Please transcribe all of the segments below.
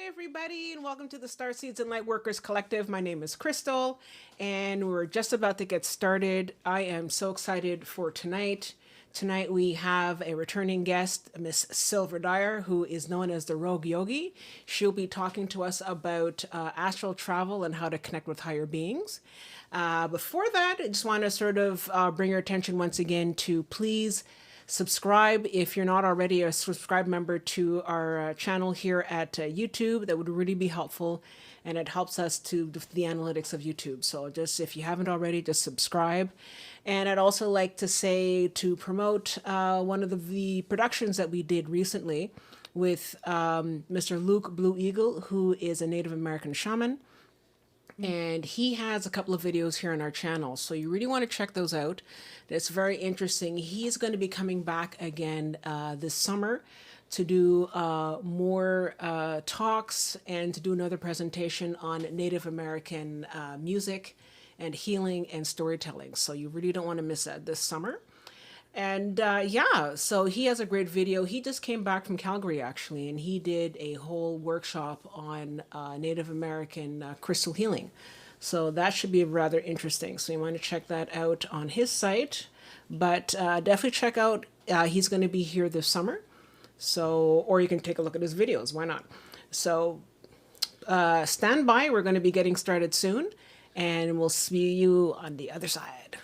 Everybody, and welcome to the Starseeds and Lightworkers Collective. My name is Crystal, and we're just about to get started. I am so excited for tonight. Tonight we have a returning guest, Miss Silver Dyer, who is known as the Rogue Yogi. She'll be talking to us about astral travel and how to connect with higher beings. Before that, I just want to sort of bring your attention once again to please subscribe if you're not already a subscribed member to our channel here at YouTube. That would really be helpful, and it helps us to the analytics of YouTube. So just if you haven't already, just subscribe. And I'd also like to say to promote one of the productions that we did recently with Mr. Luke Blue Eagle, who is a Native American shaman. And he has a couple of videos here on our channel, so you really want to check those out. It's very interesting. He's going to be coming back again this summer to do more talks and to do another presentation on Native American music and healing and storytelling. So you really don't want to miss that this summer. And yeah, so he has a great video. He just came back from Calgary, actually, and he did a whole workshop on Native American crystal healing. So that should be rather interesting. So you want to check that out on his site. But definitely check out, he's going to be here this summer. So, or you can take a look at his videos. Why not? So stand by. We're going to be getting started soon. And we'll see you on the other side.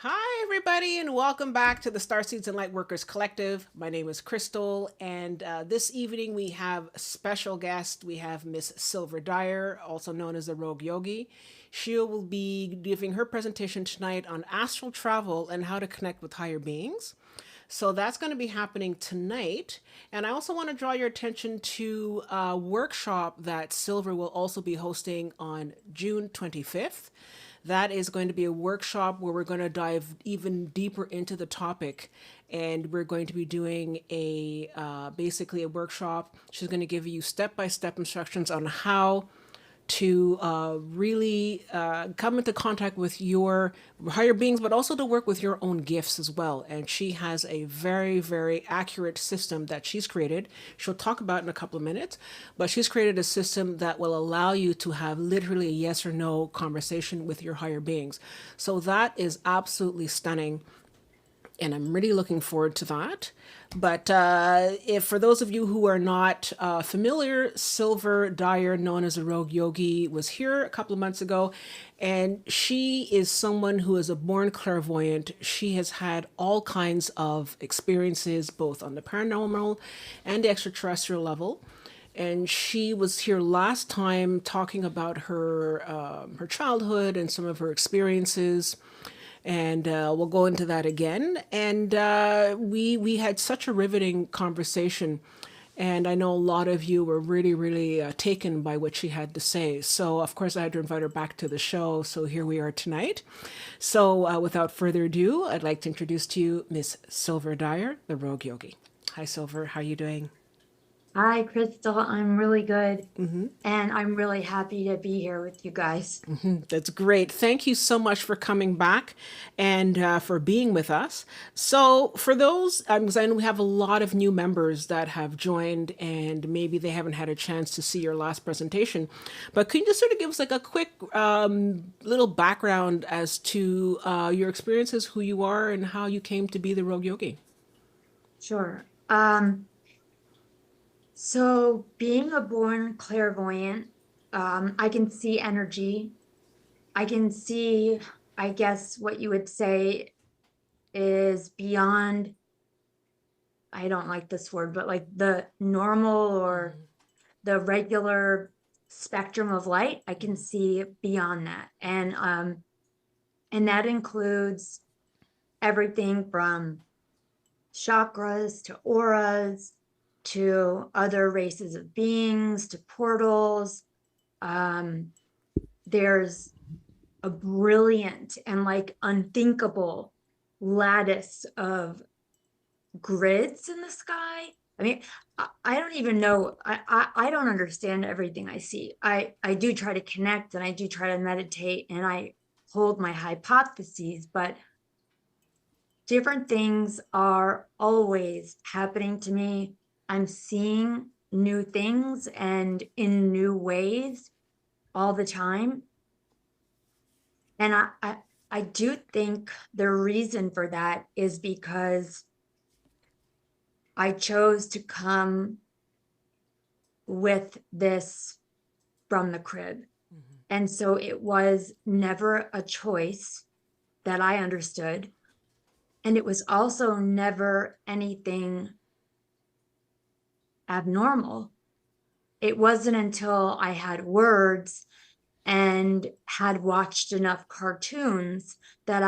Hi, everybody, and welcome back to the Starseeds and Lightworkers Collective. My name is Crystal, and this evening we have a special guest. We have Miss Silver Dyer, also known as the Rogue Yogi. She will be giving her presentation tonight on astral travel and how to connect with higher beings. So that's going to be happening tonight. And I also want to draw your attention to a workshop that Silver will also be hosting on June 25th. That is going to be a workshop where we're going to dive even deeper into the topic, and we're going to be doing a basically a workshop. She's going to give you step-by-step instructions on how to really come into contact with your higher beings, but also to work with your own gifts as well. And she has a very, very accurate system that she's created. She'll talk about in a couple of minutes, but she's created a system that will allow you to have literally a yes or no conversation with your higher beings. So that is absolutely stunning, and I'm really looking forward to that. But if for those of you who are not familiar, Silver Dyer, known as a Rogue Yogi, was here a couple of months ago, and she is someone who is a born clairvoyant. She has had all kinds of experiences, both on the paranormal and the extraterrestrial level. And she was here last time talking about her childhood and some of her experiences. And we'll go into that again. And we had such a riveting conversation. And I know a lot of you were really, really taken by what she had to say. So, of course, I had to invite her back to the show. So here we are tonight. So without further ado, I'd like to introduce to you Miss Silver Dyer, the Rogue Yogi. Hi, Silver. How are you doing? Hi, Crystal. I'm really good. And I'm really happy to be here with you guys. That's great. Thank you so much for coming back and for being with us. So, for those, 'cause I know we have a lot of new members that have joined, and maybe they haven't had a chance to see your last presentation. But can you just sort of give us like a quick little background as to your experiences, who you are, and how you came to be the Rogue Yogi? Sure. So being a born clairvoyant, I can see energy. I can see, I guess what you would say is beyond, I don't like this word, but like the normal or the regular spectrum of light. I can see beyond that. And that includes everything from chakras to auras to other races of beings to portals. Um, there's a brilliant and like unthinkable lattice of grids in the sky. I mean, I don't even know. I don't understand everything I see. I do try to connect and I do try to meditate and I hold my hypotheses, but different things are always happening to me. I'm seeing new things and in new ways all the time. And I do think the reason for that is because I chose to come with this from the crib. And so it was never a choice that I understood. And it was also never anything abnormal. It wasn't until I had words and had watched enough cartoons that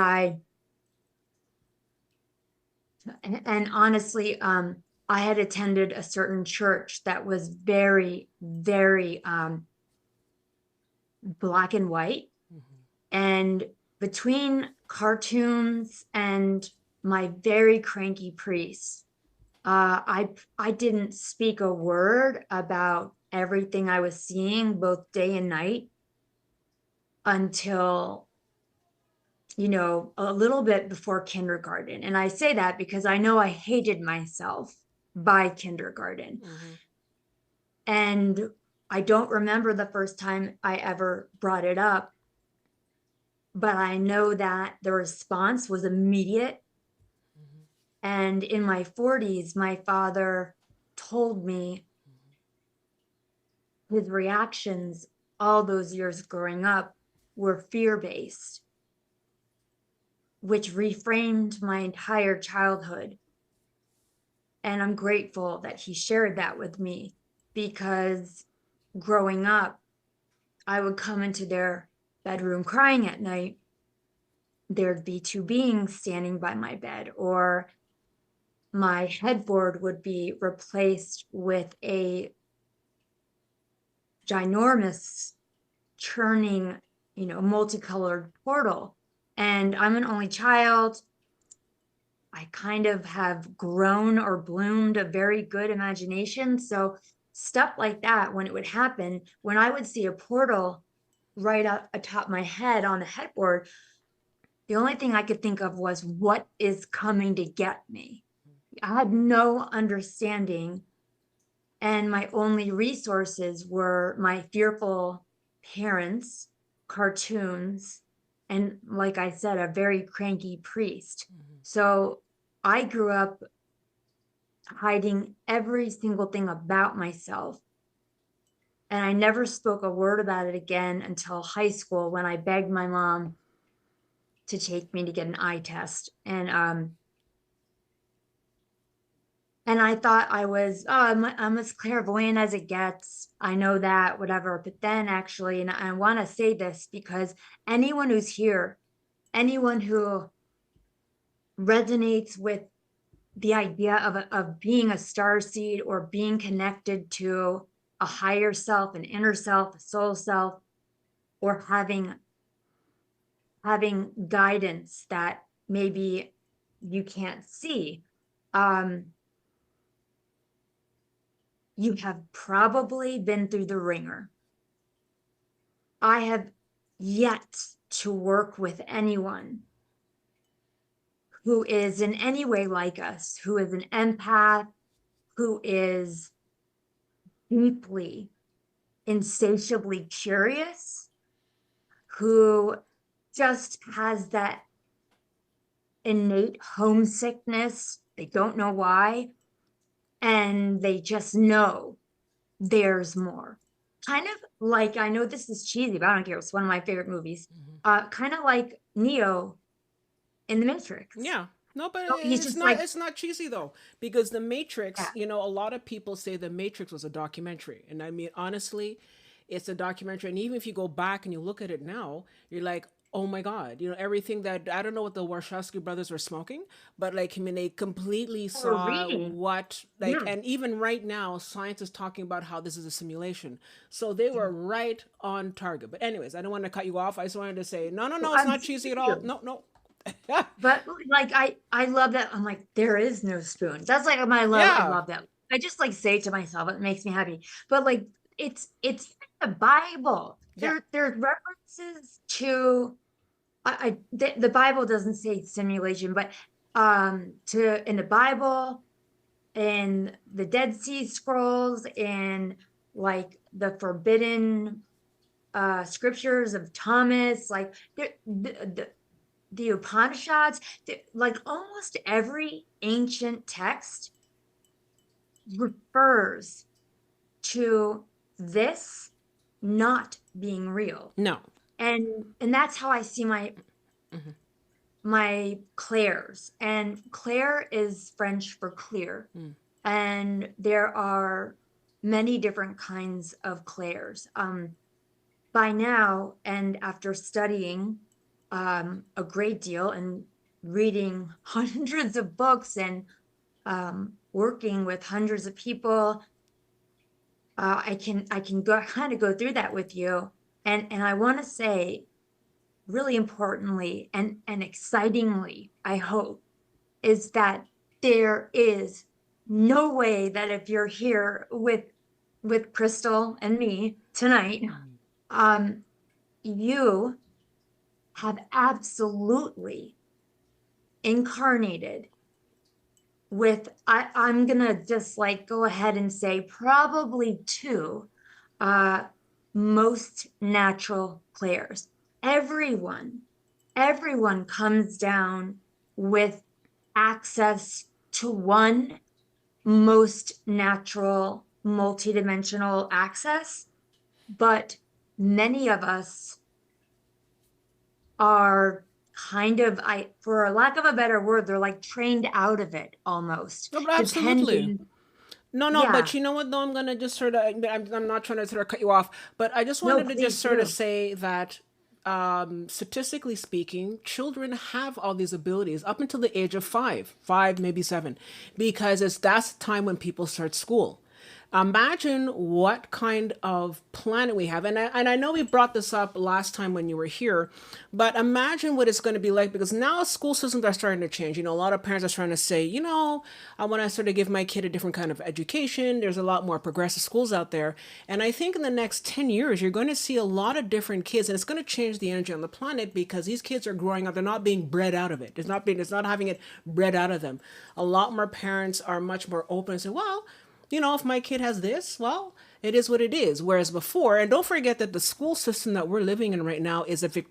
and honestly, I had attended a certain church that was very, very black and white. And between cartoons and my very cranky priest, I didn't speak a word about everything I was seeing both day and night until a little bit before kindergarten. And I say that because I know I hated myself by kindergarten. And I don't remember the first time I ever brought it up, but I know that the response was immediate. And in my 40s, my father told me his reactions all those years growing up were fear based, which reframed my entire childhood. And I'm grateful that he shared that with me because growing up, I would come into their bedroom crying at night. There'd be two beings standing by my bed, or my headboard would be replaced with a ginormous churning, multicolored portal. And I'm an only child. I kind of have grown or bloomed a very good imagination. So stuff like that, when it would happen, when I would see a portal right up atop my head on the headboard, the only thing I could think of was what is coming to get me. I had no understanding, and my only resources were my fearful parents, cartoons, and like I said, a very cranky priest. So I grew up hiding every single thing about myself. And I never spoke a word about it again until high school when I begged my mom to take me to get an eye test. And I thought I was, oh, I'm as clairvoyant as it gets. I know that, whatever. But then actually, and I want to say this because anyone who's here, anyone who resonates with the idea of being a star seed or being connected to a higher self, an inner self, a soul self, or having guidance that maybe you can't see. Um, you have probably been through the ringer. I have yet to work with anyone who is in any way like us, who is an empath, who is deeply, insatiably curious, who just has that innate homesickness. They don't know why, and they just know there's more. Kind of like, I know this is cheesy, but I don't care. It's one of my favorite movies. Kind of like Neo in the Matrix. Yeah. No, but So he's it's just not like, it's not cheesy though, because the yeah, Matrix, you know, a lot of people say the Matrix was a documentary. And I mean, honestly, it's a documentary. And even if you go back and you look at it now, you're like, oh my God, you know, everything that I don't know what the Warshawski brothers were smoking, but like, I mean, they completely we're saw reading. what, like, Yeah. and even right now, science is talking about how this is a simulation. So they Yeah. were right on target. But, anyways, I don't want to cut you off. I just wanted to say, no, no, Well, no, it's I'm not thank cheesy at all. you. No, no. But like I love that. I'm like, there is no spoon. That's like my love. I Yeah. love that. I just like say to myself, it makes me happy. But like it's in the Bible. Yeah. There's references to the Bible doesn't say simulation, but to in the Bible, in the Dead Sea Scrolls, in like the forbidden scriptures of Thomas, like the Upanishads, like almost every ancient text refers to this not being real. No. And that's how I see my clairs. And clair is French for clear. And there are many different kinds of clairs. By now, and after studying a great deal and reading hundreds of books and working with hundreds of people, I can go kind of go through that with you. And I want to say, really importantly and excitingly, I hope, is that there is no way that if you're here with Crystal and me tonight, um, you have absolutely incarnated with I'm gonna just like go ahead and say probably two uh most natural players. Everyone, everyone comes down with access to one most natural multidimensional access, but many of us are kind of, I for lack of a better word, they're like trained out of it almost, No, but absolutely. depending. No, no, Yeah, but you know what, though? I'm going to just sort of, I'm not trying to sort of cut you off, but I just no, wanted to just please sort of do. say that statistically speaking, children have all these abilities up until the age of five, maybe seven, because that's the time when people start school. Imagine what kind of planet we have. And I know we brought this up last time when you were here, but imagine what it's going to be like, because now school systems are starting to change. You know, a lot of parents are trying to say, you know, I want to sort of give my kid a different kind of education. There's a lot more progressive schools out there. And I think in the next 10 years, you're going to see a lot of different kids, and it's going to change the energy on the planet, because these kids are growing up. They're not being bred out of it. It's not having it bred out of them. A lot more parents are much more open and say, well, you know, if my kid has this, well, it is what it is. Whereas before, and don't forget that the school system that we're living in right now is a very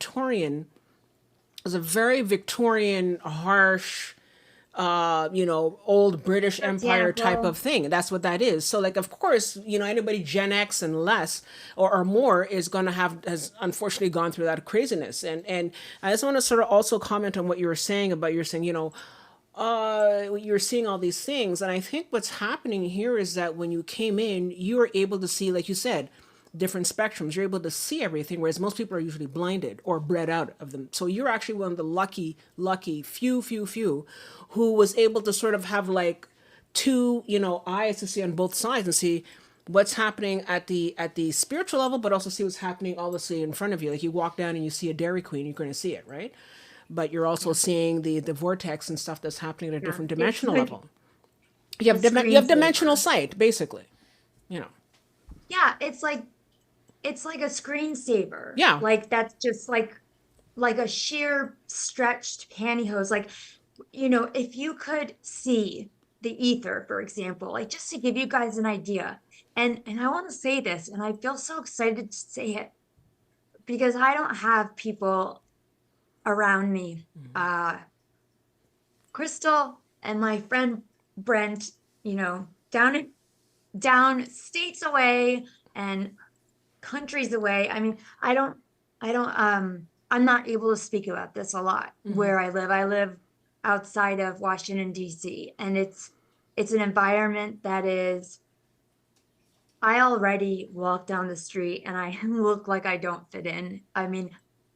Victorian, harsh, you know, old British Empire type Puritanical. of thing. That's what that is. So, like, of course, you know, anybody Gen X and less or more is going to has unfortunately gone through that craziness. And I just want to sort of also comment on what you were saying about, you're saying, you know, you're seeing all these things. And I think what's happening here is that when you came in, you were able to see, like you said, different spectrums. You're able to see everything, whereas most people are usually blinded or bred out of them. So you're actually one of the lucky few who was able to sort of have like two, you know, eyes to see on both sides and see what's happening at the spiritual level, but also see what's happening obviously in front of you. Like you walk down and you see a Dairy Queen, you're going to see it, right? But you're also Yeah, seeing the vortex and stuff that's happening at a yeah. different It's dimensional like level. a You have dimensional screensaver. sight, basically. you know. Yeah, it's like a screensaver. Yeah. Like that's just like a sheer stretched pantyhose. Like, you know, if you could see the ether, for example, like just to give you guys an idea. And I want to say this, and I feel so excited to say it because I don't have people around me. Crystal and my friend Brent, you know, down states away and countries away. I mean, I'm not able to speak about this a lot where I live. I live outside of Washington, D.C., and it's an environment that is, I already walk down the street and I look like I don't fit in. I mean,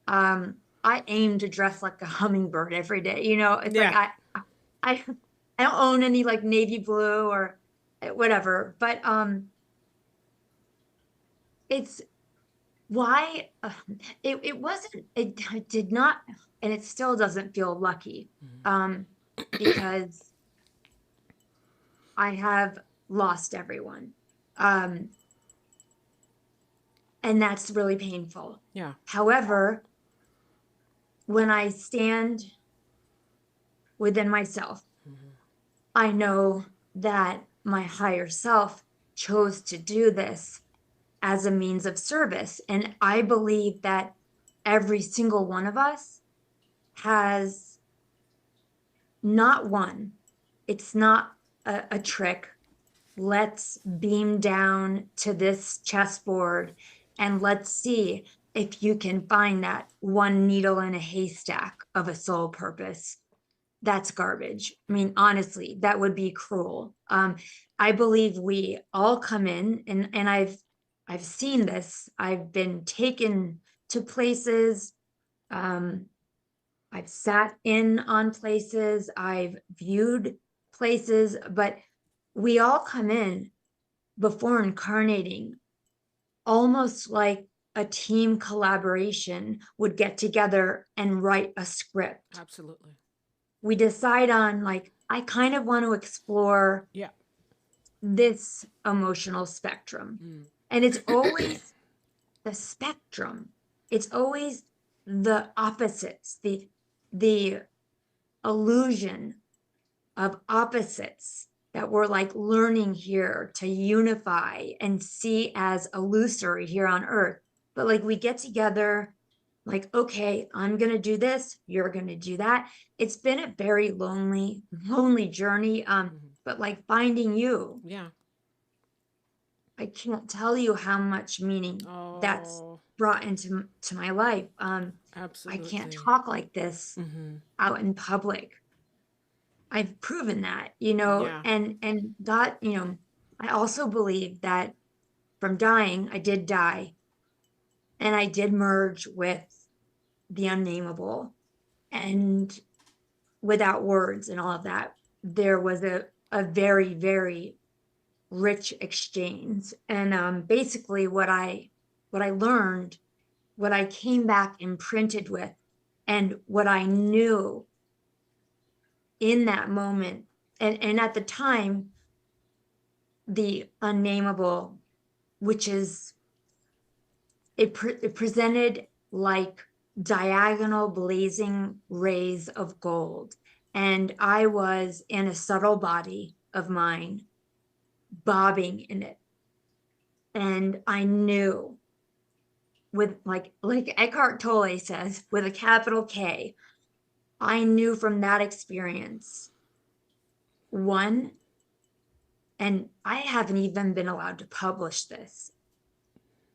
I aim to dress like a hummingbird every day. You know, it's like Yeah. I I don't own any like navy blue or whatever, but it's why it wasn't it did not, and it still doesn't feel lucky um because I have lost everyone, um and that's really painful. Yeah. However, when I stand within myself, I know that my higher self chose to do this as a means of service, and I believe that every single one of us has not one. It's not a trick. Let's beam down to this chessboard and let's see if you can find that one needle in a haystack of a soul purpose. That's garbage. I mean, honestly, that would be cruel. I believe we all come in, and I've seen this. I've been taken to places. Um, I've sat in on places, I've viewed places, but we all come in before incarnating almost like a team collaboration would get together and write a script. Absolutely. We decide on, like, I kind of want to explore Yeah. this emotional spectrum. And it's always the spectrum. It's always the opposites, the illusion of opposites that we're like learning here to unify and see as illusory here on earth. But like we get together, like, okay, I'm going to do this, you're going to do that. It's been a very lonely journey. But like finding you, Yeah. I can't tell you how much meaning that's Oh, brought to my life. I can't absolutely. talk like this out in public. I've proven that, you know, Yeah. and God, you know, I also believe that from dying, I did die and I did merge with the unnameable, and without words and all of that, there was a very, very rich exchange. And basically what I learned, what I came back imprinted with, and what I knew in that moment, and at the time, the unnameable, which is it presented like diagonal blazing rays of gold, and I was in a subtle body of mine bobbing in it, and I knew, with like Eckhart Tolle says, with a capital K, I knew from that experience, one, and I haven't even been allowed to publish this,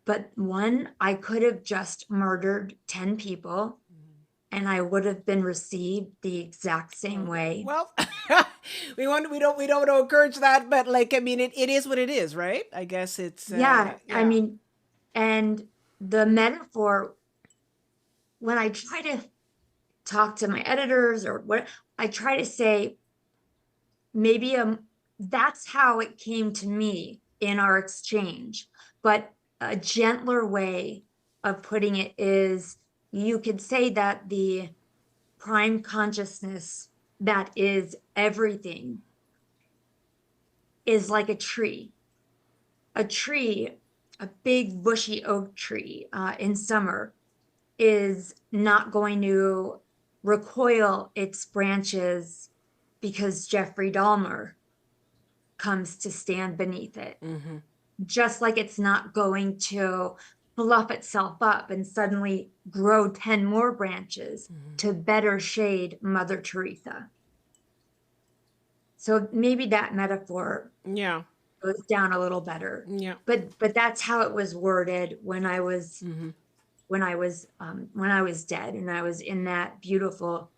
but one, I could have just murdered 10 people and I would have been received the exact same Okay. way. Well, we don't want to encourage that, but like I mean, it is what it is, right? I guess it's Yeah, I yeah. mean, and the metaphor, when I try to talk to my editors or what, I try to say, maybe that's how it came to me in our exchange. But a gentler way of putting it is, you could say that the prime consciousness that is everything is like a tree. a tree, a big bushy oak tree in summer is not going to recoil its branches because Jeffrey Dahmer comes to stand beneath it. Mm-hmm. Just like it's not going to fluff itself up and suddenly grow 10 more branches Mm-hmm. to better shade Mother Teresa. So maybe that metaphor Yeah. goes down a little better. Yeah. But that's how it was worded Mm-hmm. when I was dead and I was in that beautiful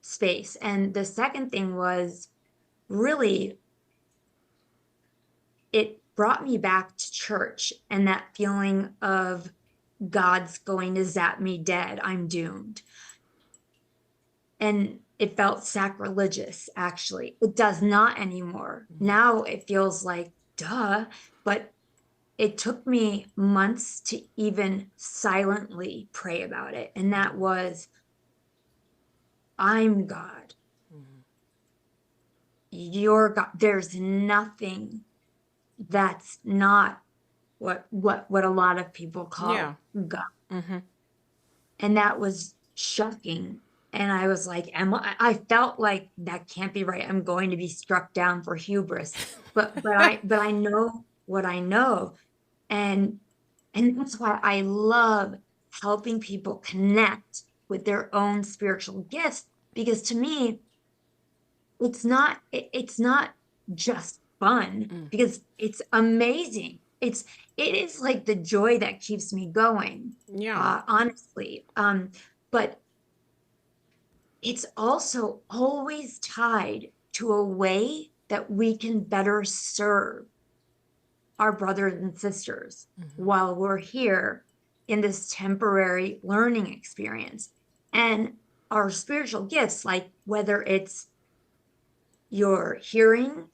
space. And the second thing was really it brought me back to church and that feeling of God's going to zap me dead. I'm doomed. And it felt sacrilegious, actually. It does not anymore. Now it feels like, duh, but it took me months to even silently pray about it. And that was, I'm God. Mm-hmm. You're God. There's nothing that's not what a lot of people Yeah. call God. Mm-hmm. And that was shocking. And I was like, I felt like that can't be right. I'm going to be struck down for hubris. But I know what I know. And and that's why I love helping people connect with their own spiritual gifts, because to me, it's not just fun, Mm. because it's amazing. It is like the joy that keeps me going, Yeah. honestly. But it's also always tied to a way that we can better serve our brothers and sisters Mm-hmm. while we're here in this temporary learning experience. And our spiritual gifts, like whether it's your hearing,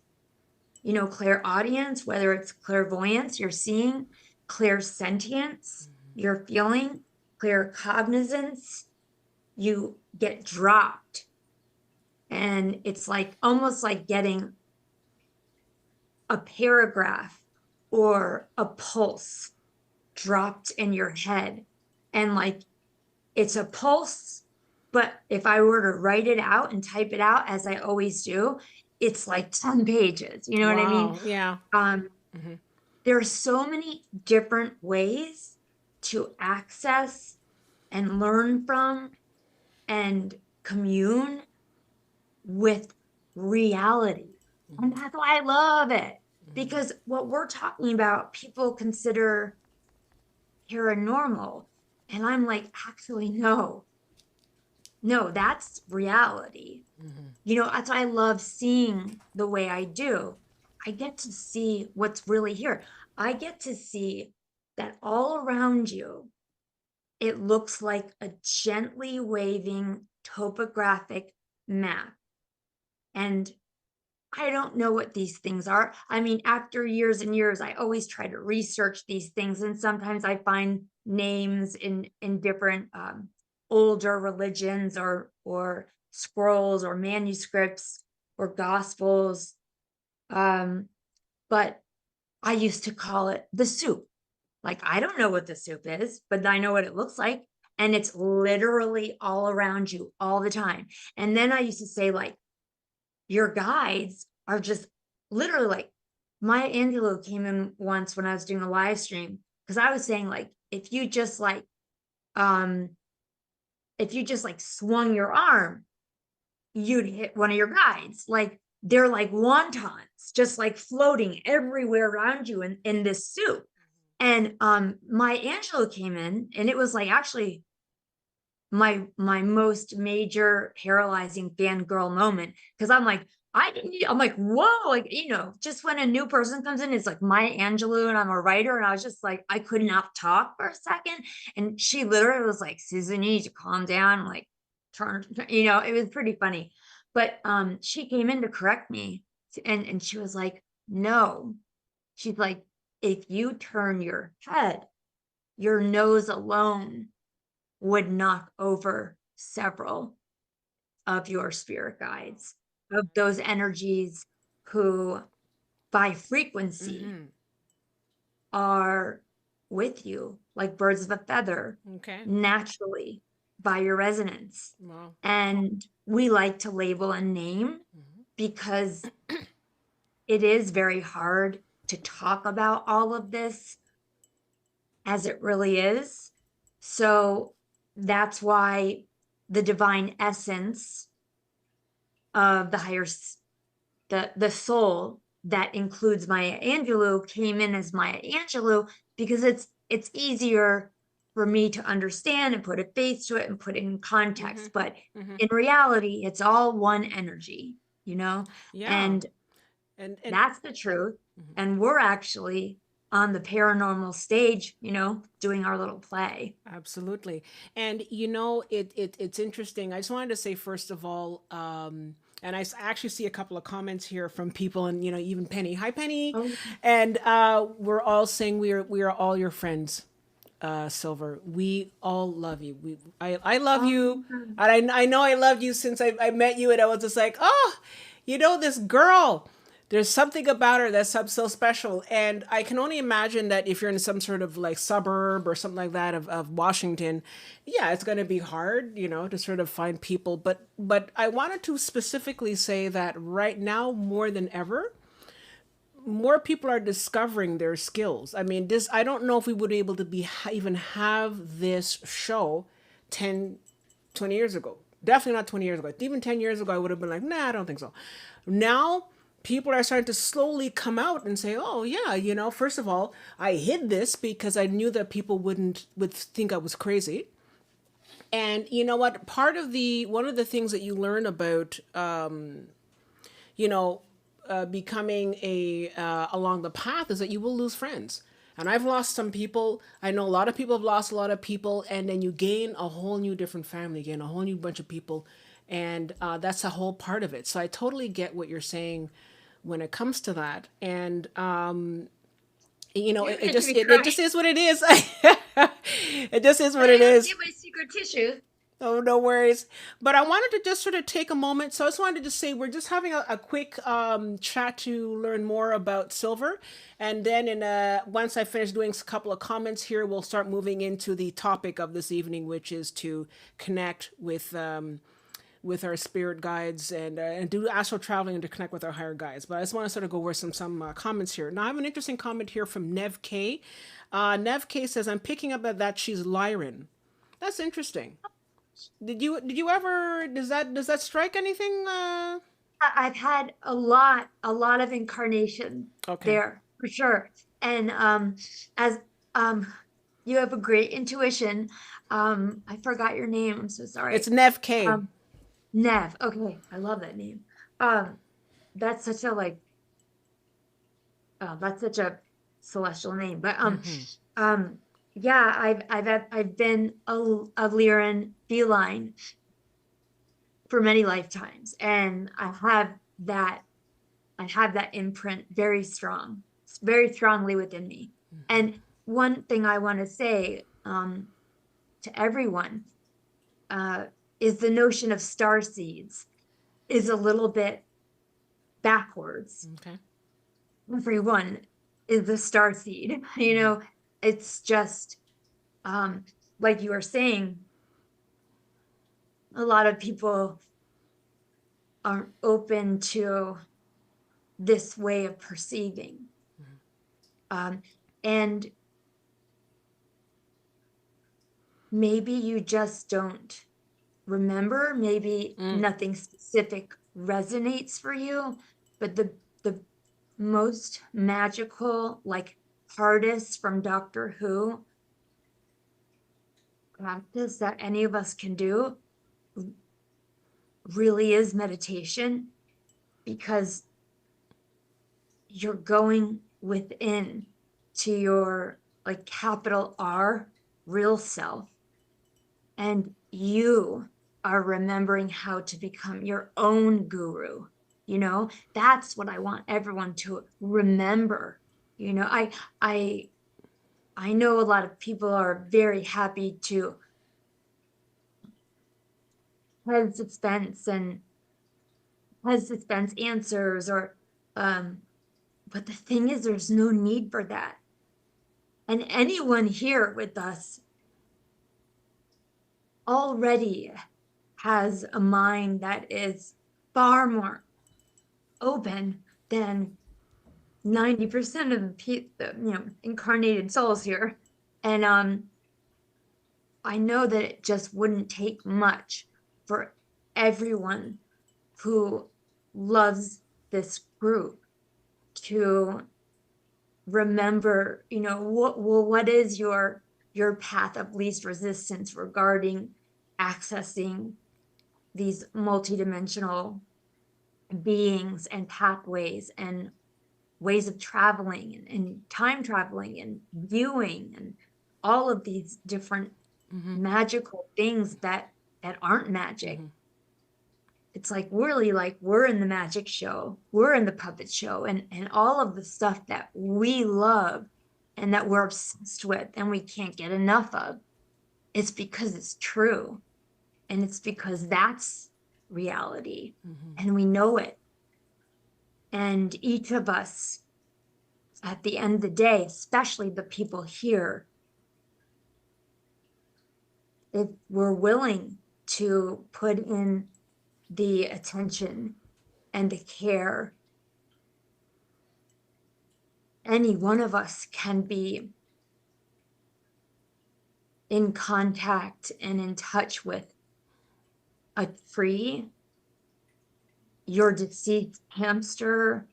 clairaudience, whether it's clairvoyance, you're seeing, clairsentience, you're feeling, claircognizance, you get dropped. And it's like almost like getting a paragraph or a pulse dropped in your head. And like it's a pulse, but if I were to write it out and type it out as I always do, it's like 10 pages. You know what I mean? Wow. Yeah. Um, Mm-hmm. there are so many different ways to access and learn from and commune with reality. And Mm-hmm. that's why I love it. Mm-hmm. Because what we're talking about, people consider paranormal. And I'm like, actually, no, no, that's reality. Mm-hmm. That's why I love seeing the way I do. I get to see what's really here. I get to see that all around you, it looks like a gently waving topographic map. And I don't know what these things are. I mean, after years and years, I always try to research these things, and sometimes I find names in different older religions or scrolls or manuscripts or gospels. Um, but I used to call it the soup. Like, I don't know what the soup is, but I know what it looks like. And it's literally all around you all the time. And then I used to say, like, your guides are just literally like Maya Angelou came in once when I was doing a live stream, because I was saying, like, um if you just like swung your arm, you'd hit one of your guides. Like, they're like wontons just like floating everywhere around you in this soup. And Maya Angelou came in, and it was like actually my most major paralyzing fangirl moment, because I'm like, whoa, like, just when a new person comes in, it's like Maya Angelou and I'm a writer, and I was just like, I could not talk for a second. And she literally was like, Susan, you need to calm down, like turn, it was pretty funny. But she came in to correct me, and she was like, no, she's like, if you turn your head, your nose alone would knock over several of your spirit guides, of those energies who, by frequency, Mm-hmm. are with you like birds of a feather, Okay. naturally, by your resonance. Wow. And we like to label and name Mhm. because it is very hard to talk about all of this as it really is. So that's why the divine essence of the the soul that includes Maya Angelou came in as Maya Angelou, because it's easier for me to understand and put a face to it and put it in context. Mhm. But Mhm. in reality, it's all one energy, you know? Yeah. And And that's the truth. mhm. And we're actually on the paranormal stage, doing our little play. Absolutely. And it's interesting. I just wanted to say first of all, and actually see a couple of comments here from people, and even Penny. Hi, Penny. Oh, And we're all saying we are all your friends. Silver, we all love you. I love you, um, and I know I loved you since I met you, and I was just like, oh, this girl. There's something about her that's so special, and I can only imagine that if you're in some sort of like suburb or something like that of Washington, yeah, it's going to be hard, to sort of find people. But I wanted to specifically say that right now more than ever, more people are discovering their skills. I mean, this, I don't know if we would be able to even have this show 10, 20 years ago. Definitely not 20 years ago. Even 10 years ago, I would have been like, nah, I don't think so. Now, people are starting to slowly come out and say, oh, yeah, first of all, I hid this because I knew that people would think I was crazy. And you know what? One of the things that you learn about, you know, becoming a along the path is that you will lose friends. And I've lost some people. I know a lot of people have lost a lot of people, and then you gain a whole new different family, gain a whole new bunch of people, and that's a whole part of it. So I totally get what you're saying when it comes to that, and you're it making just me it cry. just is what it is. It just is But what I it don't see is. my secret tissue. Oh, no worries. But I wanted to just sort of take a moment. So I just wanted to say we're just having a quick chat to learn more about silver. And then once I finish doing a couple of comments here, we'll start moving into the topic of this evening, which is to connect with our spirit guides and do astral traveling and to connect with our higher guides. But I just want to sort of go over some comments here. Now I have an interesting comment here from Nev K. Nev K says, "I'm picking up that she's Lyran." That's interesting. Did you ever does that strike anything? I've had a lot of incarnation Okay. there for sure. And as um you have a great intuition. I forgot your name. I'm so It's sorry. Nev K. Um Nev. Okay, I love that name. Um that's such a that's such a celestial name. But um yeah, I've been a Lyran feline for many lifetimes, and that I have that imprint very strongly within me. And one thing I want to say to everyone uh, is the notion of star seeds is a little bit backwards. Okay. Everyone is a star seed. It's just um, like you were saying, a lot of people aren't open to this way of perceiving. Um, and maybe you just don't remember, maybe nothing specific resonates for you, but the most magical, like, hardest from Doctor Who practice that any of us can do really is meditation, because you're going within to your, like, capital R real self, and you are remembering how to become your own guru. That's what I want everyone to remember. You know i i i know a lot of people are very happy to have suspense answers, or um but the thing is, there's no need for that. And anyone here with us already has a mind that is far more open than 90% of the incarnated souls here. And I know that it just wouldn't take much for everyone who loves this group to remember, what is your path of least resistance regarding accessing these multidimensional beings and pathways and ways of traveling and time traveling and viewing and all of these different magical things that aren't magic. It's like really like we're in the magic show, we're in the puppet show, and all of the stuff that we love and that we're obsessed with and we can't get enough of. It's because it's true, and it's because that's reality, and we know it. And each of us, at the end of the day, especially the people here, if we're willing to put in the attention and the care, any one of us can be in contact and in touch with a tree, your deceased hamster,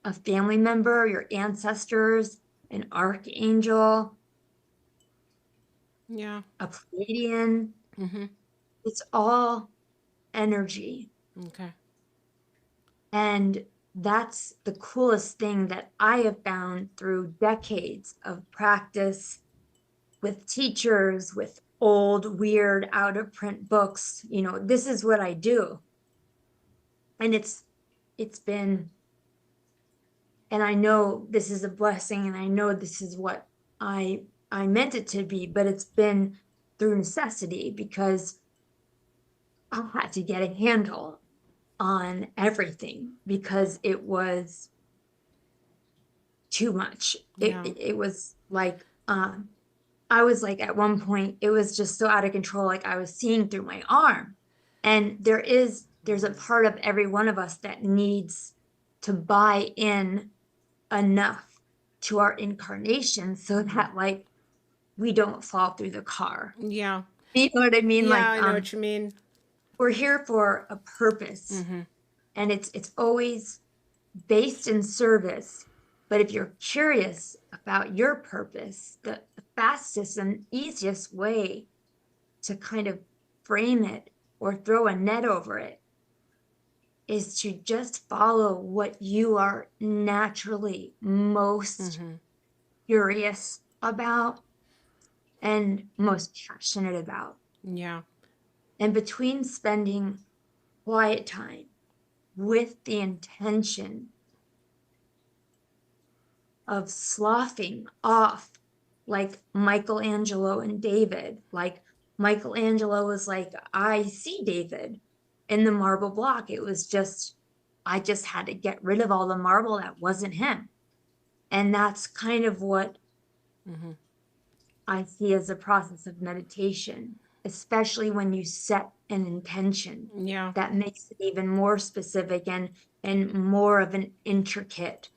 a family member, your ancestors, an archangel, Yeah. a Pleiadian. It's all energy. Okay. And that's the coolest thing that I have found through decades of practice with teachers, with old, weird, out of print books. This is what I do. And it's been, and I know this is a blessing, and I know this is what I meant it to be, but it's been through necessity because I had to get a handle on everything because it was too much. Yeah. It was like, I was like, at one point, it was just so out of control. Like I was seeing through my arm. And there's a part of every one of us that needs to buy in enough to our incarnation so that like we don't fall through the car. Yeah. You know what I mean? Yeah, Like I know what you mean. we're here for a purpose, and it's always based in service. But if you're curious about your purpose, the fastest and easiest way to kind of frame it or throw a net over it is to just follow what you are naturally most curious about and most passionate about. Yeah. And between spending quiet time with the intention of sloughing off like Michelangelo and David, like Michelangelo was like, I see David in the marble block. It was just, I just had to get rid of all the marble that wasn't him. And that's kind of what I see as a process of meditation, especially when you set an intention Yeah. that makes it even more specific and more of an intricate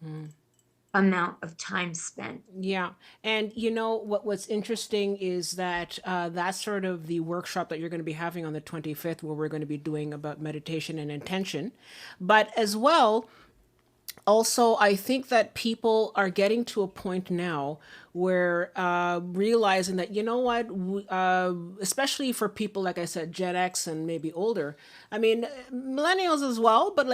amount of time spent. Yeah. And what's interesting is that that's sort of the workshop that you're going to be having on the 25th, where we're going to be doing about meditation and intention. But as well, also, I think that people are getting to a point now where realizing that, especially for people, like I said, Gen X and maybe older, I mean, millennials as well, but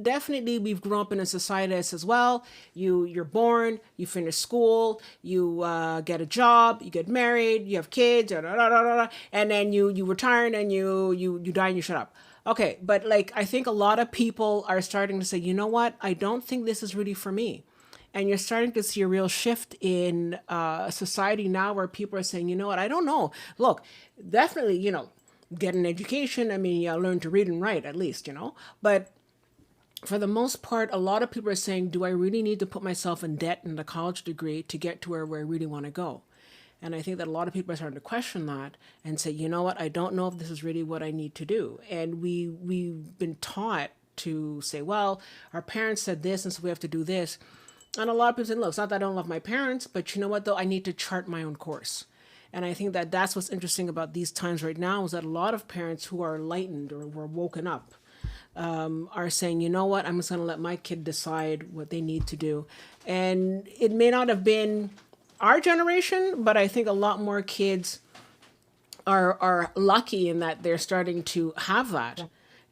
definitely we've grown up in a society as well. You're born, you finish school, you get a job, you get married, you have kids, and then you retire and you die and you shut up. Okay, but I think a lot of people are starting to say, you know what? I don't think this is really for me. And you're starting to see a real shift in society now where people are saying, you know what? I don't know. Look, definitely, get an education. I mean, learn to read and write at least, But for the most part, a lot of people are saying, do I really need to put myself in debt and a college degree to get to where I really want to go? And I think that a lot of people are starting to question that and say, you know what, I don't know if this is really what I need to do. And we've been taught to say, well, our parents said this, and so we have to do this. And a lot of people say, look, it's not that I don't love my parents, but you know what, though, I need to chart my own course. And I think that that's what's interesting about these times right now is that a lot of parents who are enlightened or were woken up are saying, you know what, I'm just going to let my kid decide what they need to do. And it may not have been our generation, but I think a lot more kids are lucky in that they're starting to have that,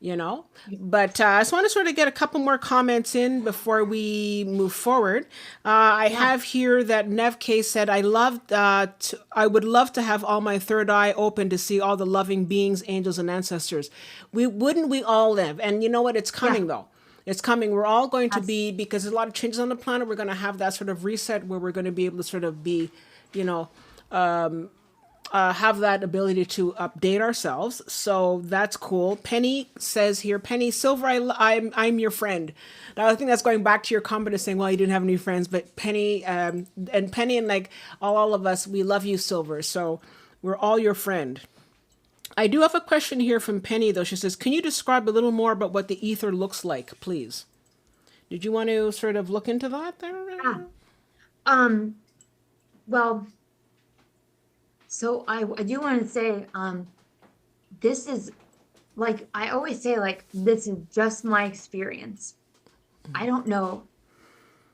you know. But I just want to sort of get a couple more comments in before we move forward. I Yeah. have here that Nev K said, I would love to have all my third eye open to see all the loving beings, angels, and ancestors. We all live? And you know what? It's Yeah. coming though. It's coming. We're all going to Yes. be, because there's a lot of changes on the planet. We're going to have that sort of reset where we're going to be able to sort of be, you know, have that ability to update ourselves. So that's cool. Penny says here, Penny Silver, I'm your friend. Now I think that's going back to your comment of saying, well, you didn't have any friends, but Penny and like all of us, we love you, Silver. So we're all your friend. I do have a question here from Penny though. She says, can you describe a little more about what the ether looks like, please? Did you want to sort of look into that Yeah. there? Um, well, so I do want to say, this is like I always say, like, this is just my experience. I don't know.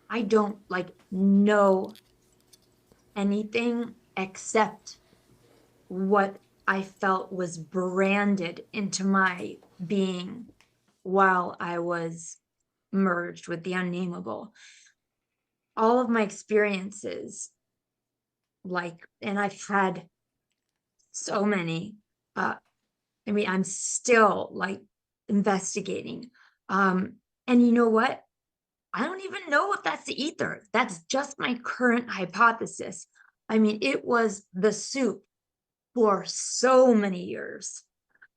I don't like know anything except what I felt was branded into my being while I was merged with the unnameable. All of my experiences, like, and I've had so many, uh, I mean, I'm still like investigating. And you know what? I don't even know if that's the ether. That's just my current hypothesis. I mean, it was the soup for so many years.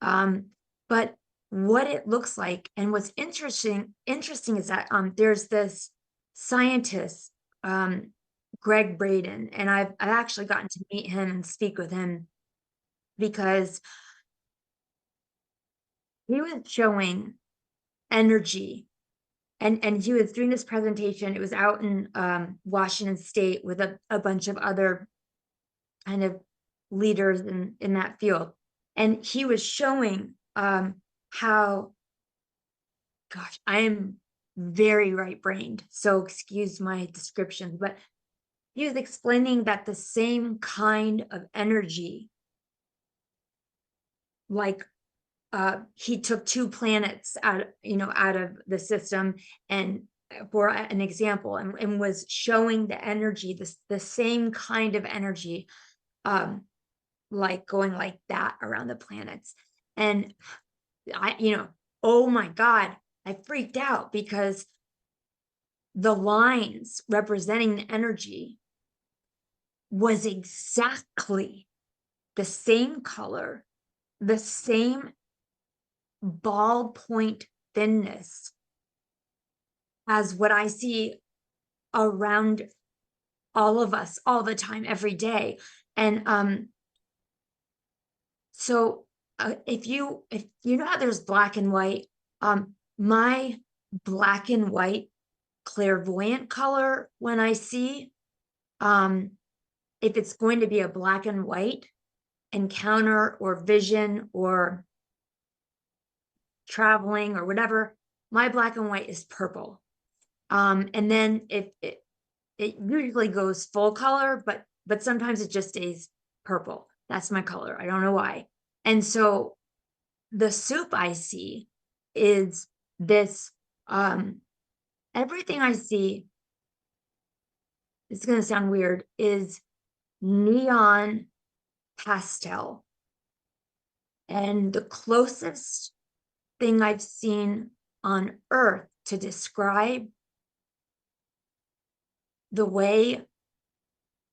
Um, but what it looks like and what's interesting is that there's this scientist, Greg Braden, and I've actually gotten to meet him and speak with him because he was showing energy and he was doing this presentation. It was out in Washington State with a bunch of other kind of leaders in that field. And he was showing how, gosh, I am very right-brained, so excuse my description, but he was explaining that the same kind of energy, like he took two planets out of the system and for an example and was showing the energy, the same kind of energy, um like going like that around the planets. And oh my God, I freaked out because the lines representing the energy was exactly the same color, the same ballpoint thinness as what I see around all of us all the time, every day. And so if you know how there's black and white, my black and white clairvoyant color when I see, if it's going to be a black and white encounter or vision or traveling or whatever, my black and white is purple. And then if it usually goes full color, but sometimes it just stays purple. That's my color. I don't know why. And so the soup I see is this, everything I see, it's going to sound weird, is neon pastel. And the closest thing I've seen on Earth to describe the way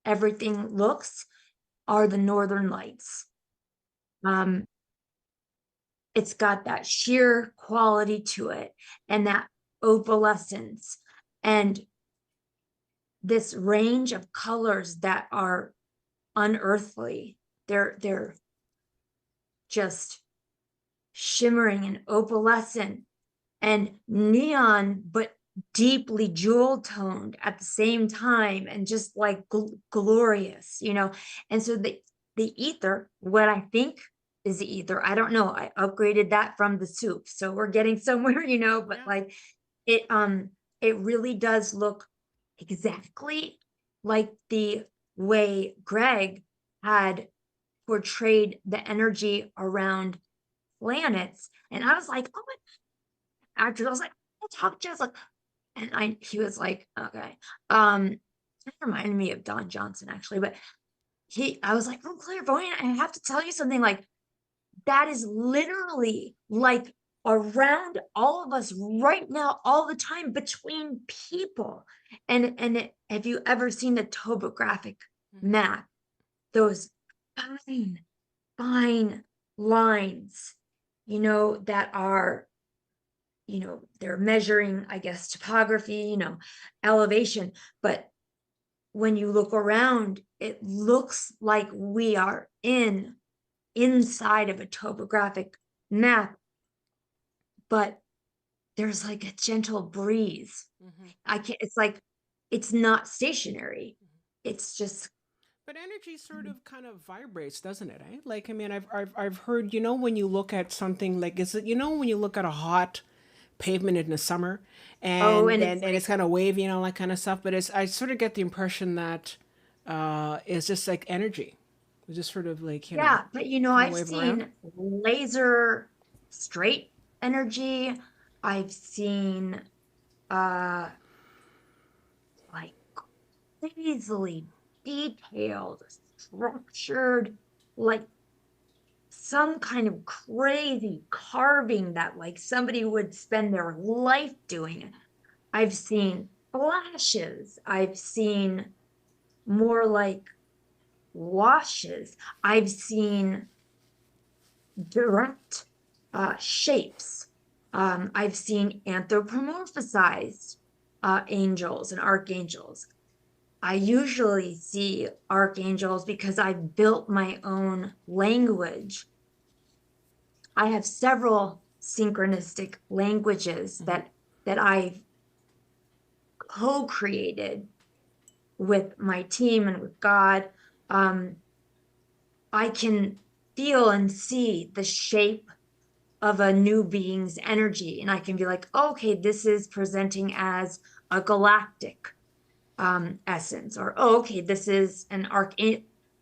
everything looks are the northern lights. It's got that sheer quality to it, and that opalescence, and this range of colors that are unearthly. They're just shimmering and opalescent and neon, but deeply jewel toned at the same time, and just like glorious, you know. And so the ether, what I think is the ether, I don't know, I upgraded that from the soup, so we're getting somewhere, you know. But Yeah. like it really does look exactly like the way Greg had portrayed the energy around planets. And I was like, oh my actors, I was like, I'll talk just like, and he was like, okay. It reminded me of Don Johnson actually, but I was like, oh, clairvoyant, I have to tell you something. Like, that is literally like around all of us right now, all the time, between people. Have you ever seen the topographic Hmm. map? Those fine, fine lines, you know, that are, you know, they're measuring, I guess, topography, you know, elevation. But when you look around, it looks like we are inside of a topographic map, but there's like a gentle breeze. Hmm. I can't, it's like, it's not stationary. It's just, But energy sort of kind of vibrates, doesn't it? Eh? Like, I mean, I've heard, you know, when you look at something like, is it, you know, when you look at a hot pavement in the summer, oh, and and it's and like, it's kind of wavy and all that kind of stuff. But it's, I sort of get the impression that it's just like energy. It's just sort of like, you know, yeah, but you know, kind of I've waving around. seen laser straight energy. I've seen uh like crazily detailed, structured, like some kind of crazy carving that like somebody would spend their life doing. I've seen flashes. I've seen more like washes. I've seen direct shapes. I've seen anthropomorphized angels and archangels. I usually see archangels because I've built my own language. I have several synchronistic languages Hmm. that I've co-created with my team and with God. Um, I can feel and see the shape of a new being's energy, and I can be like, okay, this is presenting as a galactic essence, or oh, okay, this is an arc.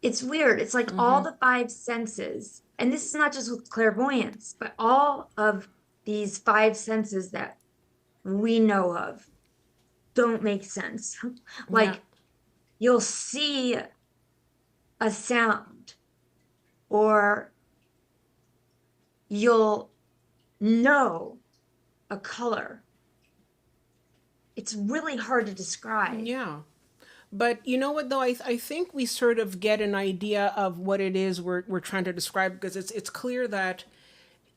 It's weird. It's like all Hmm. the five senses, and this is not just with clairvoyance, but all of these five senses that we know of don't make sense. Yeah. Like, you'll see a sound, or you'll know a color. It's really hard to describe. Yeah. But you know what though, I think we sort of get an idea of what it is we're trying to describe, because it's clear that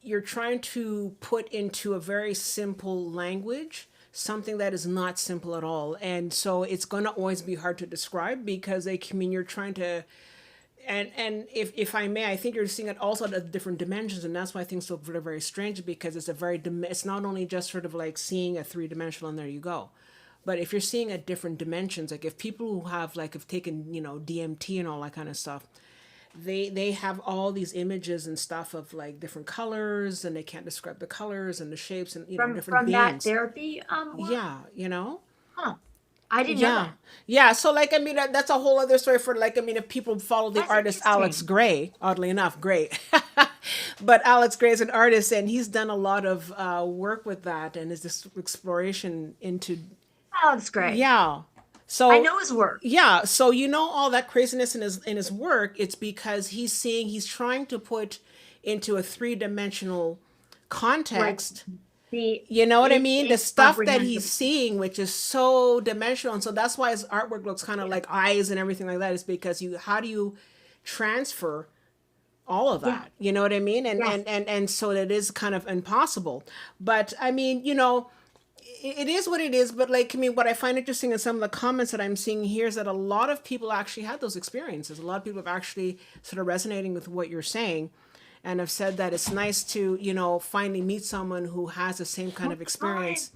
you're trying to put into a very simple language something that is not simple at all. And so it's going to always be hard to describe, because I mean, you're trying to, and if I may, I think you're seeing it also at different dimensions, and that's why things look very, very strange, because it's a very it's not only just sort of like seeing a three-dimensional and there you go, but if you're seeing at different dimensions, like if people who have like have taken, you know, DMT and all that kind of stuff, they have all these images and stuff of like different colors, and they can't describe the colors and the shapes and, you know, different From that beings. therapy work? Yeah, you know. Huh. I didn't know Yeah. that. Yeah. So, like, I mean, that's a whole other story for, like, I mean, if people follow the That's artist Alex interesting. Gray, oddly enough, Gray. But Alex Gray is an artist, and he's done a lot of work with that, and is this exploration into, Alex Gray. yeah. I So, know his work. yeah. So, you know, all that craziness in his work, it's because he's trying to put into a three-dimensional Like, context, the you know what I mean? The stuff that he's incomprehensible. seeing, which is so dimensional, and so that's why his artwork looks kind of Yeah. like eyes and everything like that. Is because how do you transfer all of Yeah. that? You know what I mean? And Yes. and so it is kind of impossible. But I mean, you know, it is what it is, but like, I mean, what I find interesting in some of the comments that I'm seeing here is that a lot of people actually had those experiences. A lot of people have actually sort of resonating with what you're saying and have said that it's nice to, finally meet someone who has the same kind Oh of my God. experience.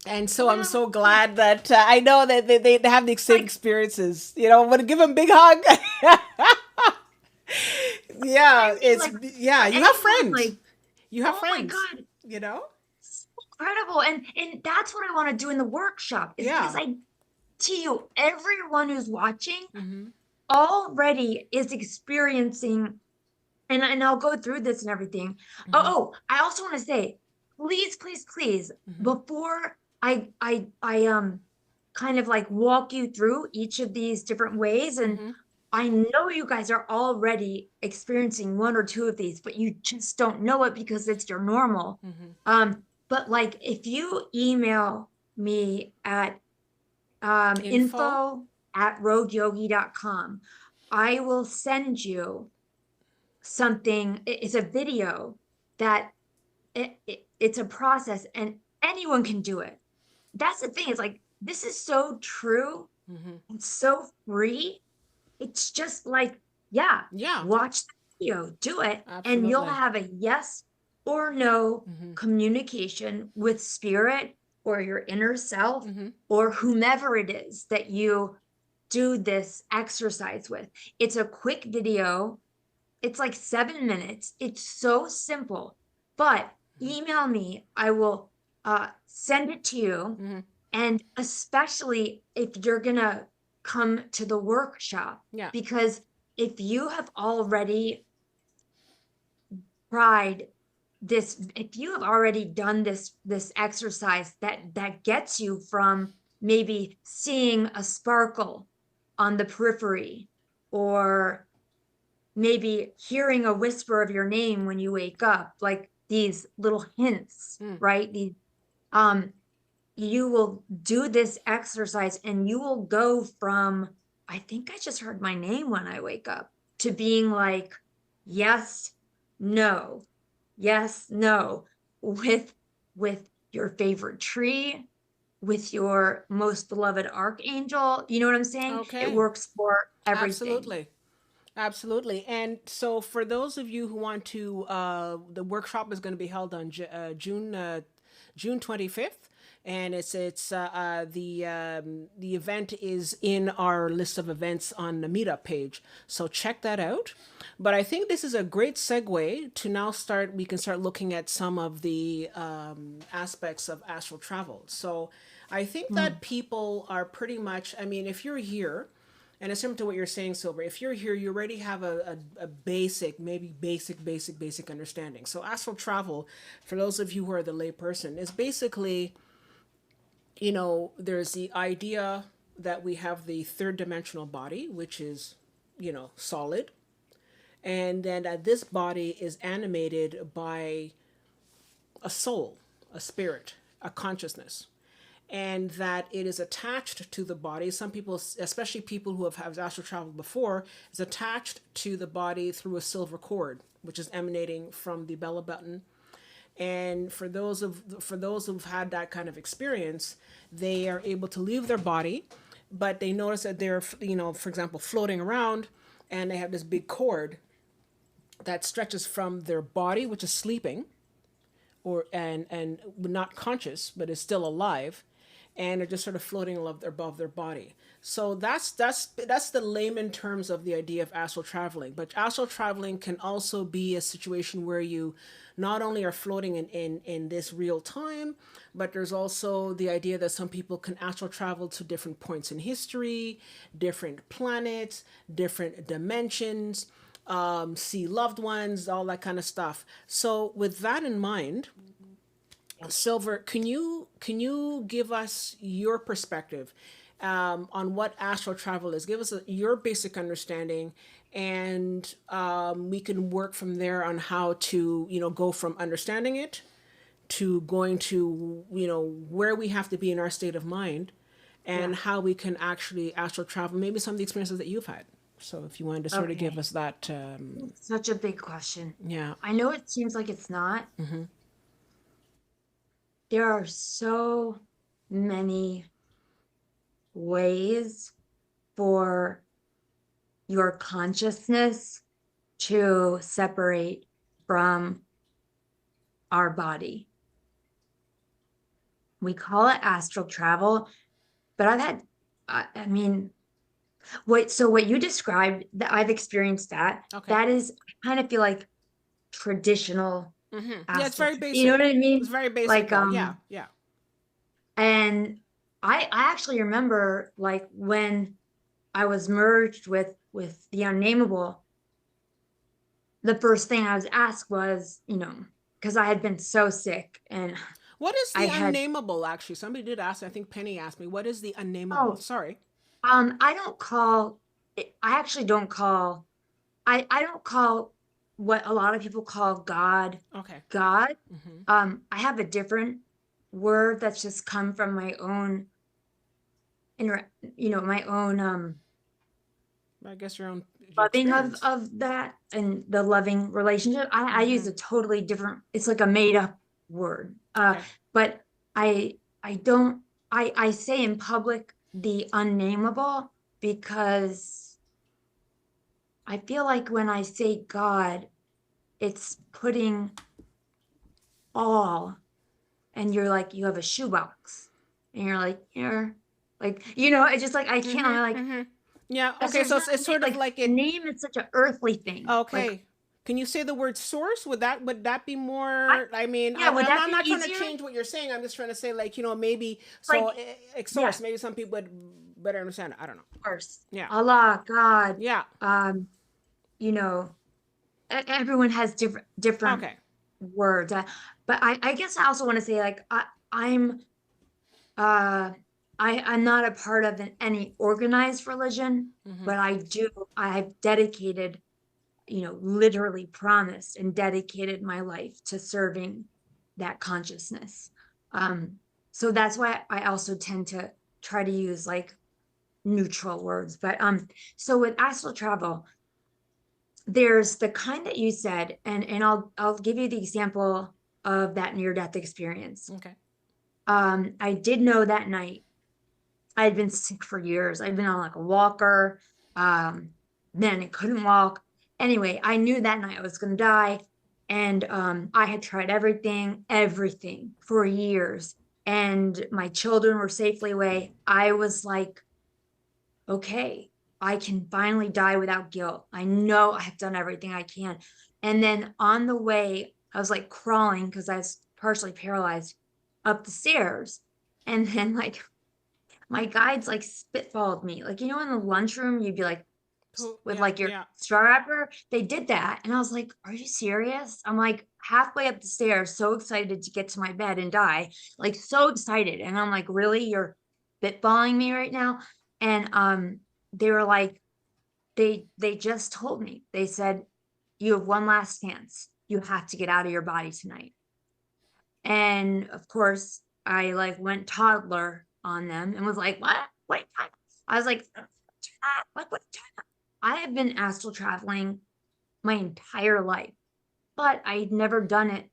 And so I'm Wow. so glad that I know that they have the same Like, experiences. I want to give them a big hug. I Yeah, mean, it's, like yeah, for you have anyone, friends. like, You have oh my friends, God, you know? so incredible. And that's what I want to do in the workshop is because Yeah. I to you, everyone who's watching already is experiencing, and I'll go through this and everything. Oh, I also want to say, please, please, please, before I kind of like walk you through each of these different ways, and I know you guys are already experiencing one or two of these, but you just don't know it because it's your normal. But like if you email me at Info. info@rogueyogi.com, I will send you something. It's a video that it's a process and anyone can do it. That's the thing. It's like, this is so true and so free. It's just like, yeah, Yeah, watch the video, do it, and you'll absolutely. have a yes or no communication with spirit or your inner self or whomever it is that you do this exercise with. It's a quick video. It's like 7 minutes. It's so simple, but email me. I will send it to you. And especially if you're going to come to the workshop, Yeah. because if you have already tried this, if you have already done this exercise that gets you from maybe seeing a sparkle on the periphery, or maybe hearing a whisper of your name when you wake up, like these little hints, right? These um you will do this exercise and you will go from, I think I just heard my name when I wake up, to being like, yes, no, yes, no, with with your favorite tree, with your most beloved archangel. You know what I'm saying? It Okay. works for everything. Absolutely. Absolutely. And so for those of you who want to, the workshop is going to be held on June 25th. And the event is in our list of events on the meetup page. So check that out. But I think this is a great segue to now we can start looking at some of the aspects of astral travel. So I think that Mm. people are pretty much, I mean, if you're here, and it's similar to what you're saying, Silver. If you're here, you already have a basic, maybe basic understanding. So astral travel, for those of you who are the layperson, is basically, there's the idea that we have the third dimensional body, which is, solid. And then this body is animated by a soul, a spirit, a consciousness, and that it is attached to the body. Some people, especially people who have astral traveled before, is attached to the body through a silver cord, which is emanating from the belly button. And for those who've had that kind of experience, they are able to leave their body, but they notice that they're, for example, floating around, and they have this big cord that stretches from their body, which is sleeping, and not conscious but is still alive, and they're just sort of floating above their body. So that's the layman terms of the idea of astral traveling. But astral traveling can also be a situation where you not only are floating in this real time, but there's also the idea that some people can astral travel to different points in history, different planets, different dimensions, see loved ones, all that kind of stuff. So with that in mind, Silver, can you give us your perspective on what astral travel is? Give us your basic understanding, and we can work from there on how to go from understanding it to going to where we have to be in our state of mind, and Yeah. how we can actually astral travel. Maybe some of the experiences that you've had. So if you wanted to sort of give Okay. us that, Such a big question. yeah. I know it seems like it's not, there are so many ways for your consciousness to separate from our body. We call it astral travel, but I've had, I mean, what you described, that I've experienced that, Okay. that is, I kind of feel like traditional Yeah, it's astral, very you know what basic. I It's mean? very basic Like, though. Yeah, yeah. and I actually remember like when I was merged with the unnameable, the first thing I was asked was, because I had been so sick and What is I the had, unnameable actually? Somebody did ask. I think Penny asked me, what is the unnameable? oh, Sorry. I don't call it, I actually don't call, I don't call what a lot of people call God, Okay. God. Mm-hmm. I have a different word that's just come from my own, my own, I guess your loving experience. of that and the loving relationship. I use Mm-hmm. a totally different, it's like a made up word. Okay. But I don't, I say in public the unnameable because I feel like when I say God, it's putting all, and you're like, you have a shoebox and you're like, it's just like, I can't, I'm Mm-hmm. like, Mm-hmm. Yeah. because Okay. there's So not it's sort of like like it. name is such an earthly thing. Like, Okay. Can you say the word source? Would that be I, more? I mean, yeah, would that I'm be not trying to easier? change what you're saying. I'm just trying to say like maybe Like, so yeah, source. Maybe some people would better understand it. I don't know. course. Yeah. Allah, God, Yeah. um, you know, everyone has different Okay. words. But I guess I also want to say like I'm uh I'm not a part of any organized religion, Mm-hmm. but I've dedicated, literally promised and dedicated my life to serving that consciousness. Um, so that's why I also tend to try to use like neutral words. But so with astral travel, there's the kind that you said, and I'll give you the example of that near death experience. Okay. I did know that night I had been sick for years. I'd been on like a walker, then I couldn't walk. Anyway, I knew that night I was going to die, and I had tried everything for years, and my children were safely away. I was like, okay, I can finally die without guilt. I know I have done everything I can. And then on the way, I was like crawling because I was partially paralyzed up the stairs. And then like my guides like spitballed me. Like, in the lunchroom, you'd be like with Yeah. like your Yeah. straw wrapper. They did that. And I was like, are you serious? I'm like halfway up the stairs, so excited to get to my bed and die. Like so excited. And I'm like, really? You're spitballing me right now? And they were like, they just told me, they said, you have one last chance. You have to get out of your body tonight. And of course, I like went toddler on them and was like, what? Wait, I was like, what? I have been astral traveling my entire life, but I'd never done it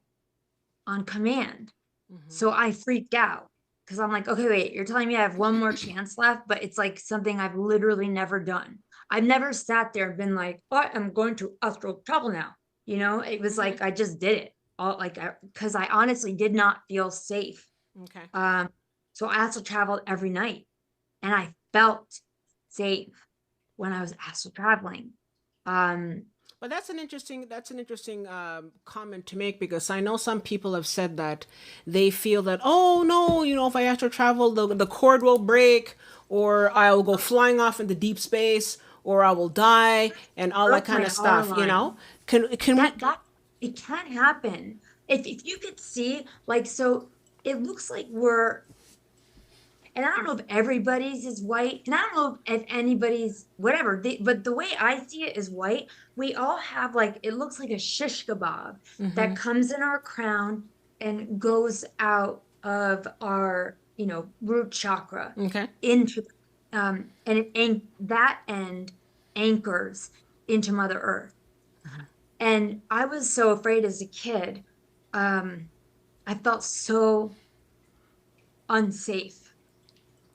on command. Mm-hmm. So I freaked out because I'm like, okay, wait, you're telling me I have one more chance left, but it's like something I've literally never done. I've never sat there and been like, oh, I'm going to astral travel now. It was Mm-hmm. like I just did it all like because I honestly did not feel safe. Okay. Um, so I astral traveled every night and I felt safe when I was astral traveling. Um, But that's an interesting comment to make because I know some people have said that they feel that, oh no, if I astral travel, the cord will break, or I'll go flying off into deep space, or I will die, and all that broke kind my of R stuff. line. Can we? That it can happen. If you could see, like, so it looks like and I don't know if everybody's is white, and I don't know if anybody's whatever. But the way I see it is white. We all have like it looks like a shish kebab Mm-hmm. that comes in our crown and goes out of our root chakra Okay. into and that end anchors into Mother Earth. And I was so afraid as a kid. Um, I felt so. unsafe,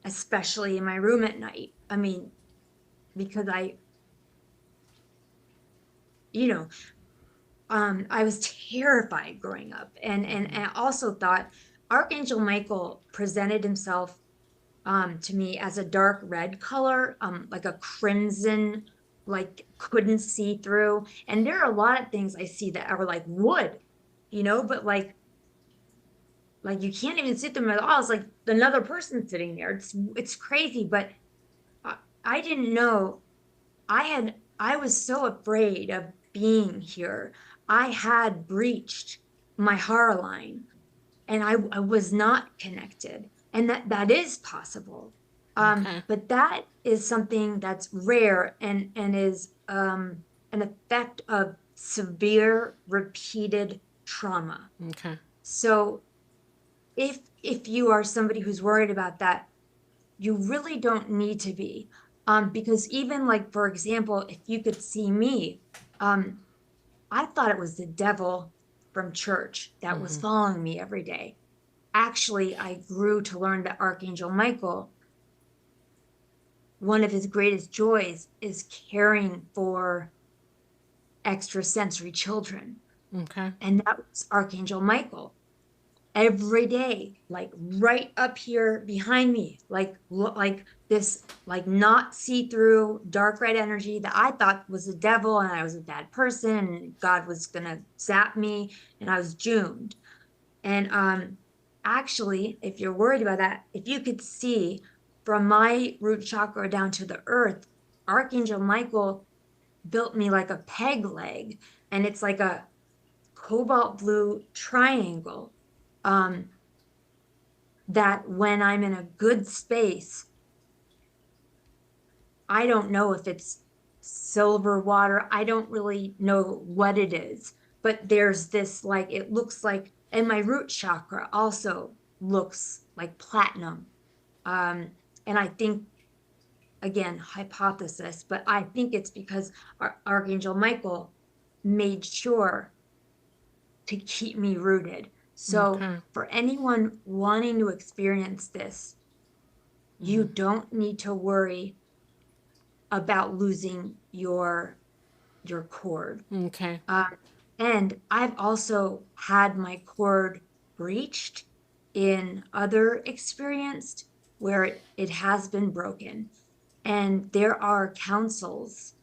especially in my room at night. I mean, because you know, I was terrified growing up, and I also thought Archangel Michael presented himself to me as a dark red color, like a crimson, like couldn't see through. And there are a lot of things I see that are like wood, but like you can't even see them at all. It's like another person sitting there. It's crazy, but I, I didn't know. I was so afraid of being here. I had breached my horror line, and I was not connected, and that is possible. Okay. But that is something that's rare and is an effect of severe repeated trauma. Okay. So if you are somebody who's worried about that, you really don't need to be. Because even like, for example, if you could see me, um, I thought it was the devil from church that was following me every day. Actually, I grew to learn that Archangel Michael, one of his greatest joys is caring for extrasensory children. Okay. And that was Archangel Michael every day, like right up here behind me, like this, like not see-through dark red energy that I thought was the devil, and I was a bad person, and God was gonna zap me, and I was doomed. And actually, if you're worried about that, if you could see from my root chakra down to the earth, Archangel Michael built me like a peg leg, and it's like a cobalt blue triangle. Um, that when I'm in a good space, I don't know if it's silver water. I don't really know what it is, but there's this, like, it looks like, and my root chakra also looks like platinum. Um, and I think, again, hypothesis, but I think it's because Archangel Michael made sure to keep me rooted. So Okay. for anyone wanting to experience this, you don't need to worry about losing your cord. Okay. Um, and I've also had my cord breached in other experienced where it has been broken. And there are councils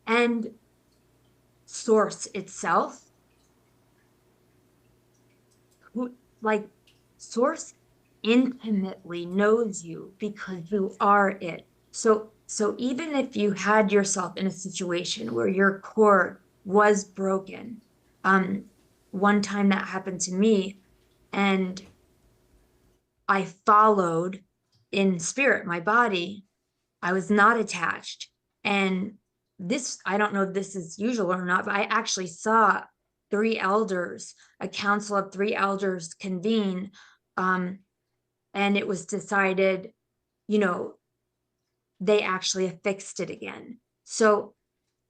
and source itself who, like, source intimately knows you because you are it. So even if you had yourself in a situation where your cord was broken, um, one time that happened to me, and I followed in spirit, my body. I was not attached. And this, I don't know if this is usual or not, but I actually saw three elders, a council of three elders convene. Um, and it was decided, you know, they actually affixed it again. So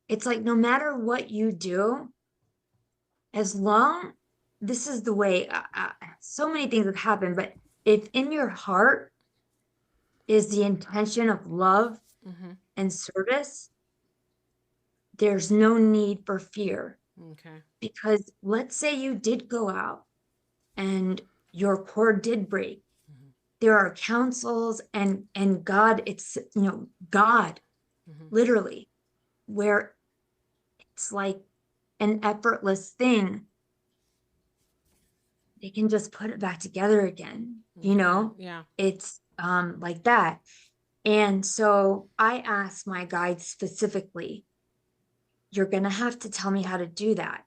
it's like no matter what you do, as long, this is the way, so many things have happened, but if in your heart is the intention of love and service, there's no need for fear. Okay. Because let's say you did go out and your cord did break. There are councils and God, it's, God, literally, where it's like an effortless thing. They can just put it back together again, Okay. Yeah. it's like that. And so I asked my guide specifically, you're gonna have to tell me how to do that,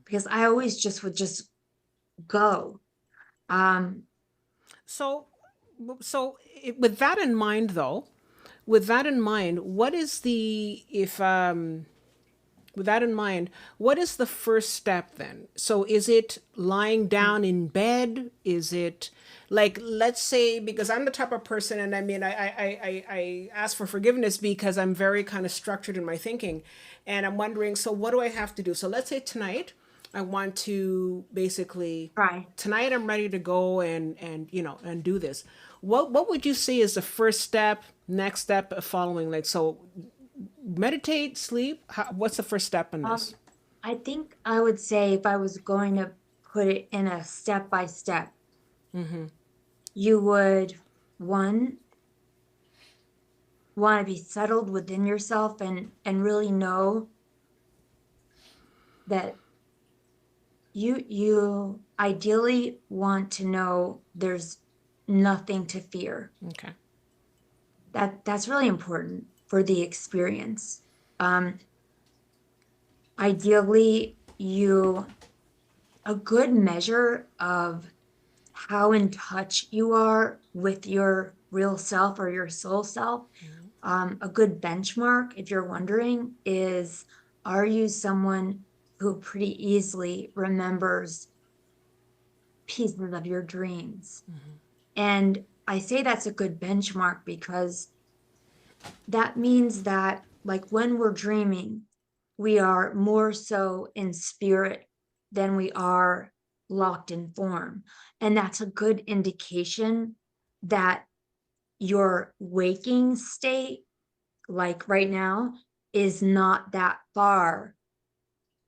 because I always just would just go. Um, So, with that in mind, though, with that in mind, what is the if with that in mind, what is the first step then? So is it lying down in bed? Is it like, let's say, because I'm the type of person, and I mean, I ask for forgiveness because I'm very kind of structured in my thinking, and I'm wondering, so what do I have to do? So let's say tonight I want to basically Try. tonight I'm ready to go and you know and do this. What would you say is the first step, next step of following? Like so, meditate, sleep. What's the first step in this? Um, I think I would say if I was going to put it in a step by step, you would one want to be settled within yourself and really know that you ideally want to know there's nothing to fear. Okay. That's really important for the experience. Um, Ideally, a good measure of how in touch you are with your real self or your soul self. A good benchmark, if you're wondering, is are you someone who pretty easily remembers pieces of your dreams? And I say that's a good benchmark because that means that, like, when we're dreaming, we are more so in spirit than we are locked in form. And that's a good indication that your waking state, like right now, is not that far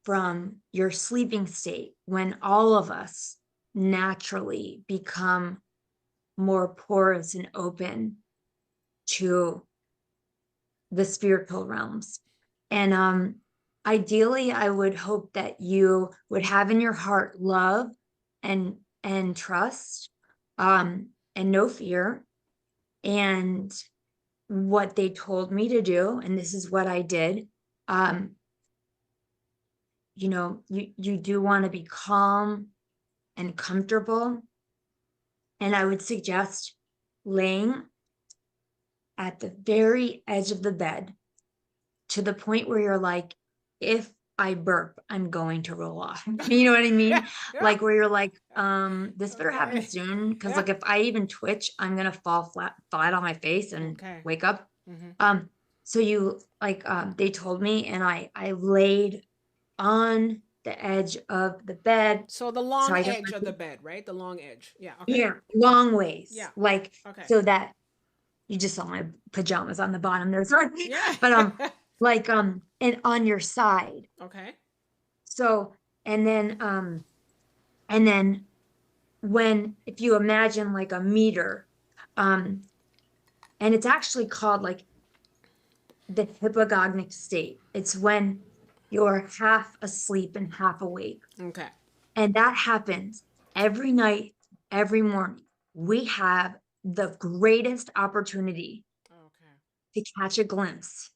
from your sleeping state when all of us naturally become more porous and open to the spiritual realms. And ideally, I would hope that you would have in your heart love and trust, and no fear. And what they told me to do, and this is what I did. Um, you do want to be calm and comfortable, and I would suggest laying at the very edge of the bed to the point where you're like, if I burp, I'm going to roll off. You know what I Yeah. mean? Yeah. Like where you're like, this better happen Okay. soon. Cause Yeah. like if I even twitch, I'm gonna fall flat on my face and Okay. wake up. Mm-hmm. So you like they told me, and I laid on the edge of the bed. So the So long I don't edge of the bed, right? The long edge. Yeah. Okay. yeah, long ways. Yeah. Like Okay. so that you just saw my pajamas on the bottom there. Sorry. Yeah. But like and on your side. Okay. So and then when if you imagine like a meter, um, and it's actually called like the hypnagogic state. It's when you're half asleep and half awake. Okay. And that happens every night, every morning. We have the greatest opportunity Okay. to catch a glimpse.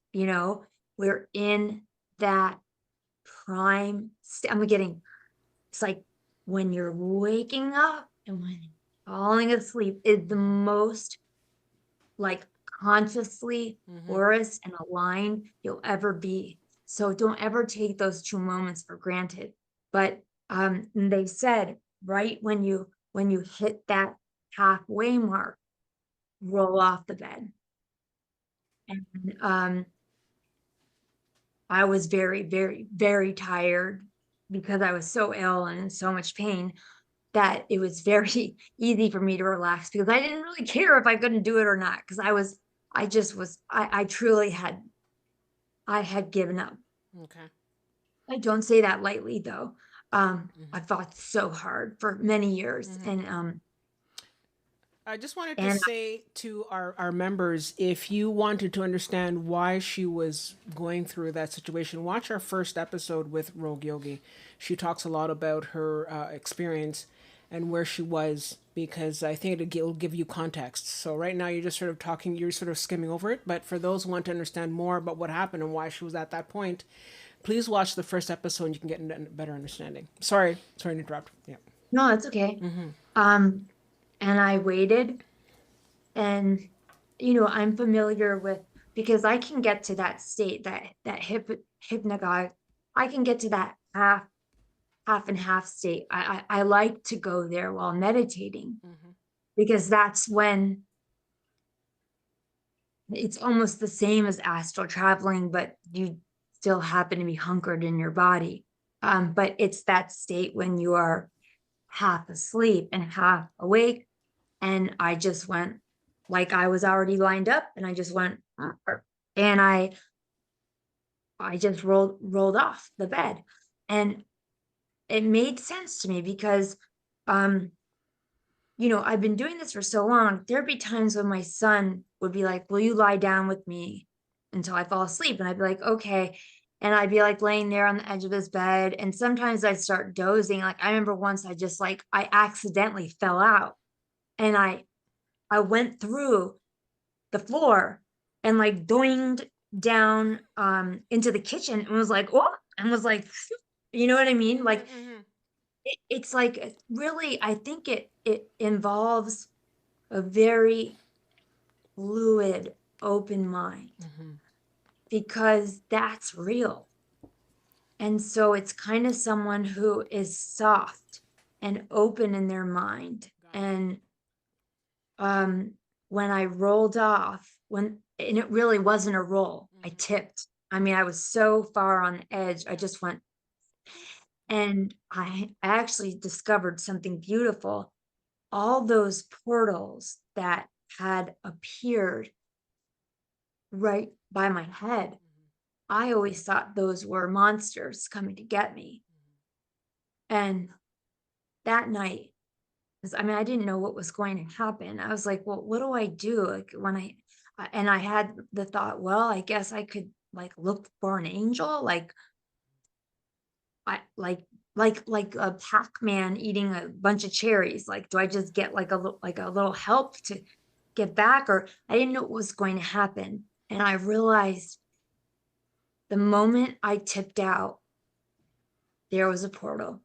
We're in that prime I'm getting it's like when you're waking up and when falling asleep is the most like consciously Mm-hmm. porous and aligned you'll ever be. So don't ever take those two moments for granted. But they said right when you hit that halfway mark, roll off the bed. And I was very, very, very tired because I was so ill and in so much pain that it was very easy for me to relax because I didn't really care if I couldn't do it or not because I just was, I truly I had given up. Okay. I don't say that lightly though. I Mm-hmm. fought so hard for many years Mm-hmm. I just wanted to and say to our members, if you wanted to understand why she was going through that situation, watch our first episode with Rogue Yogi. She talks a lot about her experience and where she was because I think it'll give you context. So right now you're just sort of talking, you're sort of skimming over it. But for those who want to understand more about what happened and why she was at that point, please watch the first episode and you can get a better understanding. Sorry to interrupt. Yeah. no, it's okay. Um, and I waited and I'm familiar with because I can get to that state that hypnagogic. I can get to that half and half state. I like to go there while meditating Mm-hmm. because that's when it's almost the same as astral traveling, but you still happen to be hunkered in your body. But it's that state when you are half asleep and half awake. And I just went like I was already lined up, and I just went, and I just rolled off the bed. And it made sense to me because, um, I've been doing this for so long. There'd be times when my son would be like, "Will you lie down with me until I fall asleep?" And I'd be like, "Okay." And I'd be like laying there on the edge of his bed. And sometimes I'd start dozing. Like I remember once I accidentally fell out, and I went through the floor and like doinged down into the kitchen and was like, "Oh," and was like, you know what I mean? Like it's like really, I think it involves a very fluid, open mind because that's real. And so it's kind of someone who is soft and open in their mind. And when I rolled off, and it really wasn't a roll, I tipped. I mean, I was so far on the edge, I just went, and I actually discovered something beautiful. All those portals that had appeared right by my head, I always thought those were monsters coming to get me. And that night, because I mean, I didn't know what was going to happen. I was like, well, what do I do? Like and I had the thought, well, I guess I could like look for an angel, I like a Pac-Man eating a bunch of cherries. Like, do I just get like a little help to get back? Or I didn't know what was going to happen. And I realized the moment I tipped out, there was a portal.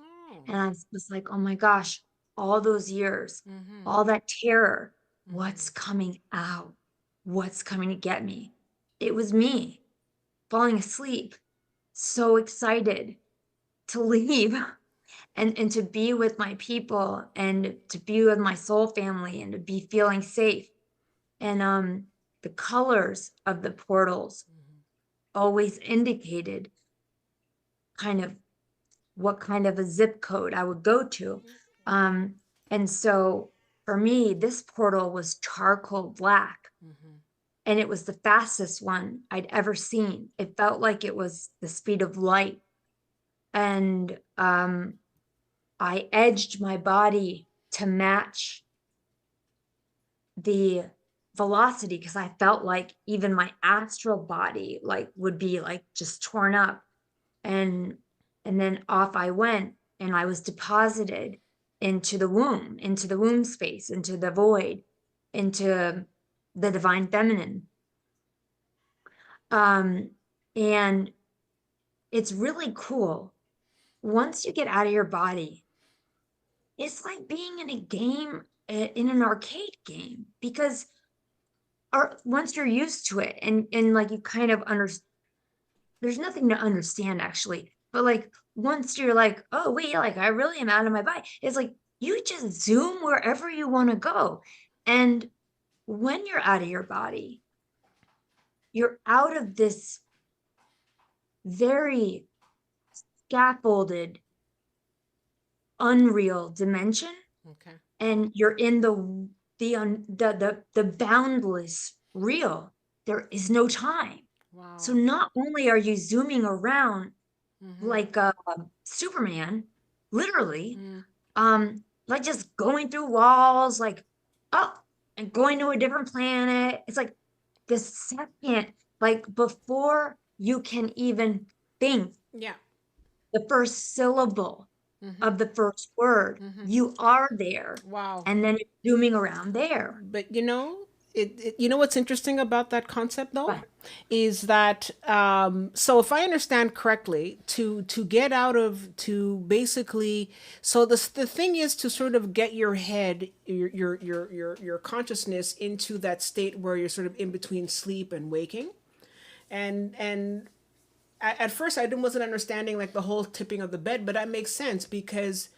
Oh. And I was like, oh my gosh, all those years, all that terror, what's coming out? What's coming to get me? It was me falling asleep, so excited to leave and to be with my people and to be with my soul family and to be feeling safe. And the colors of the portals always indicated kind of what kind of a zip code I would go to. Um, and so for me, this portal was charcoal black, and it was the fastest one I'd ever seen. It felt like it was the speed of light. And I edged my body to match the velocity because I felt like even my astral body like would be like just torn up. And then off I went, and I was deposited into the womb space, into the void, into the divine feminine. Um, and it's really cool. Once you get out of your body, it's like being in a game, in an arcade game, because once you're used to it, and like you kind of understand, there's nothing to understand actually, but like once you're like, oh wait, like I really am out of my body, it's like you just zoom wherever you want to go. And when you're out of your body, you're out of this very scaffolded, unreal dimension, Okay. and you're in the boundless real. There is no time. So Wow. not only are you zooming around like Superman, literally, like just going through walls, like oh, and going to a different planet. It's like the second, like before you can even think Yeah. the first syllable of the first word, you are there, Wow. and then you're zooming around there. But you know what's interesting about that concept though, But is that so if I understand correctly, to get out of to basically, so the thing is to sort of get your head, your consciousness into that state where you're sort of in between sleep and waking, and at first wasn't understanding like the whole tipping of the bed, but that makes sense because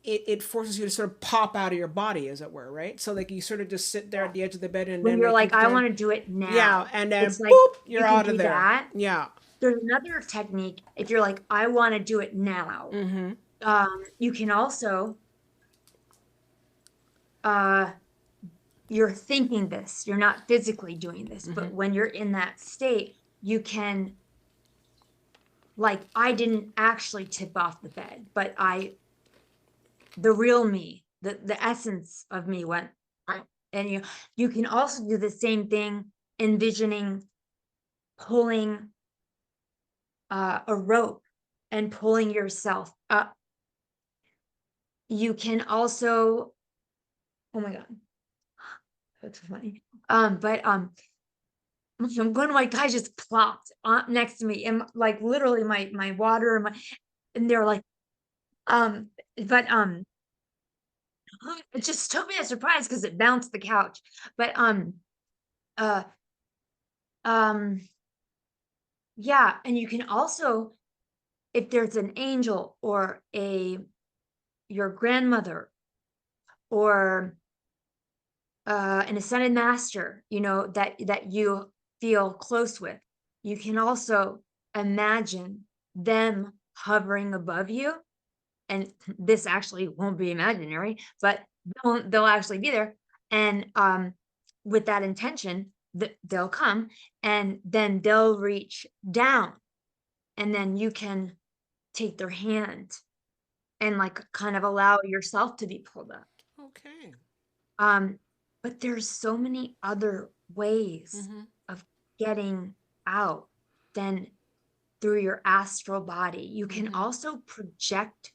it forces you to sort of pop out of your body, as it were, right? So like you sort of just sit there at the edge of the bed, and when then you're like you like, I can, want to do it yeah, now, and then it's like boop, you're you can out of do there. that. Yeah. There's another technique. If you're like, I want to do it now, Mm-hmm. you can also, uh, you're thinking this, you're not physically doing this, but when you're in that state, you can, like, I didn't actually tip off the bed, but the real me, the essence of me went, and you can also do the same thing, envisioning pulling a rope and pulling yourself up. You can also, oh my God, that's funny. But one of my guys just plopped next to me, and like literally my water and and they're like, um, but it just took me a surprise because it bounced the couch. But uh, um, yeah, and you can also, if there's an angel or your grandmother or an ascended master, that you feel close with, you can also imagine them hovering above you. And this actually won't be imaginary, but they'll actually be there. And with that intention, they'll come, and then they'll reach down, and then you can take their hand and like kind of allow yourself to be pulled up. Okay. Um, but there's so many other ways Mm-hmm. of getting out than through your astral body. You can Mm-hmm. also project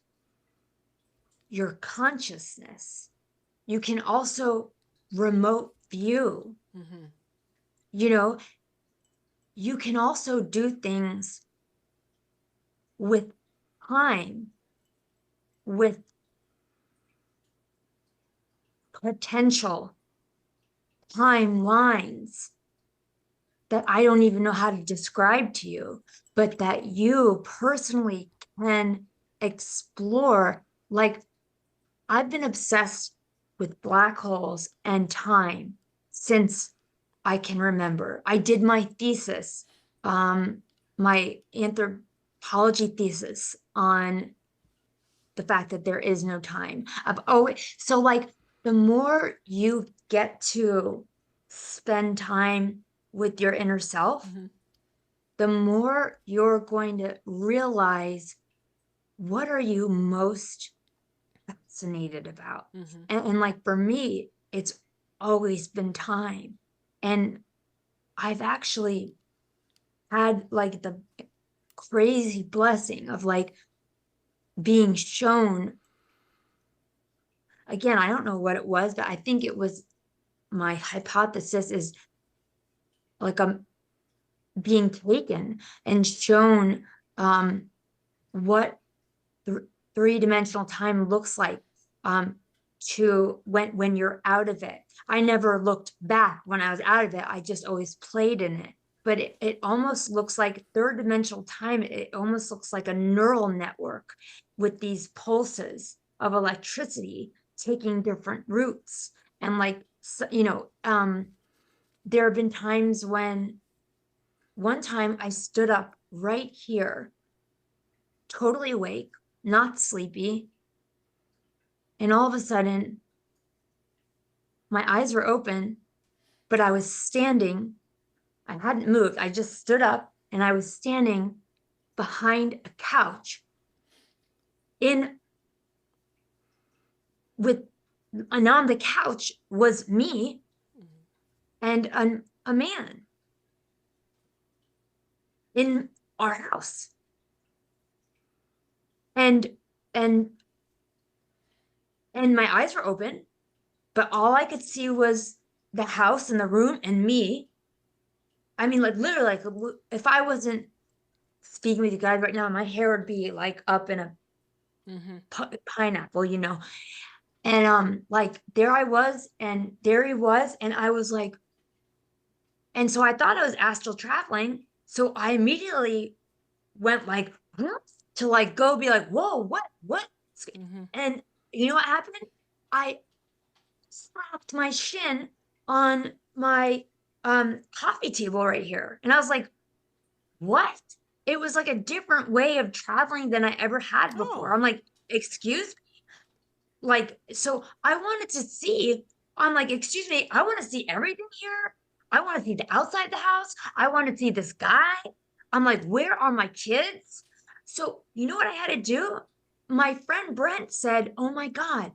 your consciousness. You can also remote view. Mm-hmm. You know, you can also do things with time, with potential timelines that I don't even know how to describe to you, but that you personally can explore. Like, I've been obsessed with black holes and time since I can remember. I did my thesis, my anthropology thesis, on the fact that there is no time. So like, the more you get to spend time with your inner self, Mm-hmm. the more you're going to realize, what are you most fascinated about? Mm-hmm. And like, for me, it's always been time. And I've actually had like the crazy blessing of like being shown, again, I don't know what it was, but I think it was, my hypothesis is like, I'm being taken and shown what th three-dimensional time looks like, um to when you're out of it. I never looked back when I was out of it. I just always played in it. But it almost looks like third dimensional time. It almost looks like a neural network with these pulses of electricity taking different routes. And like, there have been times when, one time I stood up right here, totally awake, not sleepy, and all of a sudden my eyes were open, but I was standing. I hadn't moved. I just stood up, and I was standing behind a couch, in with, and on the couch was me and a man in our house. And and and my eyes were open, but all I could see was the house and the room and me. I mean, like, literally, like, if I wasn't speaking with you guys right now, my hair would be like up in a Mm-hmm. pineapple. And like, there I was, and there he was, and I was like, and so I thought I was astral traveling. So I immediately went like, to like go be like, whoa, what? Mm-hmm. And you know what happened? I slapped my shin on my coffee table right here. And I was like, what? it was like a different way of traveling than I ever had before. Oh. I'm like, excuse me? Like, so I wanted to see, I'm like, excuse me, I want to see everything here. I want to see the outside the house. I want to see this guy. I'm like, where are my kids? So, you know what I had to do? My friend Brent said, oh my God,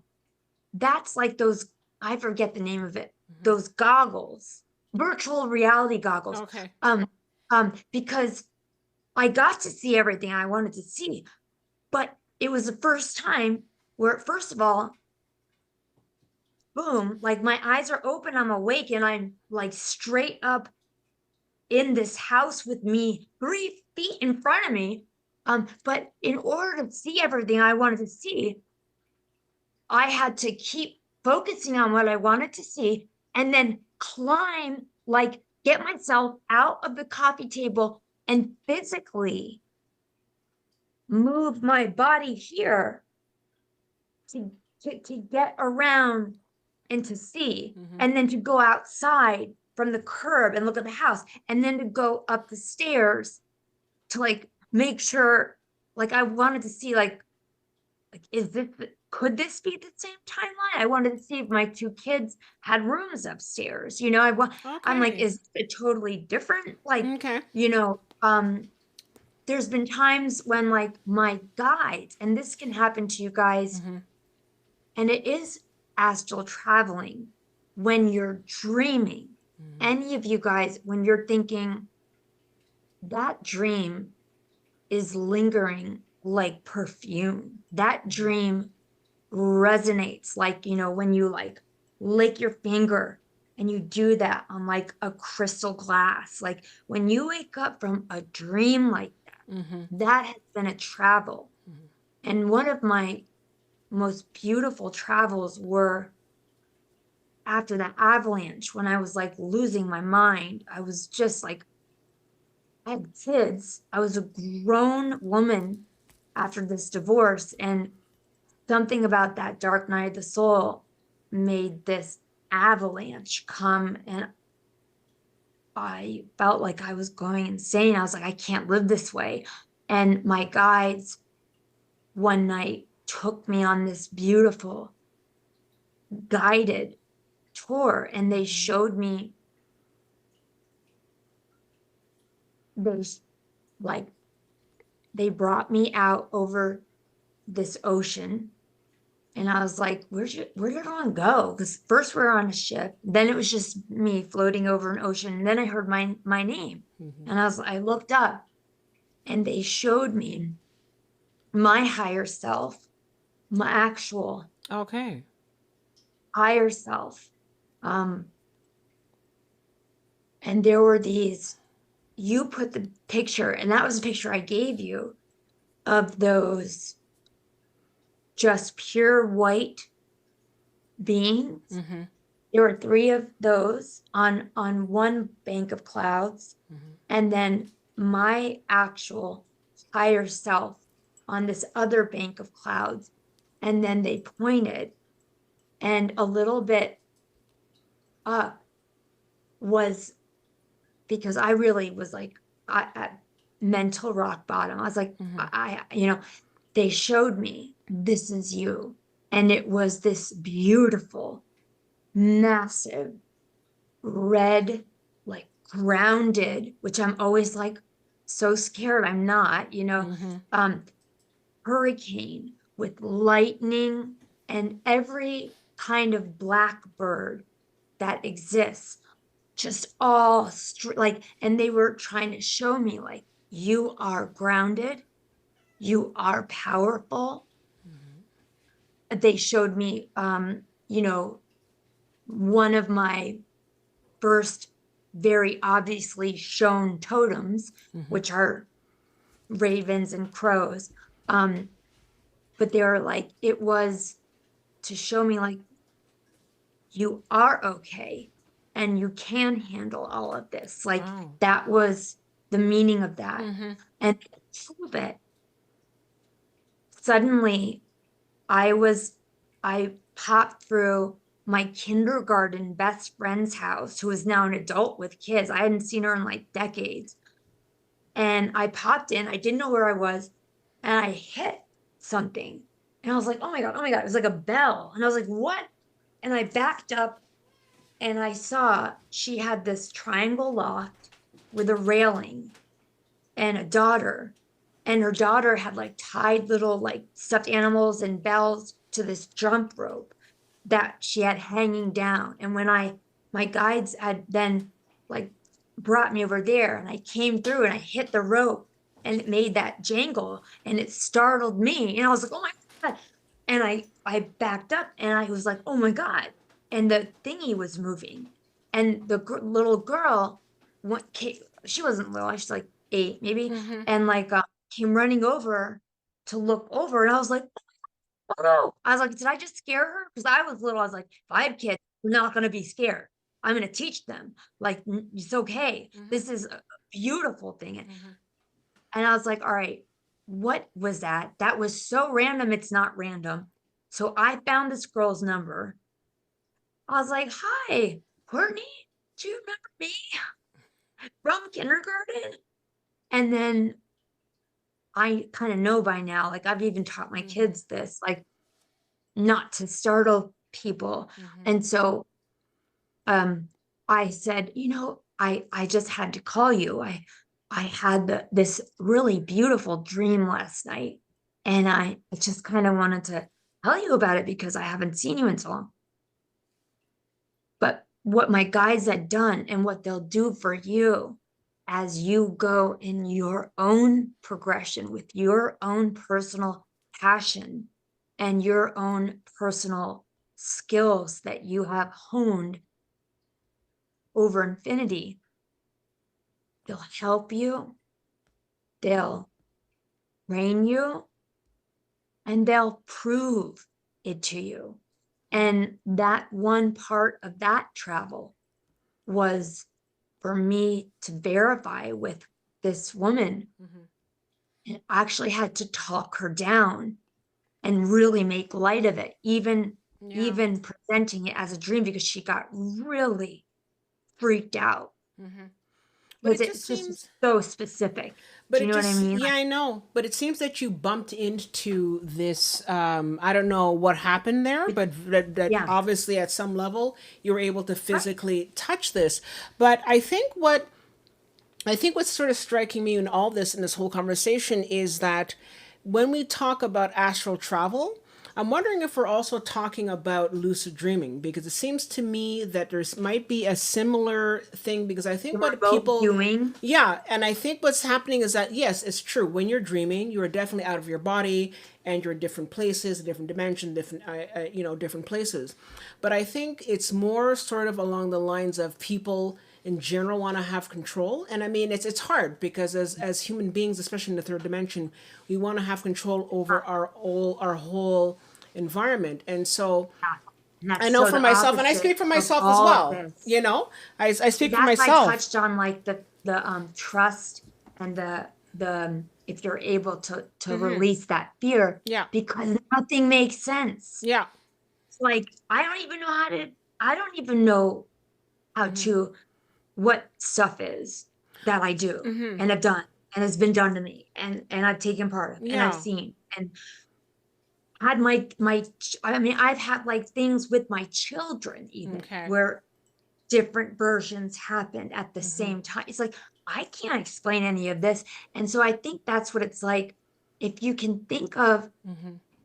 that's like those, I forget the name of it, Hmm. those goggles, virtual reality goggles. Okay. Um, because I got to see everything I wanted to see, but it was the first time where, first of all, boom, like my eyes are open, I'm awake, and I'm like straight up in this house with me 3 feet in front of me. But in order to see everything I wanted to see, I had to keep focusing on what I wanted to see and then climb, like get myself out of the coffee table and physically move my body here to, to get around and to see, Hmm. and then to go outside from the curb and look at the house, and then to go up the stairs to like make sure, like I wanted to see like is this, could this be the same timeline? I wanted to see if my two kids had rooms upstairs. You know, I'm like, Okay. is it totally different? Like, Okay. you know, there's been times when like my guides, and this can happen to you guys, Hmm. and it is astral traveling when you're dreaming. Hmm. Any of you guys, when you're thinking that dream is lingering like perfume, that Hmm. dream resonates like, you know, when you like lick your finger and you do that on like a crystal glass. Like when you wake up from a dream like Hmm. that, that has been a travel. And one of my most beautiful travels were after that avalanche when I was like losing my mind. I was just like, I had kids. I was a grown woman after this divorce. And something about that dark night of the soul made this avalanche come. And I felt like I was going insane. I was like, I can't live this way. And my guides one night took me on this beautiful guided tour, and they Hmm. showed me, they like they brought me out over this ocean, and I was like, where did everyone go? Because first we were on a ship, then it was just me floating over an ocean, and then I heard my name, Hmm. and I looked up, and they showed me my higher self, my actual Okay. higher self. Um, and there were these, you put the picture, and that was a picture I gave you of those just pure white beings. Hmm. There were three of those on one bank of clouds, Hmm. and then my actual higher self on this other bank of clouds. And then they pointed, and a little bit up was, because I really was like at mental rock bottom. I was like, Hmm. you know, they showed me, this is you. And it was this beautiful, massive, red, like grounded, which I'm always like so scared I'm not, you know, Hmm. um, hurricane with lightning and every kind of black bird that exists, just all like, and they were trying to show me like, you are grounded, you are powerful. They showed me, you know, one of my first very obviously shown totems, Hmm. which are ravens and crows. Um, but they were like, it was to show me like, you are okay and you can handle all of this. Like Wow. that was the meaning of that. Hmm. And prove it. Suddenly I was, I popped through my kindergarten best friend's house, who is now an adult with kids. I hadn't seen her in like decades. and I popped in. I didn't know where I was, and I hit something. And I was like, oh my God, oh my God. It was like a bell. And I was like, what? And I backed up and I saw she had this triangle loft with a railing and a daughter. And her daughter had like tied little like stuffed animals and bells to this jump rope that she had hanging down. And when my guides had then like brought me over there and I came through and I hit the rope and it made that jangle and it startled me. And I was like, oh my God. And I backed up and I was like, oh my God. And the thingy was moving. And the little girl, she wasn't little, she's like 8 maybe. Mm-hmm. And like came running over to look over. And I was like, oh no. I was like, did I just scare her? Because I was little. I was like, if I have kids, they're not going to be scared. I'm going to teach them. Like, it's okay. Mm-hmm. This is a beautiful thing. Mm-hmm. And I was like, all right, what was that? That was so random. It's not random. So I found this girl's number. I was like, hi, Courtney, do you remember me from kindergarten? And then I kind of know by now, like I've even taught my kids this, like not to startle people. Mm-hmm. And so I said, I just had to call you. I had this really beautiful dream last night, and I just kind of wanted to tell you about it because I haven't seen you in so long. But what my guides had done and what they'll do for you as you go in your own progression with your own personal passion and your own personal skills that you have honed over infinity, they'll help you, they'll train you, and they'll prove it to you. And that one part of that travel was for me to verify with this woman. And I actually had to talk her down and really make light of it, even presenting it as a dream, because she got really freaked out. But Because it just it's just seems, so specific. but Do you it know what I just, mean? yeah, I know. But it seems that you bumped into this. I don't know what happened there, but that Yeah. obviously at some level you were able to Right. physically touch this. But I think what's sort of striking me in all this in this whole conversation is that when we talk about astral travel, I'm wondering if we're also talking about lucid dreaming, because it seems to me that there's might be a similar thing, because I think what Remote people, viewing. yeah, and I think what's happening is that yes, it's true. When you're dreaming, you are definitely out of your body and you're in different places, different dimensions, different places. But I think it's more sort of along the lines of people in general want to have control. And I mean, it's hard because as human beings, especially in the third dimension, we want to have control over our whole environment. And so And I that's know so for the myself, and I opposite speak for of myself as all of well. this. I speak for That's why I myself. touched on like the trust and the if you're able to release that fear, Yeah. because nothing makes sense. Yeah. It's like I don't even know how to what stuff is that I do and have done and has been done to me and I've taken part of and I've Yeah. seen and had I mean I've had like things with my children even Okay. where different versions happened at the same time. It's like I can't explain any of this. And so I think that's what it's like if you can think of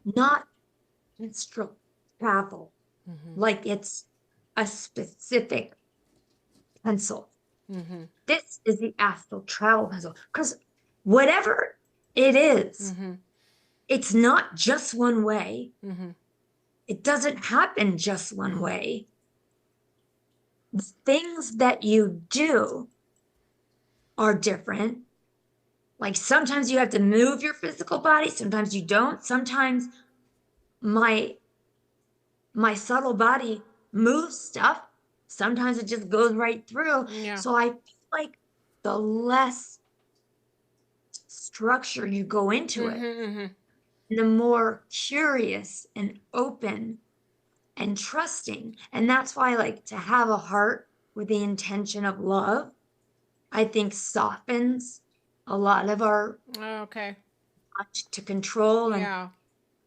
not astral travel like it's a specific pencil. This is the astral travel pencil because whatever it is, it's not just one way. It doesn't happen just one way. The things that you do are different. Like sometimes you have to move your physical body, sometimes you don't. Sometimes my subtle body moves stuff. Sometimes it just goes right through. Yeah. So I feel like the less structure you go into it, the more curious and open and trusting. And that's why I like to have a heart with the intention of love, I think softens a lot of our Oh, okay. touch to control, and Yeah.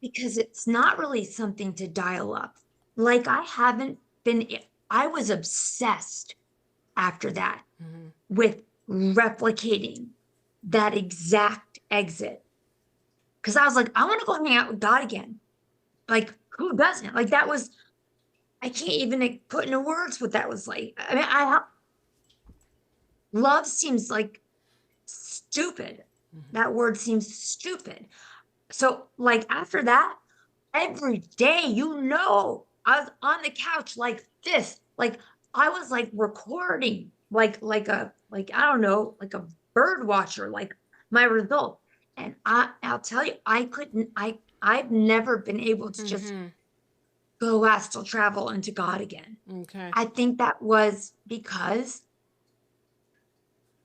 because it's not really something to dial up. Like I haven't been, I was obsessed after that Hmm. with replicating that exact exit. Cause I was like, I want to go hang out with God again. Like, who doesn't? Like, that was, I can't even like, put into words what that was like. I mean, love seems like stupid. That word seems stupid. So, like, after that, every day, I was on the couch like this. Like, I was like recording, like, I don't know, like a bird watcher, like my result. And I'll tell you, I've never been able to just Hmm. go astral travel into God again. Okay. I think that was because,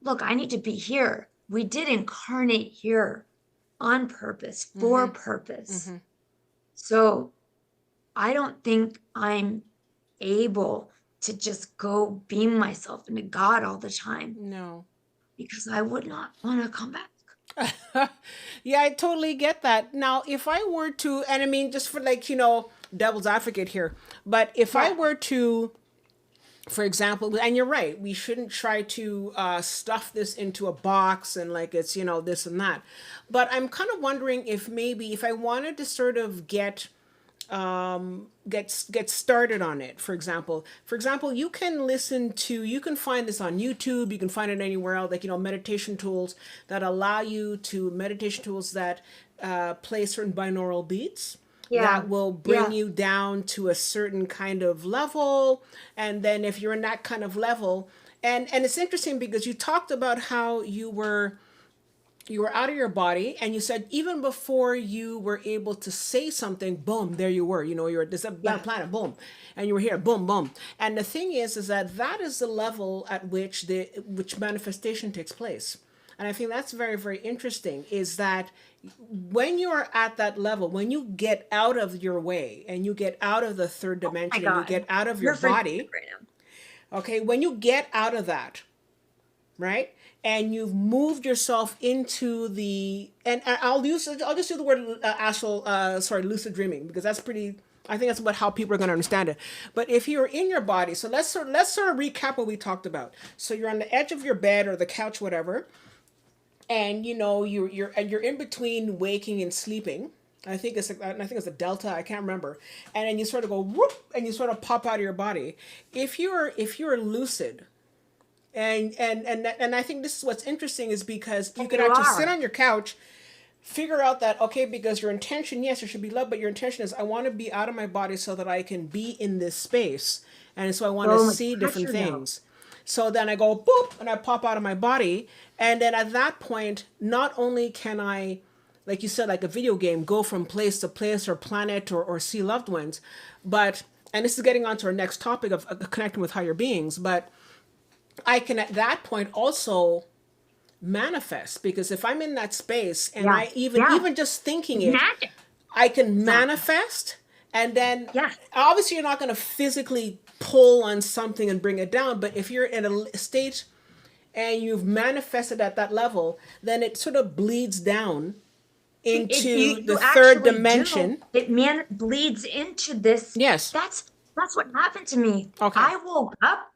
look, I need to be here. We did incarnate here on purpose, for Hmm. purpose. Hmm. So I don't think I'm able to just go beam myself into God all the time No. because I would not want to come back. Yeah, I totally get that. Now, if I were to, and I mean, just for like, devil's advocate here, but if I Yeah. were to, for example, and you're right, we shouldn't try to stuff this into a box and like it's, this and that. But I'm kind of wondering if maybe if I wanted to sort of get started on it, for example, you can find this on YouTube, you can find it anywhere else, like meditation tools that allow you to meditation tools that play certain binaural beats Yeah. that will bring Yeah. you down to a certain kind of level. And then if you're in that kind of level, and it's interesting because you talked about how you were out of your body, and you said even before you were able to say something, boom, there you were, you're this Yeah. planet, boom, and you were here, boom, boom. And the thing is that is the level at which manifestation takes place. And I think that's very, very interesting, is that when you're at that level, when you get out of your way and you get out of the third Oh my dimension and you God. get out of your You're freaking body, right now. okay, when you get out of that, right? And you've moved yourself into the, and I'll just use the word astral, lucid dreaming, because that's pretty. I think that's about how people are going to understand it. But if you're in your body, so let's sort of recap what we talked about. So you're on the edge of your bed or the couch, whatever, and you're in between waking and sleeping. I think it's a delta. I can't remember. And then you sort of go whoop, and you sort of pop out of your body. If you're lucid, and I think this is what's interesting, is because you And could you actually sit are. on your couch, figure out that, okay, because your intention, yes, there should be love, but your intention is, I want to be out of my body so that I can be in this space, and so I want to Go like see touch different your nose. things. So then I go boop, and I pop out of my body, and then at that point, not only can I, like you said, like a video game, go from place to place or planet, or see loved ones, but, and this is getting on to our next topic of connecting with higher beings, but I can at that point also manifest, because if I'm in that space and Yeah. I even Yeah. even just thinking It's it, magic. I can It's awesome. manifest. And then Yeah. obviously you're not going to physically pull on something and bring it down, but if you're in a state and you've manifested at that level, then it sort of bleeds down into You the third actually do. dimension. It man bleeds into this. Yes. That's that's what happened to me. Okay. I woke up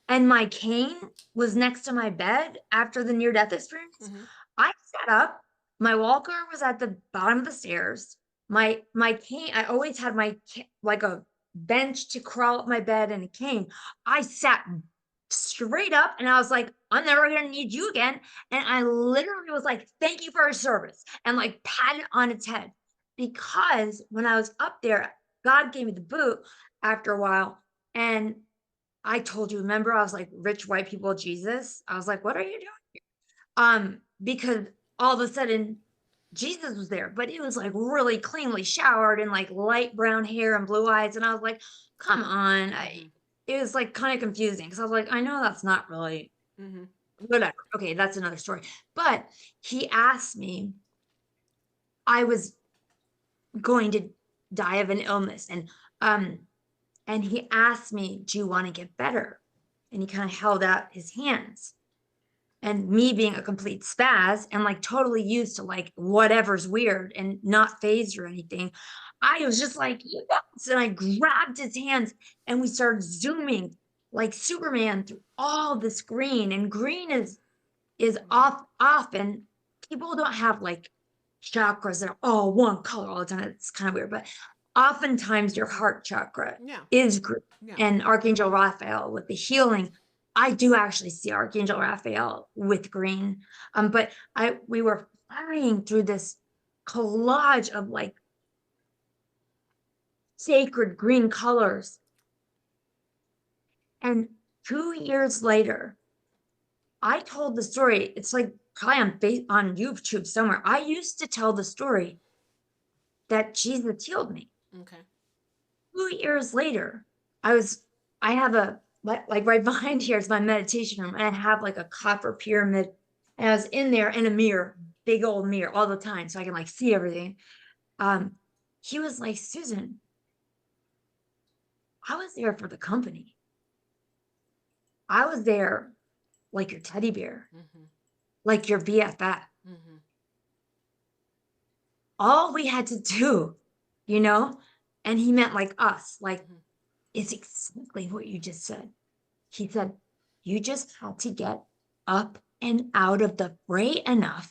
and my cane was next to my bed after the near death experience. Mm-hmm. I sat up. My walker was at the bottom of the stairs. My cane, I always had like a bench to crawl up my bed and a cane. I sat straight up and I was like, I'm never gonna need you again. And I literally was like, thank you for your service, and like patted on its head. Because when I was up there, God gave me the boot after a while. And I told you, remember, I was like, rich white people, Jesus. I was like, what are you doing? Because all of a sudden Jesus was there, but it was like really cleanly showered and like light brown hair and blue eyes. And I was like, come on. Mm-hmm. It was like kind of confusing because I was like, I know that's not really Mm-hmm. whatever. Okay, that's another story. But he asked me, I was going to die of an illness. And he asked me, do you want to get better? And he kind of held out his hands. and me being a complete spaz and like totally used to like whatever's weird and not phased or anything. I was just like, yes. And I grabbed his hands and we started zooming like Superman through all this green. And green is off and people don't have like chakras that are all one color all the time. It's kind of weird, but oftentimes your heart chakra Yeah. is green. Yeah. And Archangel Raphael with the healing, I do actually see Archangel Raphael with green. But we were flying through this collage of like sacred green colors. And 2 years later, I told the story. It's like probably on YouTube somewhere. I used to tell the story that Jesus healed me. Okay. 2 years later, I have a like right behind here is my meditation room, and I have like a copper pyramid, and I was in there in a mirror, big old mirror all the time, so I can like see everything. Um, he was like, Susan, I was there for the company. I was there like your teddy bear, Mm-hmm. like your BFF. Mm-hmm. All we had to do, you know, and he meant like us, like Mm-hmm. it's exactly what you just said. He said, you just had to get up and out of the fray enough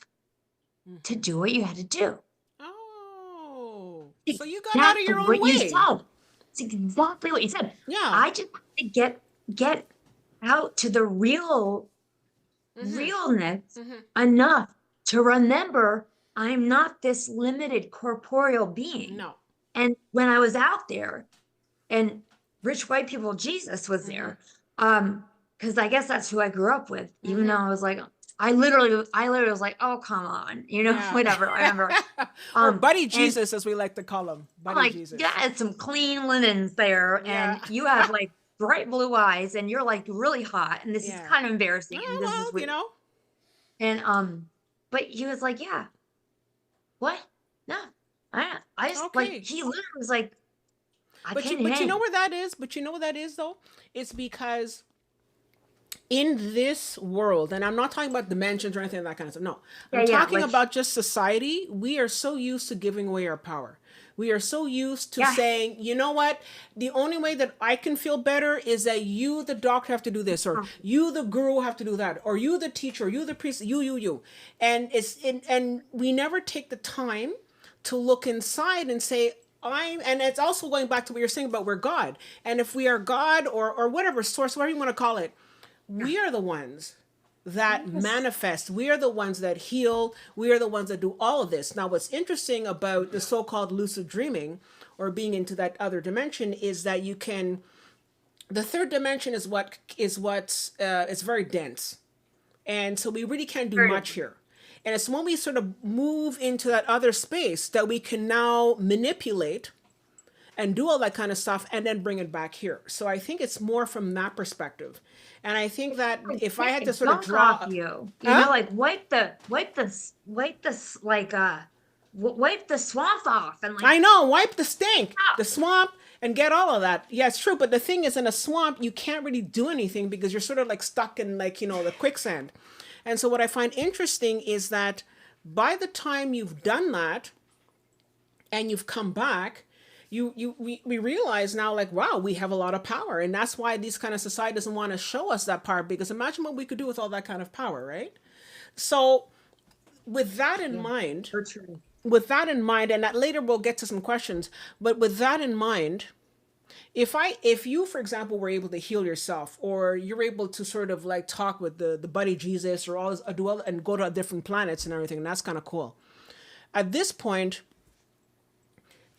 to Mm-hmm. do what you had to do. Oh, so you got out of Exactly your own what you way. said. It's exactly what you said. Yeah. I just had to get out to the Mm-hmm. realness Mm-hmm. enough to remember I'm not this limited corporeal being. No. And when I was out there and rich white people, Jesus was Mm-hmm. there. Because I guess that's who I grew up with, even though Mm-hmm. I was like, I literally was like, oh, come on, Yeah. whatever. I remember. Or Buddy And Jesus, as we like to call him. I'm Buddy like, you Jesus. had some clean linens there, Yeah. and you have like bright blue eyes, and you're like really hot, and this is Yeah. kind of embarrassing, and this is Oh, well, weird. And but he was like, yeah, what? No, I just like okay. he literally was like, I But you can't but you know hang. where that is? But you know what that is though? It's because in this world, and I'm not talking about dimensions or anything of that kind of stuff. No, I'm Yeah, yeah, talking like about just society. We are so used to giving away our power. We are so used to yeah. saying, you know what? The only way that I can feel better is that you, the doctor, have to do this, or you, the guru, have to do that, or you, the teacher, or you, the priest, you. And and we never take the time to look inside and say, and it's also going back to what you're saying about we're God. And if we are God or whatever source, whatever you want to call it, we are the ones that Yes. manifest. We are the ones that heal. We are the ones that do all of this. Now, what's interesting about the so-called lucid dreaming or being into that other dimension is that you can. The third dimension is what's it's very dense, and so we really can't do Very much here. And it's when we sort of move into that other space that we can now manipulate and do all that kind of stuff and then bring it back here. So I think it's more from that perspective. And I think that like if I take had a to sort of gunk off draw, you. huh? Like wipe the swamp off and like I know, wipe the stink, stop. the swamp, and get all of that. Yeah, it's true. But the thing is, in a swamp, you can't really do anything because you're sort of like stuck in like, the quicksand. And so what I find interesting is that by the time you've done that and you've come back, we realize now like, wow, we have a lot of power. And that's why these kind of society doesn't want to show us that power, because imagine what we could do with all that kind of power, right? So with that in Yeah, mind, so true. and that later we'll get to some questions, but with that in mind, if you, for example, were able to heal yourself, or you're able to sort of like talk with the buddy Jesus, or all this, do all, and go to different planets and everything, and that's kind of cool. At this point,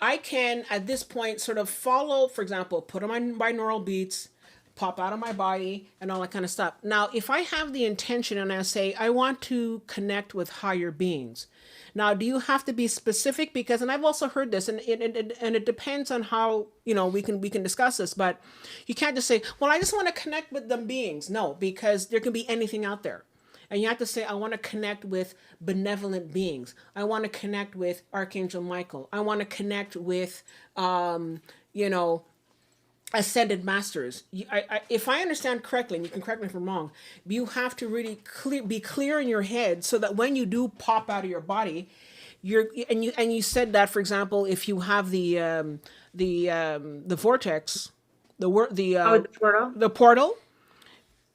I can at this point sort of follow, for example, put on my binaural beats, pop out of my body, and all that kind of stuff. Now, if I have the intention and I say I want to connect with higher beings, now do you have to be specific? Because, and I've also heard this, and it depends on how we can discuss this, but you can't just say, well, I just want to connect with them beings. No, because there can be anything out there. And you have to say, I want to connect with benevolent beings. I want to connect with Archangel Michael. I want to connect with, you know, ascended masters. If I understand correctly, and you can correct me if I'm wrong, you have to really be clear in your head so that when you do pop out of your body, you said that, for example, if you have the vortex, Oh, the portal. the portal,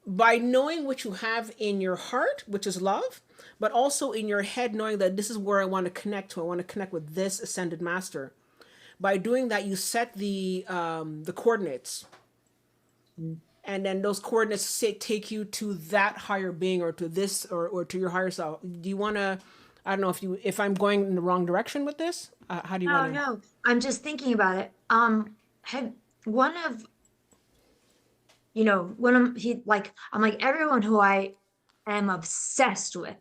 by knowing what you have in your heart, which is love, but also in your head, knowing that this is where I want to connect to. I want to connect with this ascended master. By doing that, you set the coordinates, Mm. and then those coordinates take you to that higher being, or to this, or to your higher self. Do you want to? I don't know if I'm going in the wrong direction with this. How do you want No, to? no, I'm just thinking about it. Have one of, when I'm like everyone who I am obsessed with,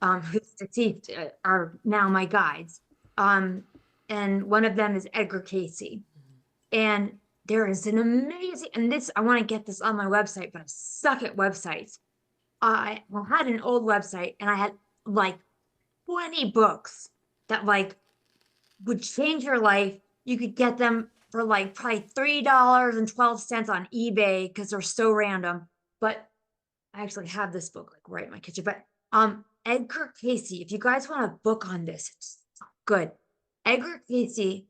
who's deceased, are now my guides. Um, and one of them is Edgar Casey. And there is an amazing, and this, I want to get this on my website, but I suck at websites. I had an old website and I had like 20 books that like would change your life. You could get them for like probably $3.12 on eBay because they're so random. But I actually have this book like right in my kitchen. But Edgar Casey, if you guys want a book on this, it's good. Edgar Casey,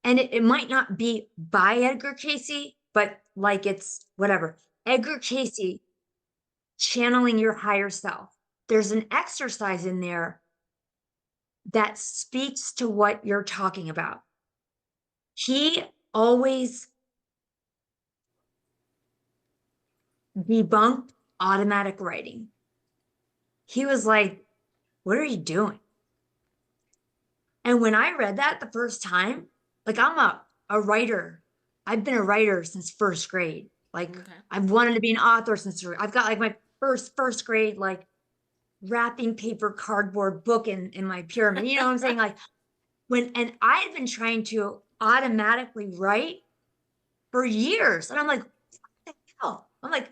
and it might not be by Edgar Casey, but like it's whatever. Edgar Casey, channeling your higher self. There's an exercise in there that speaks to what you're talking about. He always debunked automatic writing. He was like, what are you doing? And when I read that the first time, like I'm a writer. I've been a writer since first grade. Like Okay. I've wanted to be an author since I've got like my first grade, like wrapping paper cardboard book in my pyramid. You know what I'm saying? Like and I had been trying to automatically write for years. And I'm like, what the hell? I'm like,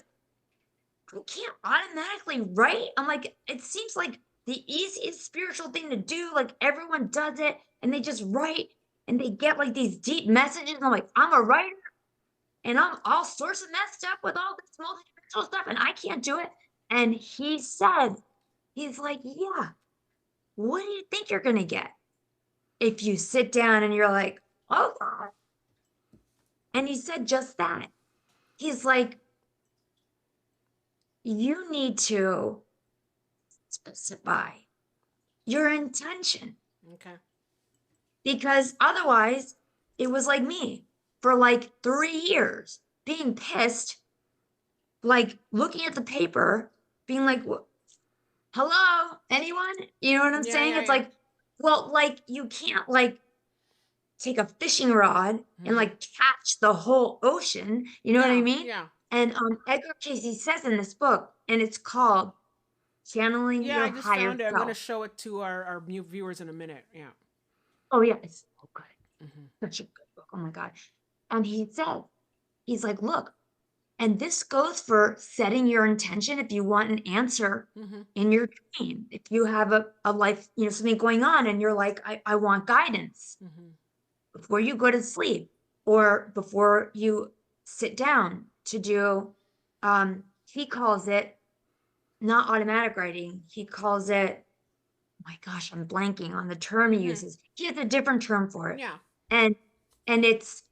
I can't automatically write. I'm like, it seems like the easiest spiritual thing to do. Like everyone does it and they just write and they get like these deep messages. I'm like, I'm a writer and I'm all sorts of messed up with all this multidimensional stuff and I can't do it. And he said, he's like, yeah, what do you think you're going to get if you sit down and you're like, oh, God. And he said just that. He's like, you need to specify your intention Okay. because otherwise it was like me for like 3 years being pissed, like looking at the paper, being like, hello, anyone? You know what I'm Yeah. saying? Yeah. It's Yeah. like, well, like you can't like take a fishing rod and Mm-hmm. like catch the whole ocean. You know what I Yeah. mean? Yeah. And Edgar Casey says in this book, and it's called Channeling Yeah. Your I just Higher found it. I'm gonna Self. show it to our new viewers in a minute. Yeah. Oh yeah, it's so good. Mm-hmm. Such a good book. Oh my God. And he said, he's like, look, and this goes for setting your intention if you want an answer Mm-hmm. in your dream. If you have a life, something going on and you're like, I want guidance Mm-hmm. before you go to sleep or before you sit down to do, he calls it not automatic writing. He calls it, my gosh, I'm blanking on the term he Mm-hmm. uses. He has a different term for it. Yeah. And it's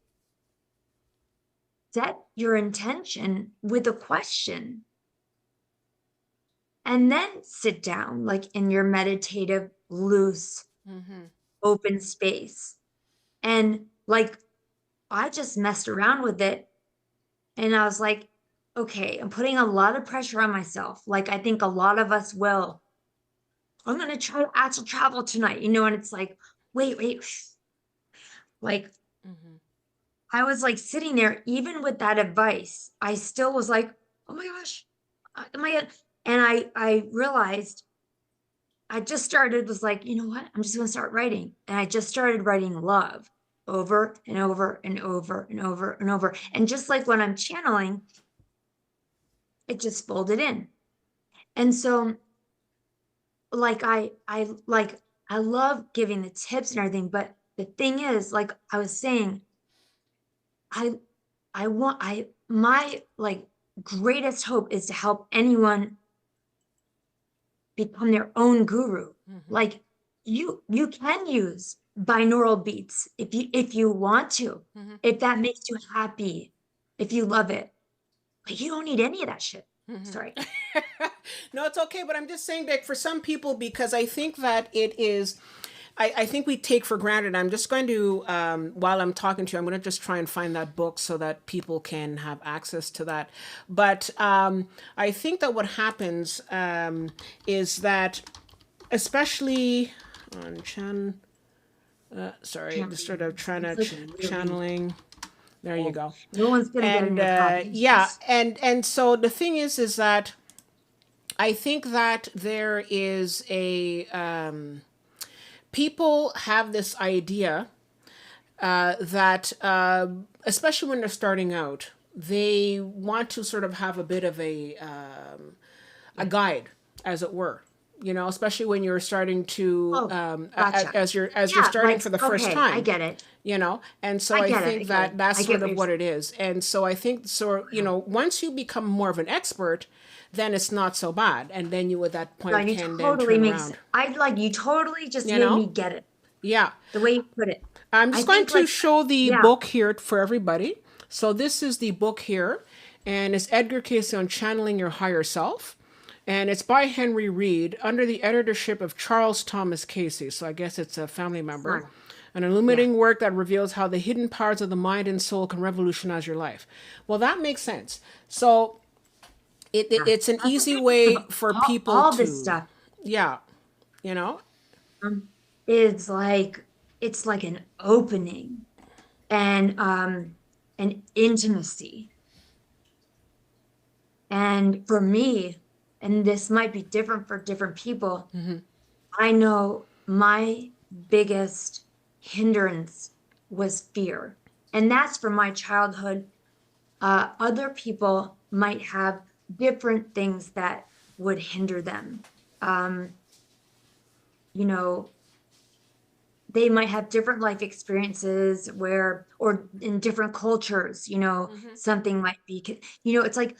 set your intention with a question and then sit down like in your meditative, loose, Mm-hmm. open space. And like I just messed around with it and I was like, okay, I'm putting a lot of pressure on myself. Like I think a lot of us will. I'm gonna try astral travel tonight, and it's like, wait, like Mm-hmm. I was like sitting there, even with that advice, I still was like, oh my gosh, am I? And I realized I just started, was like, you know what? I'm just gonna start writing, and I just started writing love over and over and over and over and over, and just like when I'm channeling, it just folded in, and so I love giving the tips and everything, but the thing is, like I was saying, I my like greatest hope is to help anyone become their own guru. Hmm. Like you can use binaural beats if you want to, Hmm. if that makes you happy, if you love it. Like you don't need any of that shit. Hmm. Sorry. No, it's okay, but I'm just saying that for some people, because I think that it is, I think we take for granted. I'm just going to, while I'm talking to you, I'm going to just try and find that book so that people can have access to that. But I think that what happens is that, especially on sorry, just sort of Channeling. trying to It's like really, channeling. There you oh, go. no one's gonna get in And your pocket. yeah, and so the thing is that I think that there is a people have this idea that especially when they're starting out, they want to sort of have a bit of a Yeah. guide, as it were. You know, especially when you're starting to Oh, gotcha. as you're Yeah, starting like for the first okay, I time, get it. you know. And so I I get it. I think get it. that that's I get sort what of you're what saying. it is. And so I think, so you know, once you become more of an expert, then it's not so bad, and then you at that John, point you can then totally turn makes around, I like you totally just you made know. me get it. Yeah. The way you put it. I'm I just going think to like show the yeah. book here for everybody. So this is the book here, and it's Edgar Cayce on channeling your higher self, and it's by Henry Reed under the editorship of Charles Thomas Casey. So I guess it's a family member. Son. An Yeah. illuminating work that reveals how the hidden powers of the mind and soul can revolutionize your life. Well, that makes sense. So Yeah. it's an That's the easy beauty way of for people all this to, stuff. yeah, you know. Um, is like it's like an opening and an intimacy. And for me, and this might be different for different people, I know my biggest hindrance was fear. And that's from my childhood. Other people might have different things that would hinder them. Um, you know, they might have different life experiences where, or in different cultures, Hmm. something might be, it's like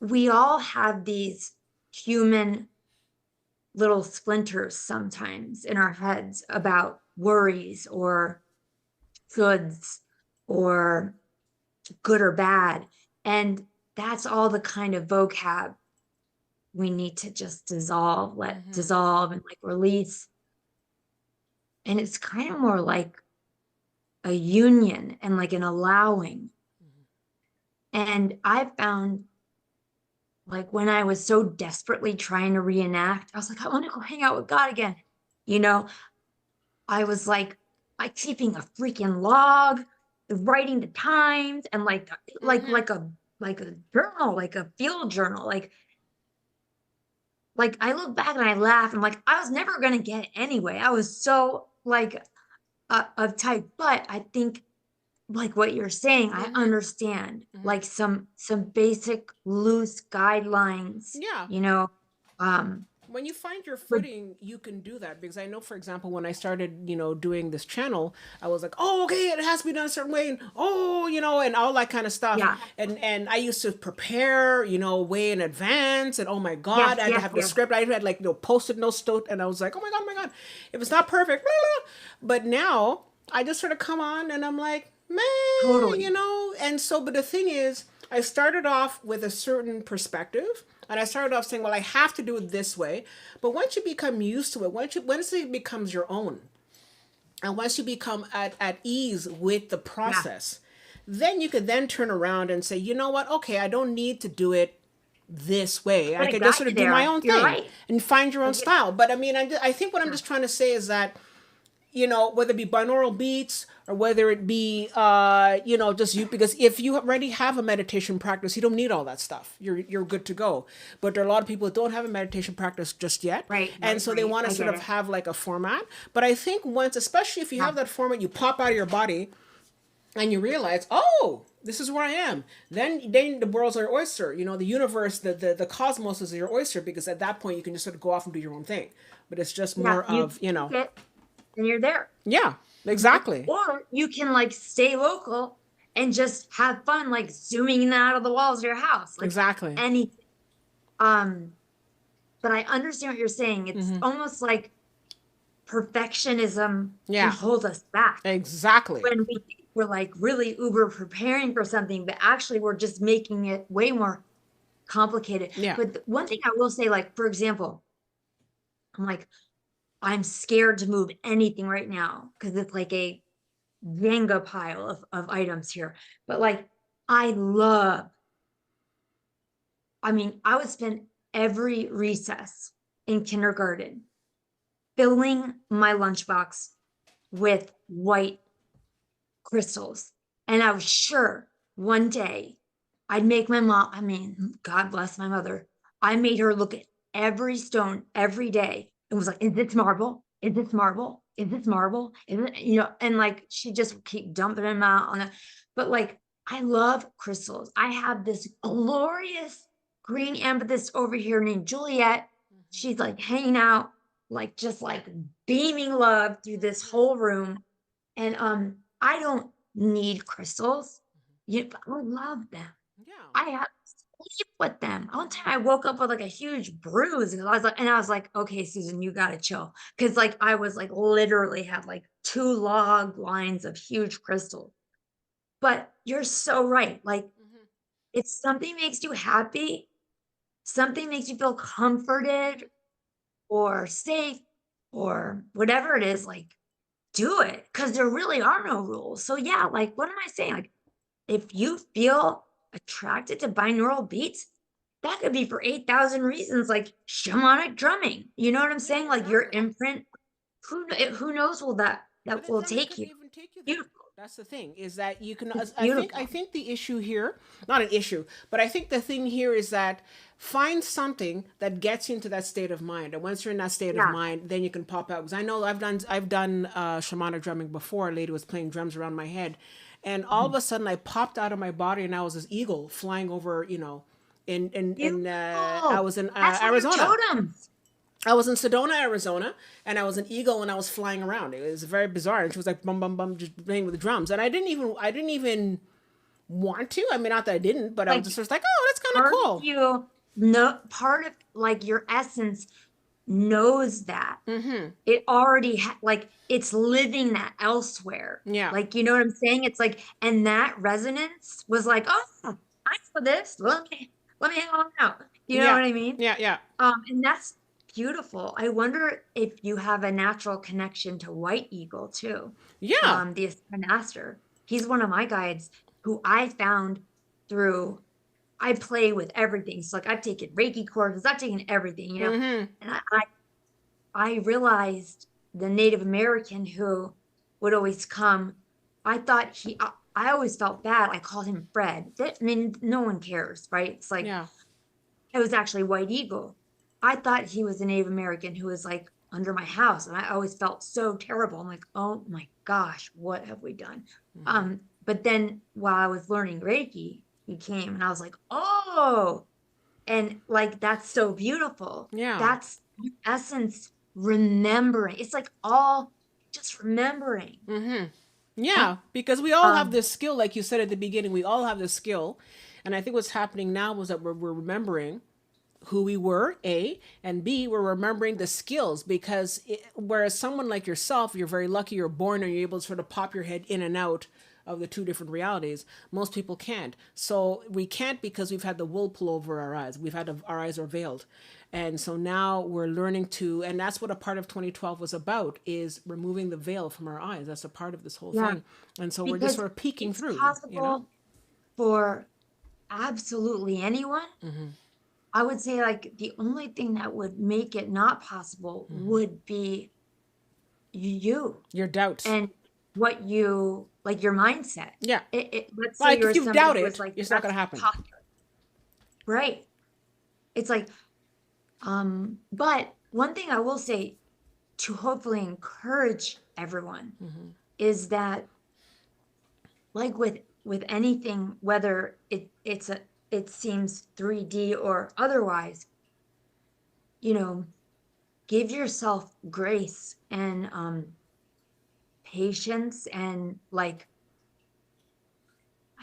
we all have these human little splinters sometimes in our heads about worries or shoulds or good or bad. And that's all the kind of vocab we need to just dissolve, let Hmm. dissolve and like release. And it's kind of more like a union and like an allowing. And I found like when I was so desperately trying to reenact, I was like, I want to go hang out with God again. You know, I was like keeping a freaking log, writing the times, and like Hmm. like a like a journal, like a field journal. Like I look back and I laugh. I'm like, I was never gonna get it anyway. I was so like uptight. But I think like what you're saying, I Hmm. understand Hmm. like some basic loose guidelines, Yeah. um, When you find your but footing, you can do that, because I know, for example, when I started, you know, doing this channel, I was like, oh, okay, it has to be done a certain way, and oh, you know, and all that kind of stuff. yeah, And I used to prepare, you know, way in advance, and oh my god, yes, I had to yes, have the yes, script. I had like, you know, post-it notes, and I was like, oh my god, if it's not perfect, blah, blah, blah. But now I just sort of come on, and I'm like, man, you totally. know. And so, but the thing is, I started off with a certain perspective, and I started off saying, well, I have to do it this way. But once you become used to it, once it becomes your own, and once you become at ease with the Yeah, process, then you could then turn around and say, you know what, okay, I don't need to do it this way. I but it could just got sort you of do my there. own You're thing right. and find your own Like style. But I mean, I think what I'm yeah, just trying to say is that, you know, whether it be binaural beats or whether it be, you know, just you, because if you already have a meditation practice, you don't need all that stuff. You're good to go. But there are a lot of people that don't have a meditation practice just yet, right, and right, so they right. want to I sort get of it. have like a format. But I think once, especially if you Yeah, have that format, you pop out of your body and you realize, oh, this is where I am. Then the world's our oyster. You know, the universe, the cosmos is your oyster, because at that point you can just sort of go off and do your own thing. But it's just yeah. more You of, you take know, it and you're there. yeah, You know? exactly. Or you can like stay local and just have fun, like zooming that out of the walls of your house, like Exactly. any, um, but I understand what you're saying. It's Mm-hmm. almost like perfectionism can Yeah. hold us back Exactly. when we think we're like really uber preparing for something, but actually we're just making it way more complicated. Yeah. But one thing I will say, like, for example, I'm like, I'm scared to move anything right now because it's like a Jenga pile of items here. But like, I love, I mean, I would spend every recess in kindergarten filling my lunchbox with white crystals. And I was sure one day I'd make my mom, I mean, God bless my mother. I made her look at every stone every day and was like, is this marble? Is this marble? Is this marble? Is it, and like she just would keep dumping them out on it. But like, I love crystals. I have this glorious green amethyst over here named Juliet. She's like hanging out, like just like beaming love through this whole room. And I don't need crystals. I love them. Yeah. I have sleep with them. One time I woke up with like a huge bruise and I was like, okay, Susan, you gotta chill. Cause like I was like literally had like 2 log lines of huge crystals. But you're so right. Like Mm-hmm. if something makes you happy, something makes you feel comforted or safe or whatever it is, like do it because there really are no rules. So yeah, like what am I saying? Like if you feel attracted to binaural beats, that could be for 8,000 reasons, like shamanic drumming. You know what I'm Yeah, saying? Like your exactly. imprint, who knows will But that it, will I mean, it take could you. even take you there. Beautiful. That's the thing is that you can. It's I think. I beautiful. think the issue here, not an issue, but I think the thing here is that find something that gets you into that state of mind, and once you're in that state of Yeah. mind, then you can pop out. Because I know I've done shamanic drumming before. A lady was playing drums around my head, and all of Mhm. a sudden I popped out of my body, and I was this eagle flying over. I Beautiful. was in That's one of your Arizona. totems. I was in Sedona, Arizona, and I was an eagle and I was flying around. It was very bizarre. And she was like bum bum bum just playing with the drums. And I didn't even want to. I mean, not that I didn't, but I was Like just sort of like, oh, that's kind of part of cool. you, no part of like your essence knows that. Mm-hmm. It already like it's living that elsewhere. Yeah. Like, you know what I'm saying? It's like, and that resonance was like, oh, I know this. Let me hang on out. You know Yeah. what I mean? Yeah. Yeah. And that's beautiful. I wonder if you have a natural connection to White Eagle too. Yeah. The master. He's one of my guides who I found through I play with everything. So like I've taken Reiki courses, I've taken everything, Mm-hmm. and I realized the Native American who would always come, I thought I always felt bad. I called him Fred. I mean, no one cares, right? It's like, Yeah. it was actually White Eagle. I thought he was a Native American who was like under my house. And I always felt so terrible. I'm like, oh my gosh, what have we done? Mm-hmm. But then while I was learning Reiki, he came and I was like, oh, and like that's so beautiful. Yeah. That's in essence remembering. It's like all just remembering. Mm-hmm. And Yeah, because we all have um this skill, like you said at the beginning. We all have this skill, and I think what's happening now is that we're remembering who we were, A, and B, we're remembering the skills because whereas someone like yourself, you're very lucky you're born and you're able to sort of pop your head in and out of the two different realities. Most people can't. So we can't because we've had the wool pull over our eyes. Our eyes are veiled. And so now we're learning to, and that's what a part of 2012 was about, is removing the veil from our eyes. That's a part of this whole yeah, thing. And so we're just because sort of peeking it's through. possible for absolutely anyone. Mm-hmm. I would say like the only thing that would make it not possible Mm-hmm. would be you Your doubts. and what you like your mindset. Yeah. Let's say Like if you're you somebody doubt who is it, like, it's not going that's to happen. impossible. Right. It's like, but one thing I will say to hopefully encourage everyone Mm-hmm. is that like with anything, whether it seems 3D or otherwise, you know, give yourself grace and patience and like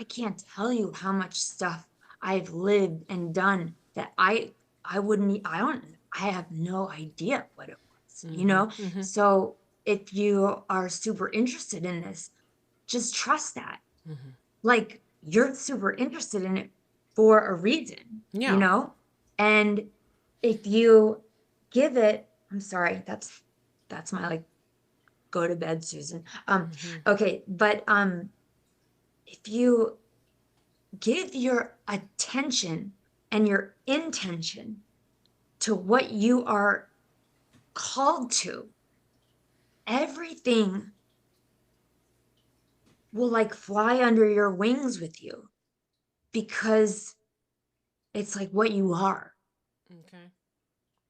I can't tell you how much stuff I've lived and done that I wouldn't I don't I have no idea what it was, you Mm-hmm. know? Mm-hmm. So if you are super interested in this, just trust that. Mm-hmm. Like you're super interested in it for a reason, you Yeah. know? And if you give it, I'm sorry, that's my like go to bed, Susan. Mm-hmm. Okay, but if you give your attention and your intention to what you are called to, everything will like fly under your wings with you because it's like what you are. Okay.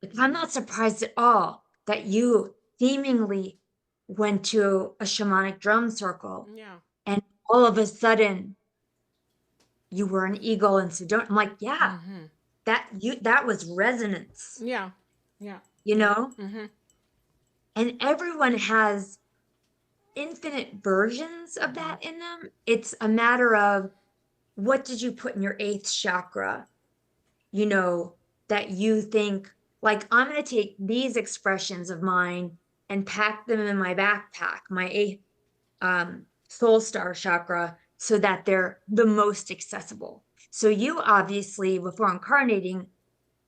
Like, I'm not surprised at all that you seemingly went to a shamanic drum circle Yeah. and all of a sudden you were an eagle in Sedona. I'm like, yeah, Mm-hmm. that was resonance, Yeah. Yeah. you Yeah. know? Mm-hmm. And everyone has infinite versions of Mm-hmm. that in them. It's a matter of what did you put in your eighth chakra, you know, that you think, like, I'm going to take these expressions of mine and pack them in my backpack, my eighth soul star chakra, so that they're the most accessible. So you obviously, before incarnating,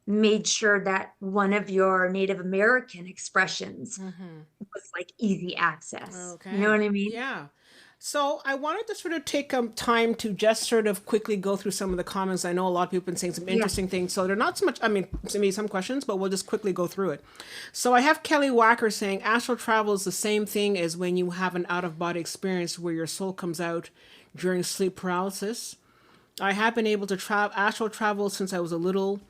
made sure that one of your Native American expressions Mm-hmm. was like easy access. You know Okay. what I mean? Yeah. So I wanted to sort of take time to just sort of quickly go through some of the comments. I know a lot of people have been saying some Yeah. interesting things. So they're not so much, I mean, maybe some questions, but we'll just quickly go through it. So I have Kelly Wacker saying astral travel is the same thing as when you have an out of body experience where your soul comes out during sleep paralysis. I have been able to astral travel since I was a little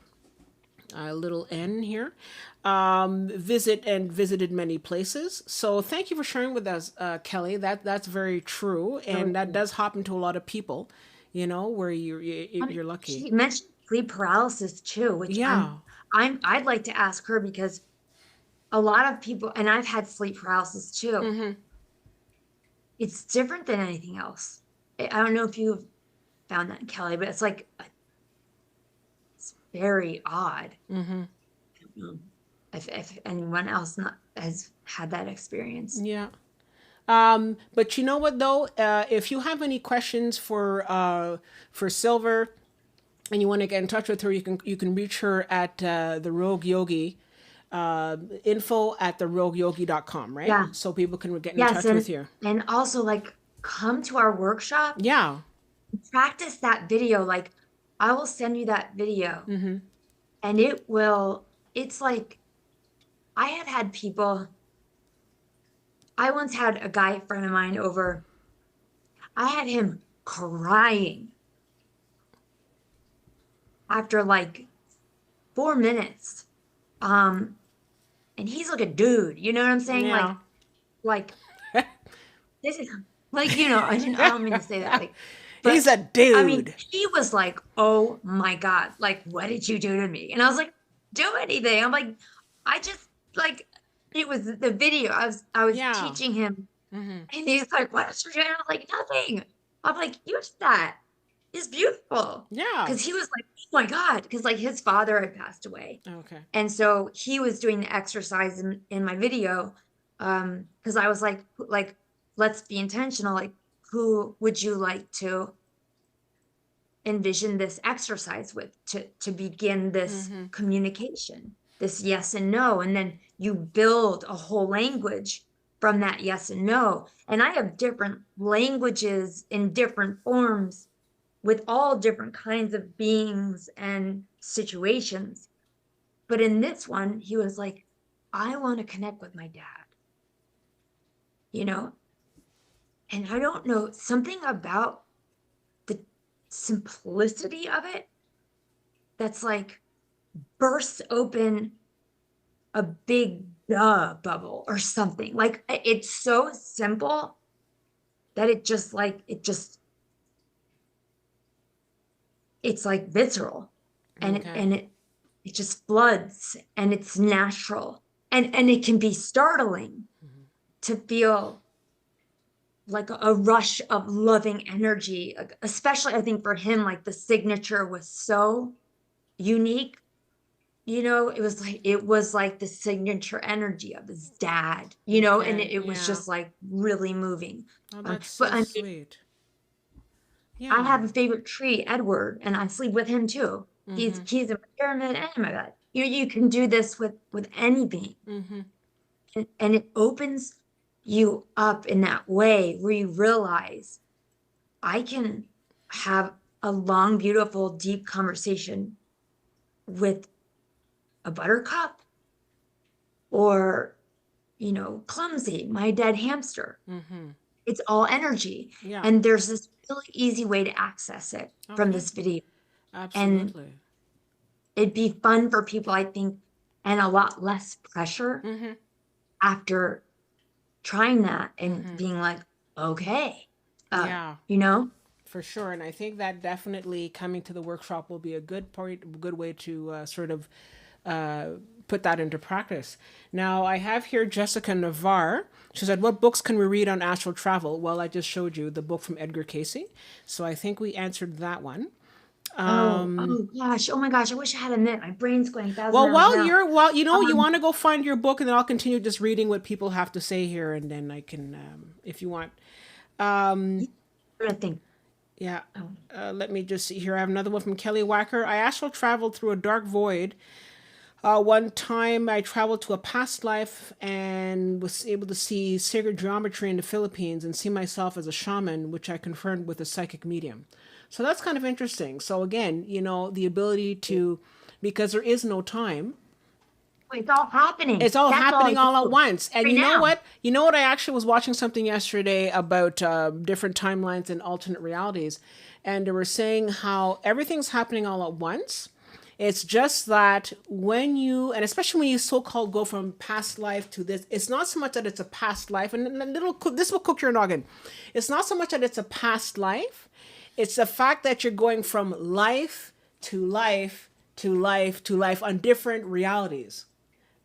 N here, visited many places. So thank you for sharing with us, Kelly. That's very true, Really and that cool. does happen to a lot of people. You know, where you're lucky. She mentioned sleep paralysis too, which Yeah. I'd like to ask her because a lot of people, and I've had sleep paralysis too. Mm-hmm. It's different than anything else. I don't know if you've found that, Kelly, but it's like it's very odd. Mm-hmm. I don't know if anyone else not has had that experience. Yeah. But you know what though? If you have any questions for Silver and you want to get in touch with her, you can reach her at the Rogue Yogi info at therogueyogi.com, right? Yeah. So people can get in Yes, touch with you. and also like come to our workshop, Yeah. practice that video. Like I will send you that video Mm-hmm. and it's like I have had people, I once had a guy friend of mine over. I had him crying after like 4 minutes. Um, and he's like a dude, you know what I'm saying? Yeah. Like this is like, I don't mean to say that, like, He's but a I mean, dude. he was like, oh my God, like, what did you do to me? And I was like, do anything. I'm like, I just like it was the video. I was Yeah. teaching him Mm-hmm. and he's like, what is you doing? I'm like, nothing. I'm like, use that. It's beautiful. Yeah. Cause he was like, oh my God. Cause like his father had passed away. Okay. And so he was doing the exercise in my video. Because I was like, let's be intentional. Like, who would you like to envision this exercise with to begin this Mm-hmm. communication, this yes and no? And then you build a whole language from that yes and no. And I have different languages in different forms with all different kinds of beings and situations. But in this one, he was like, I want to connect with my dad, you know? And I don't know, something about the simplicity of it that's like bursts open a big duh bubble or something. Like it's so simple that it's like visceral and it Okay. and it it just floods and it's natural and it can be startling to feel like a rush of loving energy, especially I think for him, like the signature was so unique. It was like the signature energy of his dad, and Okay. it was Yeah. just like really moving. Oh, that's But so I mean, sweet. I Yeah. have a favorite tree, Edward, and I sleep with him too. Mm-hmm. He's a pyramid and my bed. You can do this with any being, Mm-hmm. and it opens you up in that way where you realize I can have a long, beautiful, deep conversation with a buttercup or, clumsy, my dead hamster. Mm-hmm. It's all energy. Yeah. And there's this really easy way to access it from Okay. this video. And Absolutely. it'd be fun for people, I think, and a lot less pressure Mm-hmm. after trying that and Mm-hmm. being like, okay, uh, Yeah. you know, For sure, and I think that definitely coming to the workshop will be a good way to sort of uh, put that into practice. Now, I have here Jessica Navarre. She said, "What books can we read on astral travel?" Well, I just showed you the book from Edgar Casey, so I think we answered that one. oh gosh, oh my gosh, I wish I had a minute. My brain's going 1,000 Well, miles an hour. you Um, want to go find your book, and then I'll continue just reading what people have to say here, and then I can, if you want. I'm gonna think. Yeah. Oh, Let me just see here. I have another one from Kelly Wacker. I astral traveled through a dark void. One time I traveled to a past life and was able to see sacred geometry in the Philippines and see myself as a shaman, which I confirmed with a psychic medium. So that's kind of interesting. So again, the ability to, because there is no time, it's all happening. it's all That's all happening all at you once. And right you know now. what? You know what? I actually was watching something yesterday about different timelines and alternate realities. And they were saying how everything's happening all at once. It's just that when you, and especially when you so-called go from past life to this, it's not so much that it's a past life, and this will cook your noggin. It's not so much that it's a past life. It's the fact that you're going from life to life to life to life on different realities.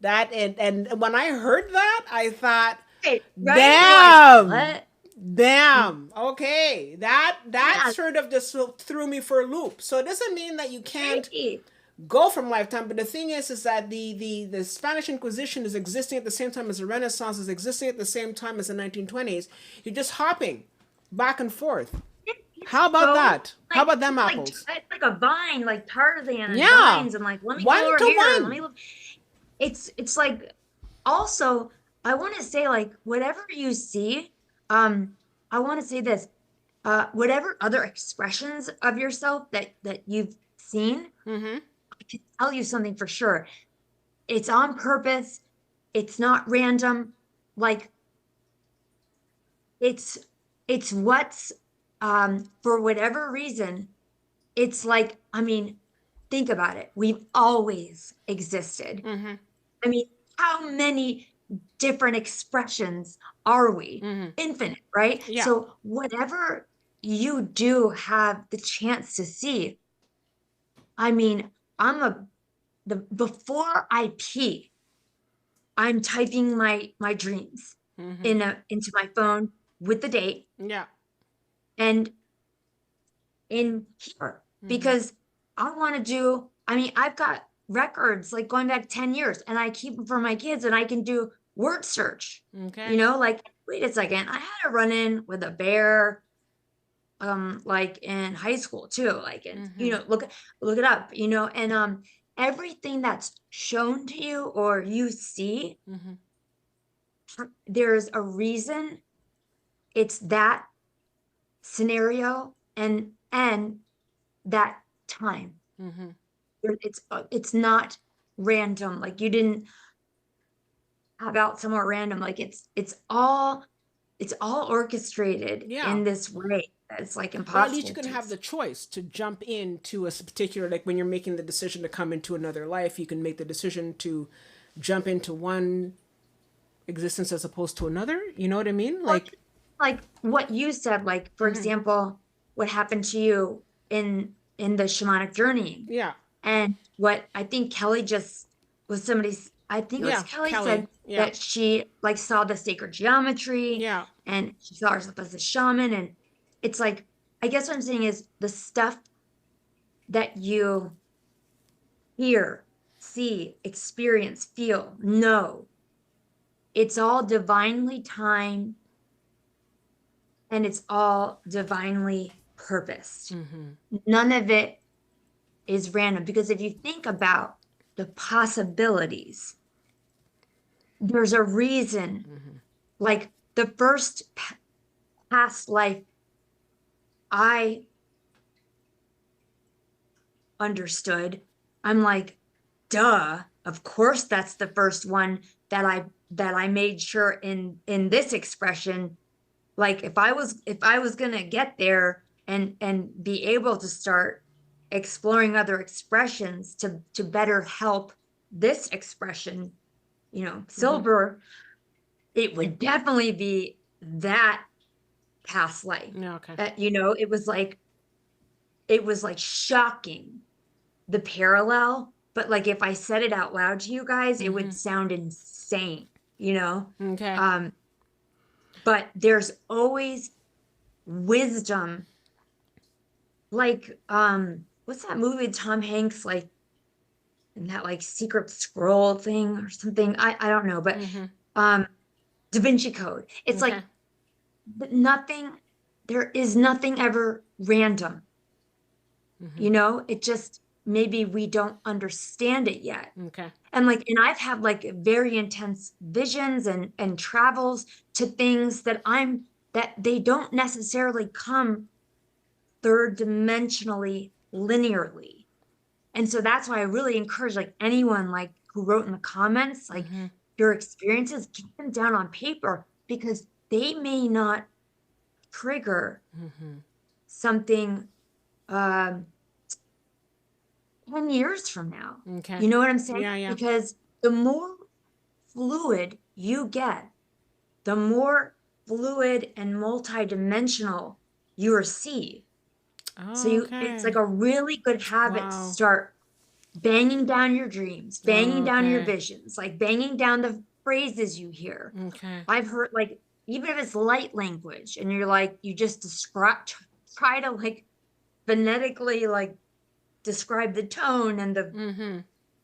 That and when I heard that, I thought, Right, right? You're like, damn, what? damn. Okay, that Yeah, sort of just threw me for a loop. So it doesn't mean that you can't right. go from lifetime, but the thing is that the Spanish Inquisition is existing at the same time as the Renaissance is existing at the same time as the 1920s. You're just hopping back and forth. It's How about so that? How like about them it's like apples? it's like a vine, like Tarzan and Yeah, vines, and like let me go one over to here. Let me one. look. It's like also I want to say like whatever you see, um, I want to say this, whatever other expressions of yourself that you've seen, Mm-hmm. I can tell you something for sure. It's on purpose. It's not random. Like it's it's what's for whatever reason, it's like, I mean, think about it. We've always existed. Mm-hmm. I mean, how many different expressions are we? Mm-hmm. Infinite, right? Yeah. So whatever you do have the chance to see, I mean, I'm a the before I pee, I'm typing my dreams Mm-hmm. into my phone with the date Yeah. and in here Mm-hmm. because I want to do, I mean, I've got records like going back 10 years and I keep them for my kids and I can do word search, Okay. like, wait a second, I had a run in with a bear, like in high school too, like, and, Mm-hmm. look it up, and, everything that's shown to you or you see, Mm-hmm. there's a reason it's that scenario and that time. Mm-hmm. It's not random. Like you didn't have out somewhere random. Like it's all orchestrated Yeah. in this way that's like But at least you impossible can to have the explain. choice to jump into a particular, like when you're making the decision to come into another life, you can make the decision to jump into one existence as opposed to another. You know what I mean? Or Like, like what you said, like for mm-hmm. example, what happened to you in the shamanic journeying, Yeah. and what I think Kelly just was somebody I think it was Yeah, Kelly Kelly. said Yeah. that she like saw the sacred geometry Yeah. and she saw herself as a shaman. And it's like, I guess what I'm saying is the stuff that you hear, see, experience, feel, know, it's all divinely timed and it's all divinely purposed. Mm-hmm. None of it is random because if you think about the possibilities, there's a reason. Mm-hmm. Like the first past life I understood, I'm like, duh, of course that's the first one that I made sure in this expression. Like if I was gonna get there and be able to start exploring other expressions to better help this expression, Mm-hmm. silver, it would definitely be that past life. Yeah. Okay. It was like shocking, the parallel, but like if I said it out loud to you guys, it Mm-hmm. would sound insane, you know? Okay. Um, but there's always wisdom. Like, what's that movie with Tom Hanks, like, and that like secret scroll thing or something? I don't know, but Mm-hmm. um Da Vinci Code. It's Okay. like nothing, there is nothing ever random. Mm-hmm. It just maybe we don't understand it yet. Okay. And I've had like very intense visions and travels to things that they don't necessarily come third dimensionally linearly. And so that's why I really encourage like anyone like who wrote in the comments, like Mm-hmm. your experiences, get them down on paper because they may not trigger Mm-hmm. something um 10 years from now. Okay. You know what I'm saying? Yeah. Yeah. Because the more fluid you get, the more fluid and multidimensional you receive. So it's like Okay. a really good habit to Wow. start banging down your dreams, banging down your Okay. visions, like banging down the phrases you hear. Okay. I've heard like even if it's light language and you're like you just try to like phonetically like describe the tone and the Mm-hmm.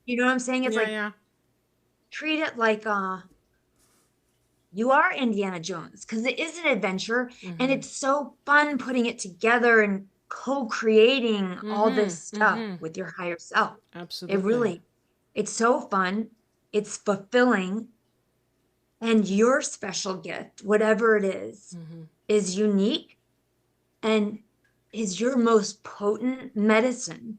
you know what I'm saying? It's Yeah. like Yeah. treat it like you are Indiana Jones because it is an adventure and Mm-hmm. it's so fun putting it together and co-creating all Mm-hmm. this stuff Mm-hmm. with your higher self. It Absolutely. really, it's so fun. It's fulfilling. And your special gift, whatever it Mm-hmm. is unique and is your most potent medicine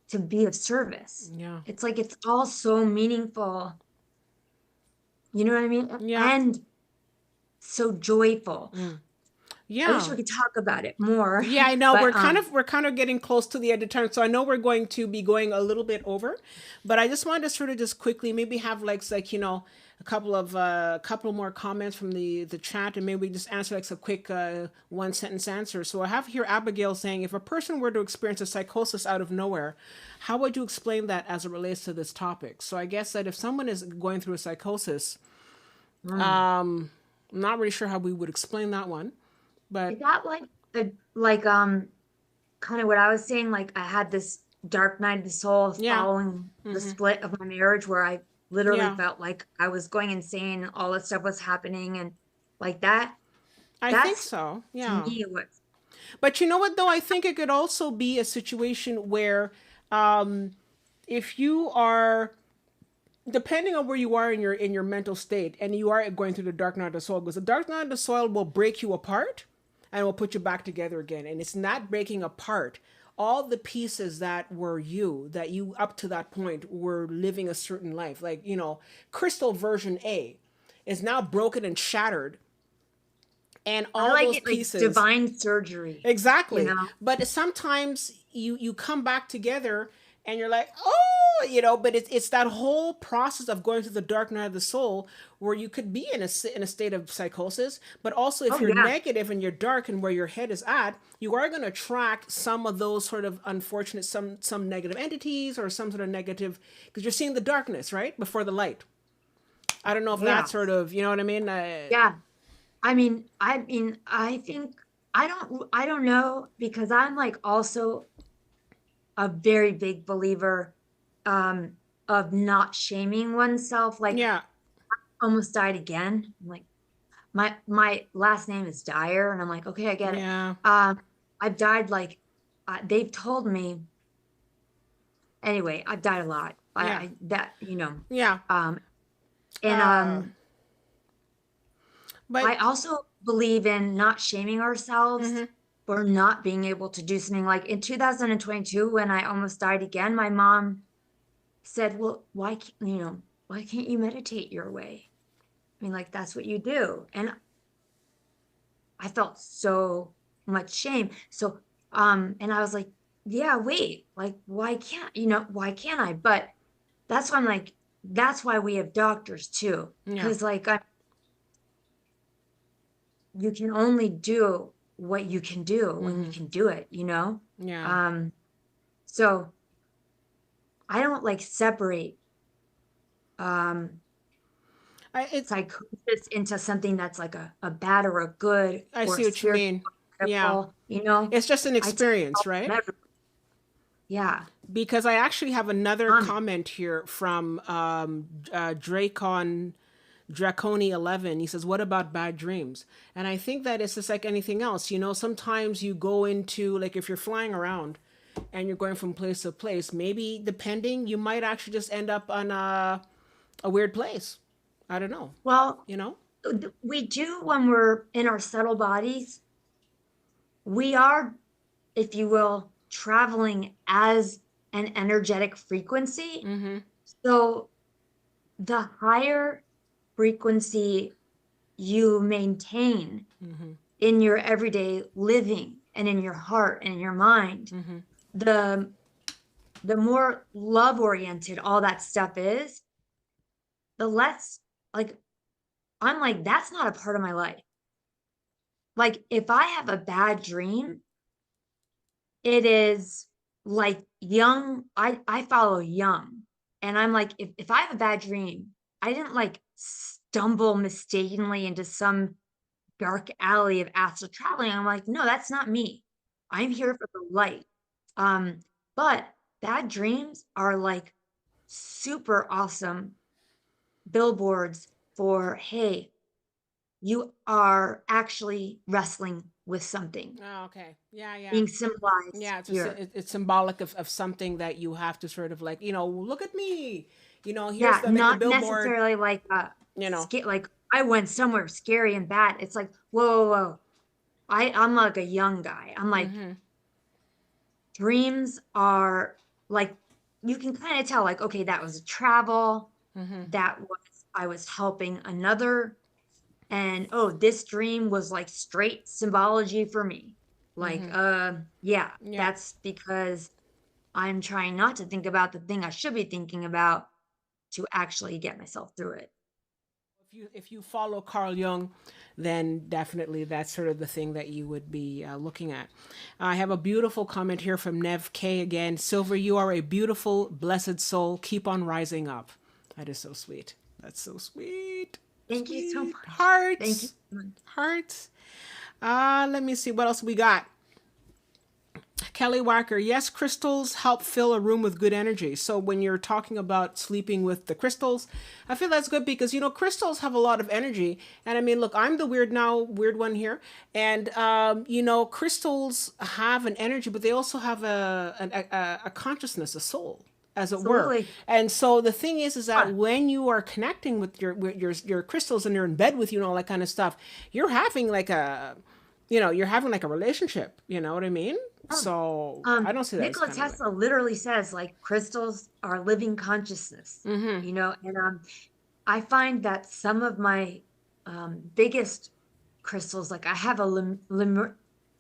to be of service. Yeah. It's like it's all so meaningful. You know what I mean? Yeah. And so joyful. Mm. I wish Yeah. we could talk about it more, Yeah, I know but we're kind of getting close to the end of time, so I know we're going to be going a little bit over, but I just wanted to sort of just quickly maybe have like a couple more comments from the chat, and maybe we just answer like a quick one sentence answer. So I have here Abigail saying, if a person were to experience a psychosis out of nowhere, how would you explain that as it relates to this topic? So I guess that if someone is going through a psychosis, mm, I'm not really sure how we would explain that one, is but that like the like kind of what I was saying? Like I had this dark night of the soul yeah, following the mm-hmm. split of my marriage where I literally Yeah. felt like I was going insane, all this stuff was happening and like that. I think That's so. to Yeah. me what But you know what though? I think it could also be a situation where if you are depending on where you are in your mental state and you are going through the dark night of the soul, because the dark night of the soul will break you apart and will put you back together again. And it's not breaking apart all the pieces that were you, that you up to that point were living a certain life. Like, Crystal version A is now broken and shattered, and I all like those it like pieces. divine surgery, you Exactly. know? But sometimes you come back together and you're like, oh, but it's that whole process of going through the dark night of the soul where you could be in a state of psychosis, but also if Oh you're yeah. negative and you're dark and where your head is at, you are going to attract some of those sort of unfortunate, some negative entities or some sort of negative, because you're seeing the darkness, right? Before the light. I don't know if Yeah. that sort of, you know what I mean? Yeah. I think I don't know because I'm like also a very big believer um of not shaming oneself. Like Yeah. almost died again. I'm like my last name is Dyer, and I'm like, okay, I get it. Yeah. I've died like they've told me anyway, I've died a lot. Yeah. I that Yeah. um and Uh, but I also believe in not shaming ourselves mhm. for not being able to do something. Like in 2022, when I almost died again, my mom said, well, why can't you meditate your way? I mean, like that's what you do. And I felt so much shame. So, and I was like, yeah, wait, like, why can't I? But that's why I'm like, that's why we have doctors too. Yeah. Cause like, you can only do what you can do when you Mhm. can do it. Yeah. Um, so I don't like separate, um, It psychosis into something that's like a bad or a good I or a see what you spiritual mean. or Yeah. medical. It's just an I take it all experience, from right? everyone. Yeah. Because I actually have another Common. comment here from Draconi 11. He says, "What about bad dreams?" And I think that it's just like anything else. Sometimes you go into, like, if you're flying around and you're going from place to place, maybe depending, you might actually just end up on a weird place. I don't know. Well, You know? we do when we're in our subtle bodies, we are, if you will, traveling as an energetic frequency. Mm-hmm. So the higher frequency you maintain Mm-hmm. in your everyday living and in your heart and in your mind, Mm-hmm. the the more love oriented all that stuff is, the less like I'm like, that's not a part of my life. Like if I have a bad dream, it is like young, I follow young. And I'm like, if I have a bad dream, I didn't like stumble mistakenly into some dark alley of astral traveling. I'm like, no, that's not me. I'm here for the light. Um, but bad dreams are like super awesome billboards for, hey, you are actually wrestling with something Oh, okay. Yeah, yeah. being symbolized Yeah, here. it's symbolic of something that you have to sort of, like, look at me. Here's Yeah, the, like, the not billboard. necessarily like You know. like I went somewhere scary and bad. It's like, whoa, whoa, whoa. I'm like a young guy. I'm like, Mm-hmm. dreams are like you can kind of tell, like, okay, that was a travel, Mm-hmm. that was I was helping another, and oh, this dream was like straight symbology for me. Like, Mm-hmm. yeah, Yeah. that's because I'm trying not to think about the thing I should be thinking about to actually get myself through it. If you follow Carl Jung, then definitely that's sort of the thing that you would be looking at. I have a beautiful comment here from Nev K again. Silver, you are a beautiful, blessed soul. Keep on rising up. That is so sweet. That's so sweet. Thank you so Sweet much. Thank you hearts, so much. hearts. Let me see what else we got. Kelly Wacker, yes, crystals help fill a room with good energy. So when you're talking about sleeping with the crystals, I feel that's good because crystals have a lot of energy. And I mean, look, I'm the weird one here, and crystals have an energy, but they also have a consciousness, a soul, as it were. Absolutely. And so the thing is that Huh. when you are connecting with your crystals and they're in bed with you and all that kind of stuff, you're having like a relationship. You know what I mean? Oh, So I don't see that as Nikola kind of like. Tesla literally says like crystals are living consciousness, Mm-hmm. and I find that some of my biggest crystals, like I have a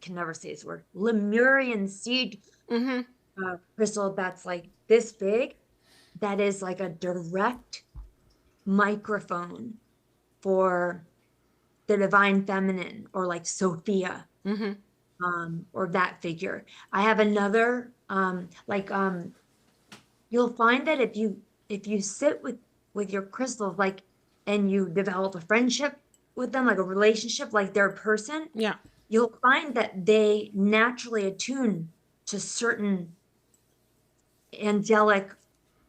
can never say this word, Lemurian seed Mm-hmm. crystal that's like this big. that is like a direct microphone for the divine feminine, or like Sophia, or that figure. I have another, you'll find that if you sit with your crystals, like, and you develop a friendship with them, like a relationship, like their person, Yeah, you'll find that they naturally attune to certain angelic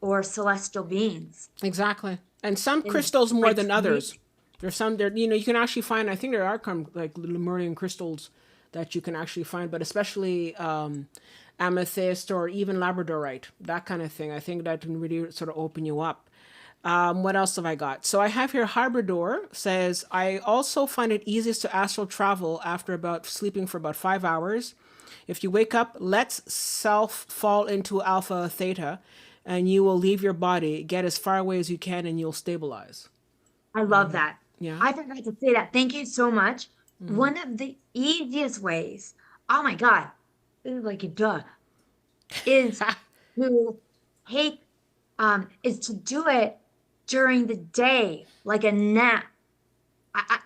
or celestial beings. exactly. And some And crystals more like than you, others. There's some there, you know, you can actually find, I think there are like Lemurian crystals that you can actually find, but especially amethyst or even labradorite, that kind of thing. I think that can really sort of open you up. What else have I got? So I have here Harbador says, I also find it easiest to astral travel after about sleeping for about 5 hours. If you wake up, let self fall into alpha theta and you will leave your body, get as far away as you can, and you'll stabilize. I love that. Yeah. I forgot to say that. Thank you so much. One of the easiest ways, oh my God, this is like a duh, is to take, is to do it during the day, like a nap.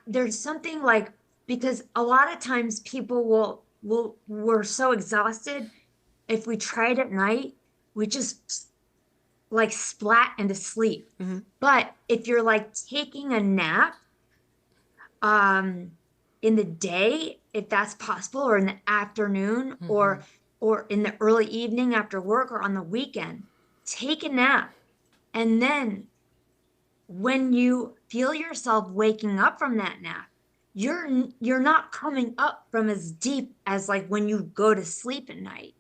There's something like, because a lot of times people we're so exhausted. If we try it at night, we just like splat into sleep. But if you're like taking a nap, um, in the day, if that's possible, or in the afternoon, or in the early evening after work, or on the weekend, take a nap. And then when you feel yourself waking up from that nap, you're not coming up from as deep as like when you go to sleep at night.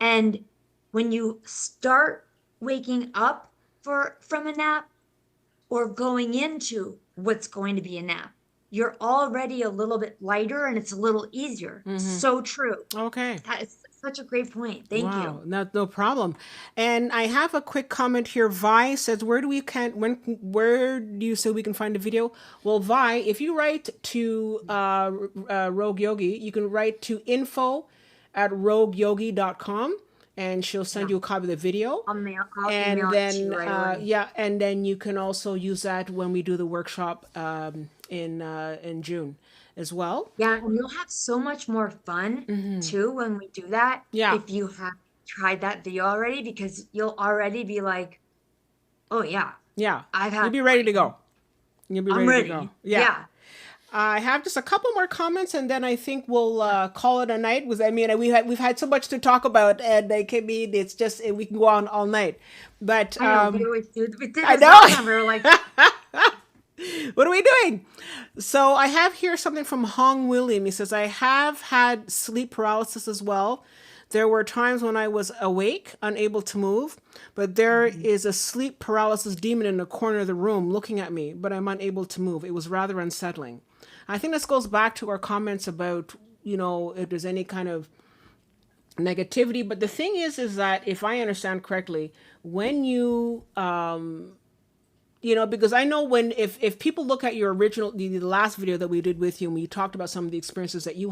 And when you start waking up from a nap, or going into what's going to be a nap, you're already a little bit lighter and it's a little easier. So true. Okay. That is such a great point. Thank Wow, you. no problem. And I have a quick comment here. Vi says, "Where do we can where do you say we can find the video?" Well, Vi, if you write to Rogue Yogi, you can write to info@rogueyogi.com, and she'll send Yeah. you a copy of the video. I'll And email it to you then right away. yeah, and then you can also use that when we do the workshop in June as well. Yeah, and you'll have so much more fun too when we do that, Yeah, if you have tried that video already, because you'll already be like, oh yeah, yeah, I've you'll had be ready like, to go. You'll be I'm ready to go. ready. Yeah. Yeah. I have just a couple more comments, and then I think we'll call it a night. Was I mean, we've had so much to talk about, and it can be it's just we can go on all night. But I know we always do. We did I this know. last time. We were like, What are we doing? So I have here something from Hong William. He says, I have had sleep paralysis as well. There were times when I was awake, unable to move, but there is a sleep paralysis demon in the corner of the room looking at me, but I'm unable to move. It was rather unsettling. I think this goes back to our comments about, if there's any kind of negativity. But the thing is that if I understand correctly, when because I know when if people look at your original the last video that we did with you and we talked about some of the experiences that you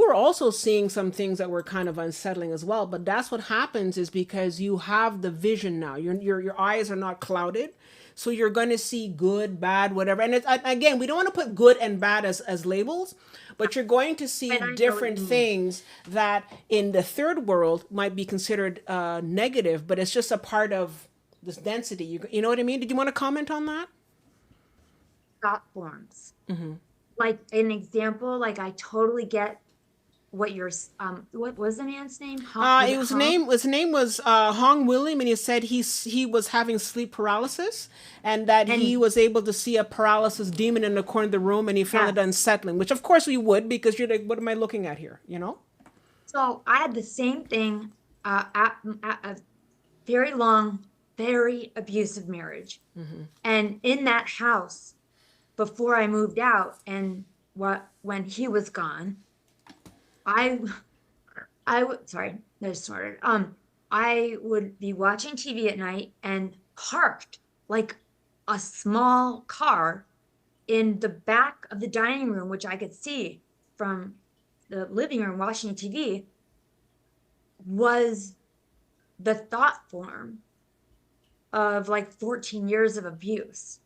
were also seeing some things that were kind of unsettling as well. But that's what happens is because you have the vision now. Your eyes are not clouded. So you're going to see good, bad, whatever. And again, we don't want to put good and bad as labels, but you're going to see and I know what different you mean. things that in the third world might be considered negative, but it's just a part of this density. You know what I mean? Did you want to comment on that? Thought forms. Like an example, like I totally get what was the man's name? Was it Hong? His name was Hong William, and he said he was having sleep paralysis, and that he And was able to see a paralysis demon in the corner of the room, and he found it yes. unsettling. Which of course we would, because you're like, what am I looking at here? You know? So I had the same thing, at a very long, very abusive marriage. And in that house, before I moved out, and when he was gone, I I would, sorry, no, snorted. I would be watching TV at night and parked like a small car in the back of the dining room, which I could see from the living room watching TV, was the thought form of like 14 years of abuse.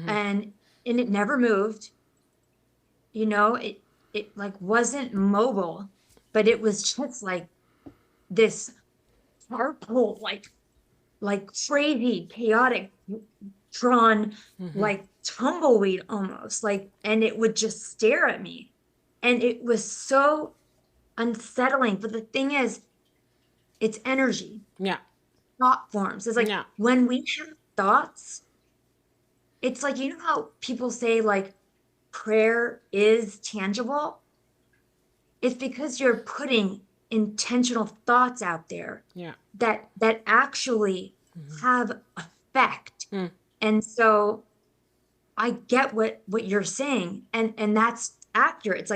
And it never moved. You know, it like wasn't mobile, but it was just like this charcoal, like crazy, chaotic, drawn, like tumbleweed almost. Like, and it would just stare at me. And it was so unsettling. But the thing is, it's energy, Yeah. thought forms. It's like Yeah. when we have thoughts, it's like, you know how people say like prayer is tangible? It's because you're putting intentional thoughts out there Yeah. that actually have effect. Mm. And so I get what you're saying, and that's accurate.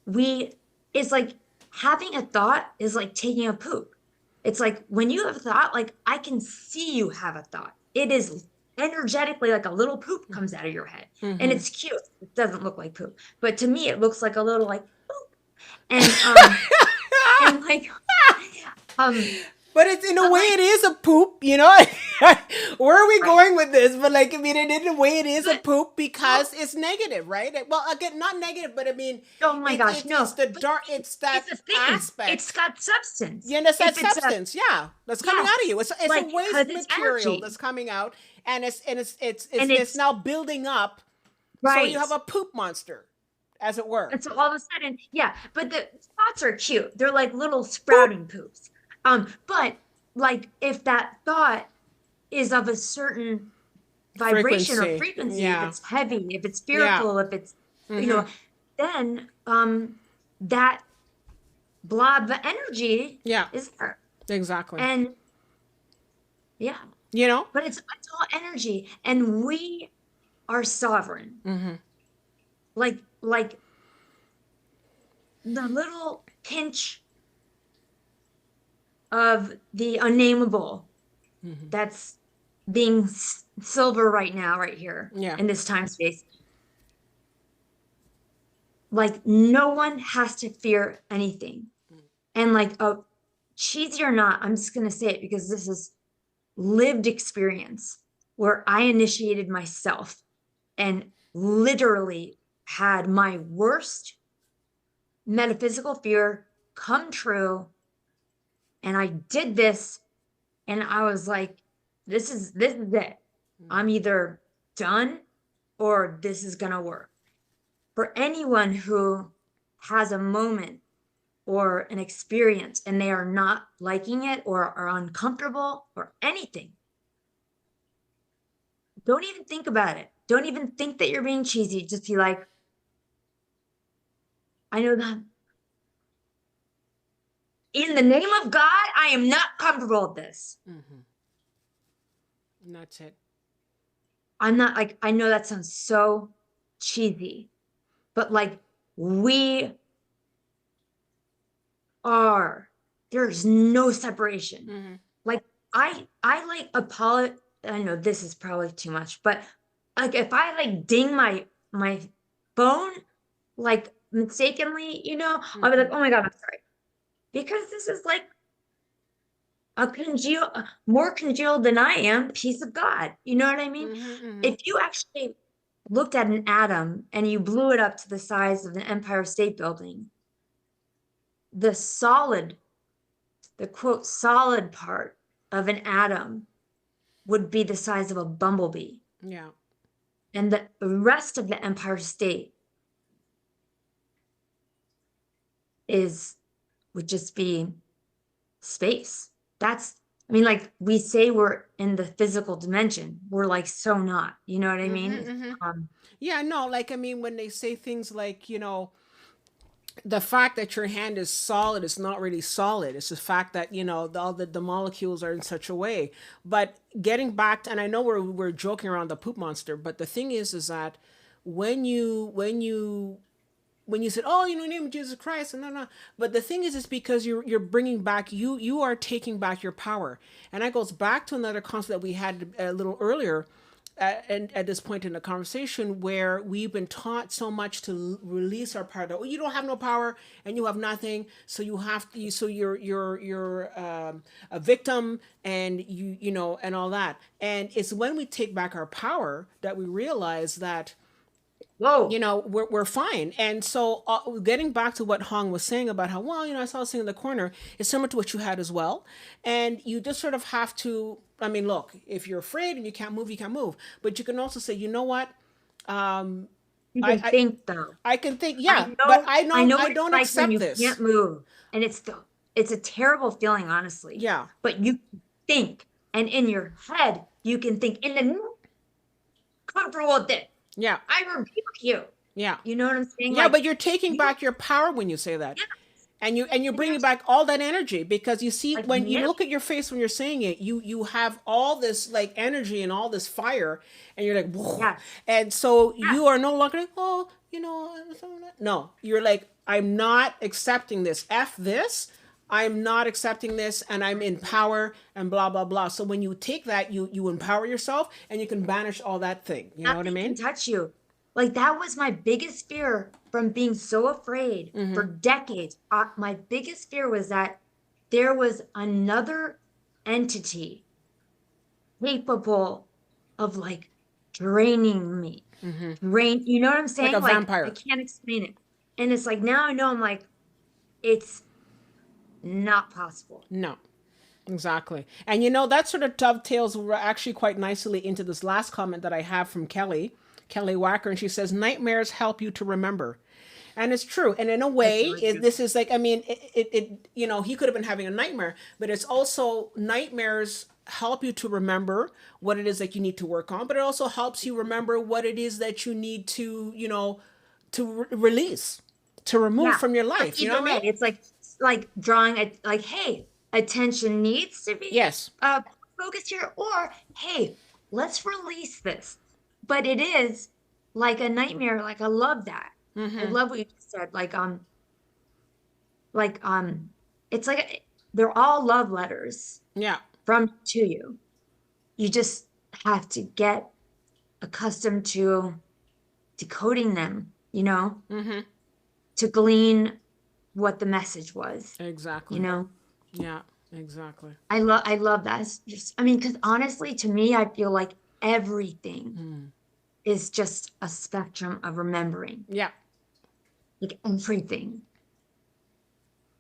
We it's like having a thought is like taking a poop. It's like when you have a thought, like I can see you have a thought. It is energetically like a little poop comes out of your head. And it's cute. It doesn't look like poop. But to me, it looks like a little like poop. And like um But it's in a but way like it is a poop, you know. Where are we right. going with this? But like, I mean, in a way it is a But poop no, because it's negative, right? Well, again, not negative, but I mean, oh my gosh, it's no. the But dark, it's that it's a thing. It's aspect. got substance. You know, it's that If it's a substance, yeah, that's coming out of yes, you. It's a like because waste it's material that's energy. coming out, and And it's it's now building up. So you right. have a poop monster, as it were. And so all of a sudden, yeah, but the spots are cute. They're like little Poop sprouting poops. But like if that thought is of a certain vibration or frequency, frequency, if yeah, it's heavy, if it's yeah, spiritual, if it's, you know, then that blob of energy yeah, is there. exactly. And yeah, You know. but it's all energy. And we are sovereign. Like the little pinch of the unnameable that's being silver right now, right here Yeah. in this time space. Like no one has to fear anything. And like cheesy or not, I'm just gonna say it because this is lived experience where I initiated myself and literally had my worst metaphysical fear come true. And I did this and I was like, this is it. I'm either done or this is gonna work. For anyone who has a moment or an experience and they are not liking it or are uncomfortable or anything, don't even think about it. Don't even think that you're being cheesy. Just be like, I know that in the name of God, I am not comfortable with this. And that's it. I'm not like, I know that sounds so cheesy, but like we are, there's no separation. Like I like apologize. I know this is probably too much, but like if I like ding my phone like mistakenly, you know, I'll be like, oh my God, I'm sorry. Because this is like more congealed than I am, piece of God. You know what I mean? If you actually looked at an atom and you blew it up to the size of the Empire State Building, the solid, the quote, solid part of an atom would be the size of a bumblebee. Yeah. And the rest of the Empire State would just be space. I mean, like we say we're in the physical dimension. We're like so not, you know what I mean? Yeah, no, like I mean when they say things like, the fact that your hand is solid is not really solid. It's the fact that, all the molecules are in such a way. But getting back to, and I know we're joking around the poop monster, but the thing is that when you said, "Oh, in the name of Jesus Christ," and no, but the thing is because you're bringing back, you are taking back your power, and that goes back to another concept that we had a little earlier. at this point in the conversation where we've been taught so much to release our power. That, oh, you don't have no power and you have nothing, so you have to. So you're a victim, and you know, and all that. And it's when we take back our power that we realize that, you Whoa. know, we're fine. And so getting back to what Hong was saying about how, well, you know, I saw this thing in the corner, is similar to what you had as well. And you just sort of have to, I mean, look, if you're afraid and you can't move, you can't move. But you can also say, you know what, You I, can I think though. I can think, I yeah, but know, I I know know I what it's don't like when accept you this. can't move. And it's a terrible feeling, honestly. Yeah, But you think, and in your head, you can think, in the comfortable with it. yeah, I rebuke you. yeah, You know what I'm saying? yeah. Like But you're taking you, back your power when you say that. yeah, And you're and bringing there's back all that energy, because you see, like when you myth. look at your face when you're saying it, you have all this like energy and all this fire, and you're like, whoa. Yes, And so yes, you are no longer like, oh, you know, no, you're like, I'm not accepting this. F this. I'm not accepting this, and I'm in power, and blah blah blah. So when you take that, you empower yourself, and you can banish all that thing. You know what I nothing can mean? touch you. Like that was my biggest fear from being so afraid for decades. My biggest fear was that there was another entity capable of like draining me. You know what I'm Like saying? a Like I vampire. can't explain it. And it's like now I know I'm like, it's not possible. No. Exactly. And you know, that sort of dovetails actually quite nicely into this last comment that I have from Kelly Wacker. And she says, nightmares help you to remember. And it's true. And in a That's way, really true. this is like, I mean, you know, he could have been having a nightmare, but it's also, nightmares help you to remember what it is that you need to work on, but it also helps you remember what it is that you need to, you know, to release, to remove Yeah. from your Like life. You know either what I way, mean? it's like drawing it like, hey, attention needs to be Yes. focused here, or hey, let's release this. But it is like a nightmare. Like I love that. I love what you just said. Like it's like they're all love letters Yeah. from to you. You just have to get accustomed to decoding them, you know, to glean what the message was, you Exactly. know. Yeah. Exactly. I love that. It's just I mean, because honestly, to me, I feel like everything is just a spectrum of remembering. Yeah. Like everything.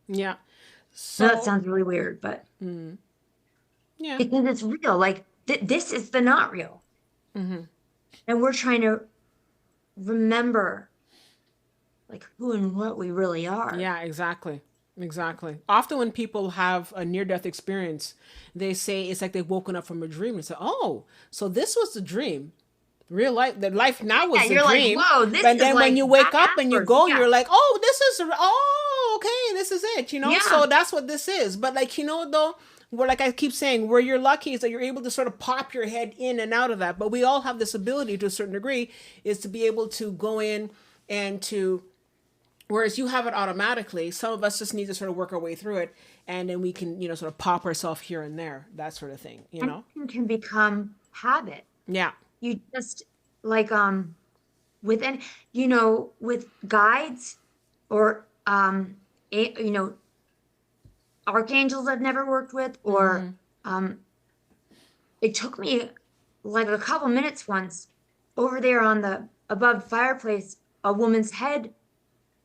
Yeah. I know that So, sounds really weird, but yeah. because it's real. Like this is the not real. And we're trying to remember like who and what we really are. Yeah, exactly. Exactly. Often when people have a near death experience, they say it's like they've woken up from a dream and say, oh, so this was the dream. Real life, the life now Yeah, was the you're like, dream. whoa, this But is then when like you wake up and you backwards. go, Yeah. you're like, oh, this is, oh, okay, this is it, you know? Yeah. So that's what this is. But like, you know, though, where like I keep saying, where you're lucky is that you're able to sort of pop your head in and out of that. But we all have this ability to a certain degree, is to be able to go in and to, whereas you have it automatically, some of us just need to sort of work our way through it, and then we can, you know, sort of pop ourselves here and there, that sort of thing, you know? Anything can become habit. Yeah. You just like with any with guides or you know archangels I've never worked with or um it took me like a couple minutes once over there on the above fireplace a woman's head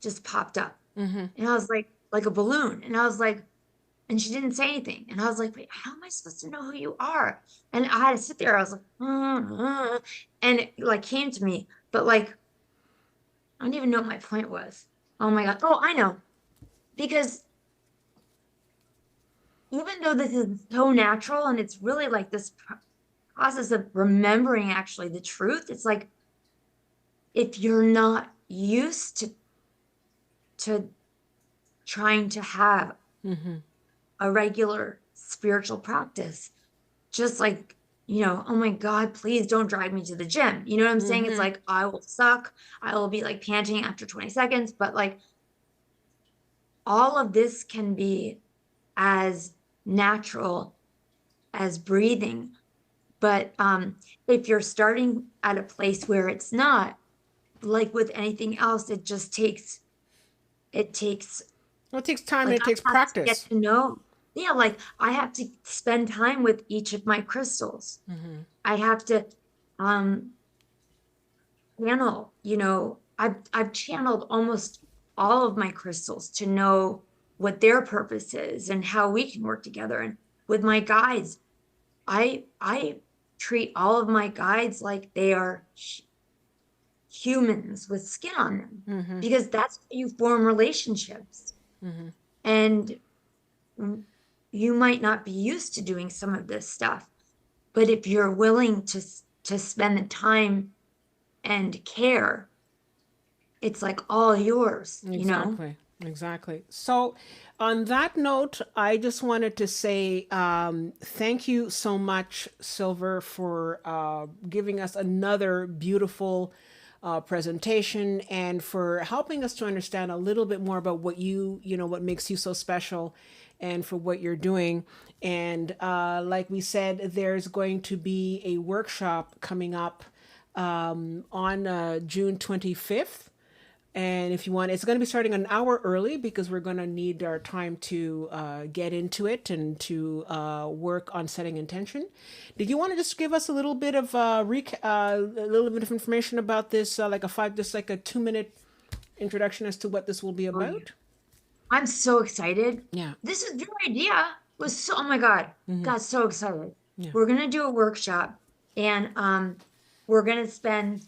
just popped up and I was like a balloon and I was like and she didn't say anything and I was like wait how am I supposed to know who you are and I had to sit there I was like and it like came to me but like I don't even know what my point was. Oh my God. Oh, I know. Because even though this is so natural and it's really like this process of remembering actually the truth, it's like if you're not used to trying to have a regular spiritual practice, just like, oh my God, please don't drive me to the gym. You know what I'm saying? It's like I will suck. I will be like panting after 20 seconds, but like all of this can be as natural as breathing. But if you're starting at a place where it's not, like with anything else, it takes Well, it takes time and like it takes I have to get practice. to know. Yeah, like I have to spend time with each of my crystals. I have to um channel, I've channeled almost all of my crystals to know what their purpose is and how we can work together. And with my guides, I treat all of my guides like they are humans with skin on them because that's how you form relationships. And you might not be used to doing some of this stuff, but if you're willing to spend the time and care, it's like all yours. Exactly. Exactly. So, on that note, I just wanted to say thank you so much, Silver, for giving us another beautiful presentation and for helping us to understand a little bit more about what makes you so special and for what you're doing. And like we said, there's going to be a workshop coming up on June 25th. And if you want, it's going to be starting an hour early because we're going to need our time to get into it and to work on setting intention. Did you want to just give us a little bit of a little bit of information about this, just like a 2 minute introduction as to what this will be Oh, yeah. about? I'm so excited. Yeah. This is your idea. Was so, oh my God, got so excited. Yeah. We're gonna do a workshop and we're gonna spend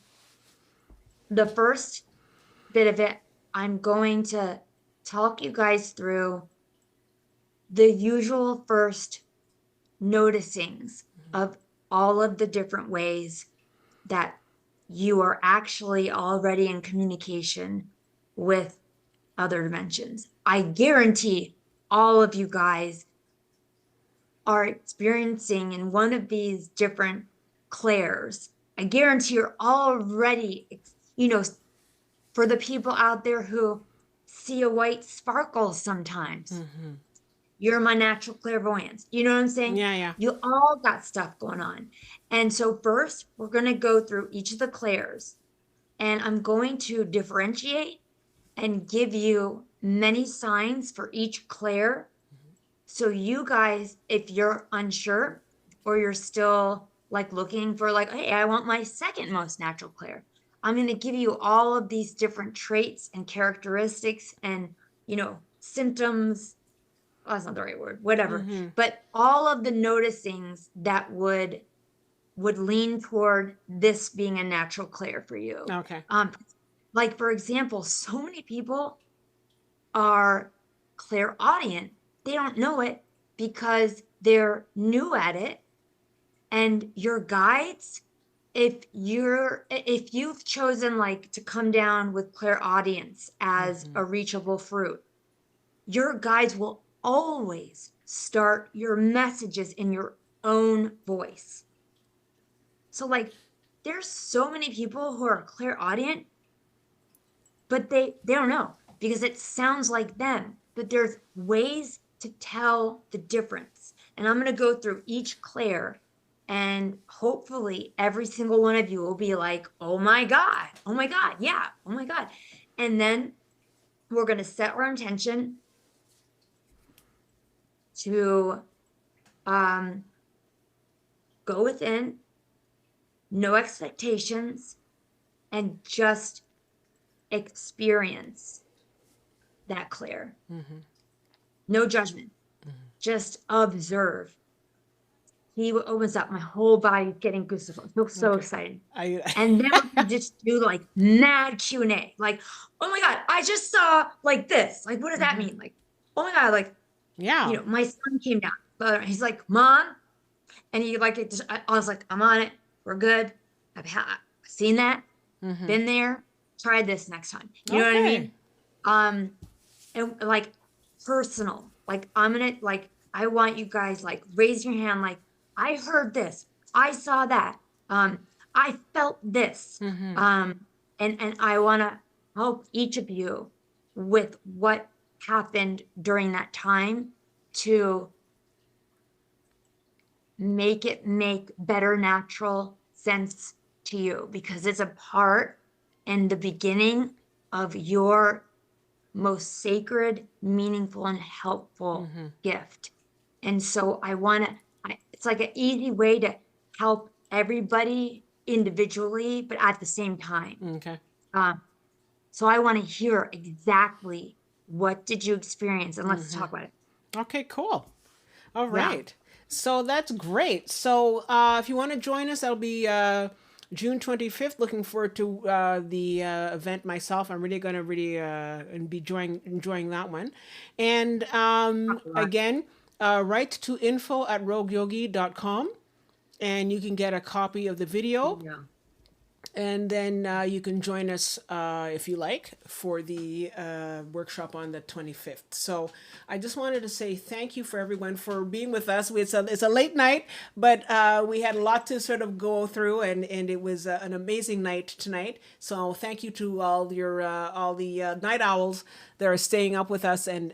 the first bit of it. I'm going to talk you guys through the usual first noticings of all of the different ways that you are actually already in communication with other dimensions. I guarantee all of you guys are experiencing in one of these different clairs. I guarantee you're already, for the people out there who see a white sparkle sometimes, you're my natural clairvoyance. You know what I'm saying? Yeah. Yeah. You all got stuff going on. And so, first, we're going to go through each of the clairs, and I'm going to differentiate and give you many signs for each clair. So, you guys, if you're unsure or you're still like looking for, like, hey, I want my second most natural clair, I'm going to give you all of these different traits and characteristics and, symptoms. Well, that's not the right word, whatever. But all of the noticings that would lean toward this being a natural clair for you. Okay. Like for example, so many people are clairaudient. They don't know it because they're new at it. And your guides, if you've chosen like to come down with clairaudience as a reachable fruit, your guides will always start your messages in your own voice. So like there's so many people who are clairaudient, but they don't know because it sounds like them. But there's ways to tell the difference. And I'm going to go through each clair, and hopefully every single one of you will be like, oh my God, yeah, oh my God. And then we're going to set our intention to go within, no expectations, and just experience that clair. No judgment, just observe. He opens up, my whole body getting goosebumps. I feel so excited. And then we just do like mad Q&A. Like, oh my God, I just saw like this. Like, what does that mean? Like, oh my God, like, Yeah. my son came down. He's like, Mom. And he like, I was like, I'm on it. We're good. I've seen that, been there, try this next time. You know what I mean? And like personal, like I want you guys like raise your hand. Like I heard this, I saw that, I felt this. And I want to help each of you with what happened during that time to make it make better natural sense to you, because it's a part and the beginning of your most sacred, meaningful, and helpful gift. And so I want to, it's like an easy way to help everybody individually, but at the same time. Okay. Um, so I want to hear exactly what did you experience, and let's talk about it. Okay, cool. All Yeah. right. So that's great. So if you want to join us, that'll be June 25th. Looking forward to the event myself. I'm really going to really and be enjoying that one. And again, write to info@rogueyogi.com and you can get a copy of the video. Yeah. And then you can join us if you like for the workshop on the 25th. So I just wanted to say thank you for everyone for being with us. It's a late night, but we had a lot to sort of go through, and it was an amazing night tonight. So thank you to all the night owls that are staying up with us and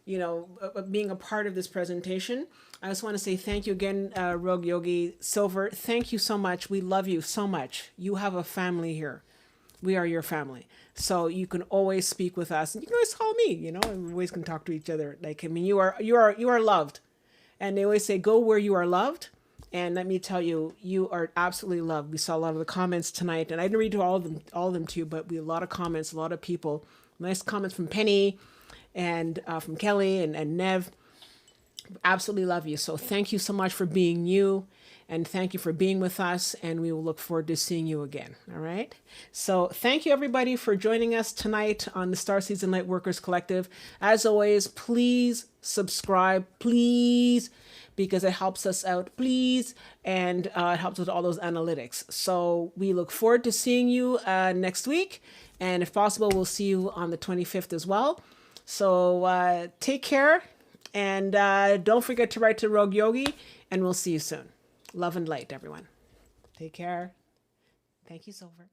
being a part of this presentation. I just want to say thank you again, Rogue Yogi Silver. Thank you so much. We love you so much. You have a family here. We are your family. So you can always speak with us, and you can always call me. And we always can talk to each other. Like, I mean, you are loved, and they always say, "Go where you are loved." And let me tell you, you are absolutely loved. We saw a lot of the comments tonight, and I didn't read all of them to you, but we had a lot of comments, a lot of people. Nice comments from Penny, and from Kelly and Nev. Absolutely love you. So thank you so much for being you, and thank you for being with us, and we will look forward to seeing you again. All right. So thank you everybody for joining us tonight on the Starseeds and Lightworkers Collective. As always, please subscribe, please, because it helps us out, please, and it helps with all those analytics. So we look forward to seeing you next week, and if possible, we'll see you on the 25th as well. So take care. And don't forget to write to Rogue Yogi, and we'll see you soon. Love and light, everyone. Take care. Thank you, Silver.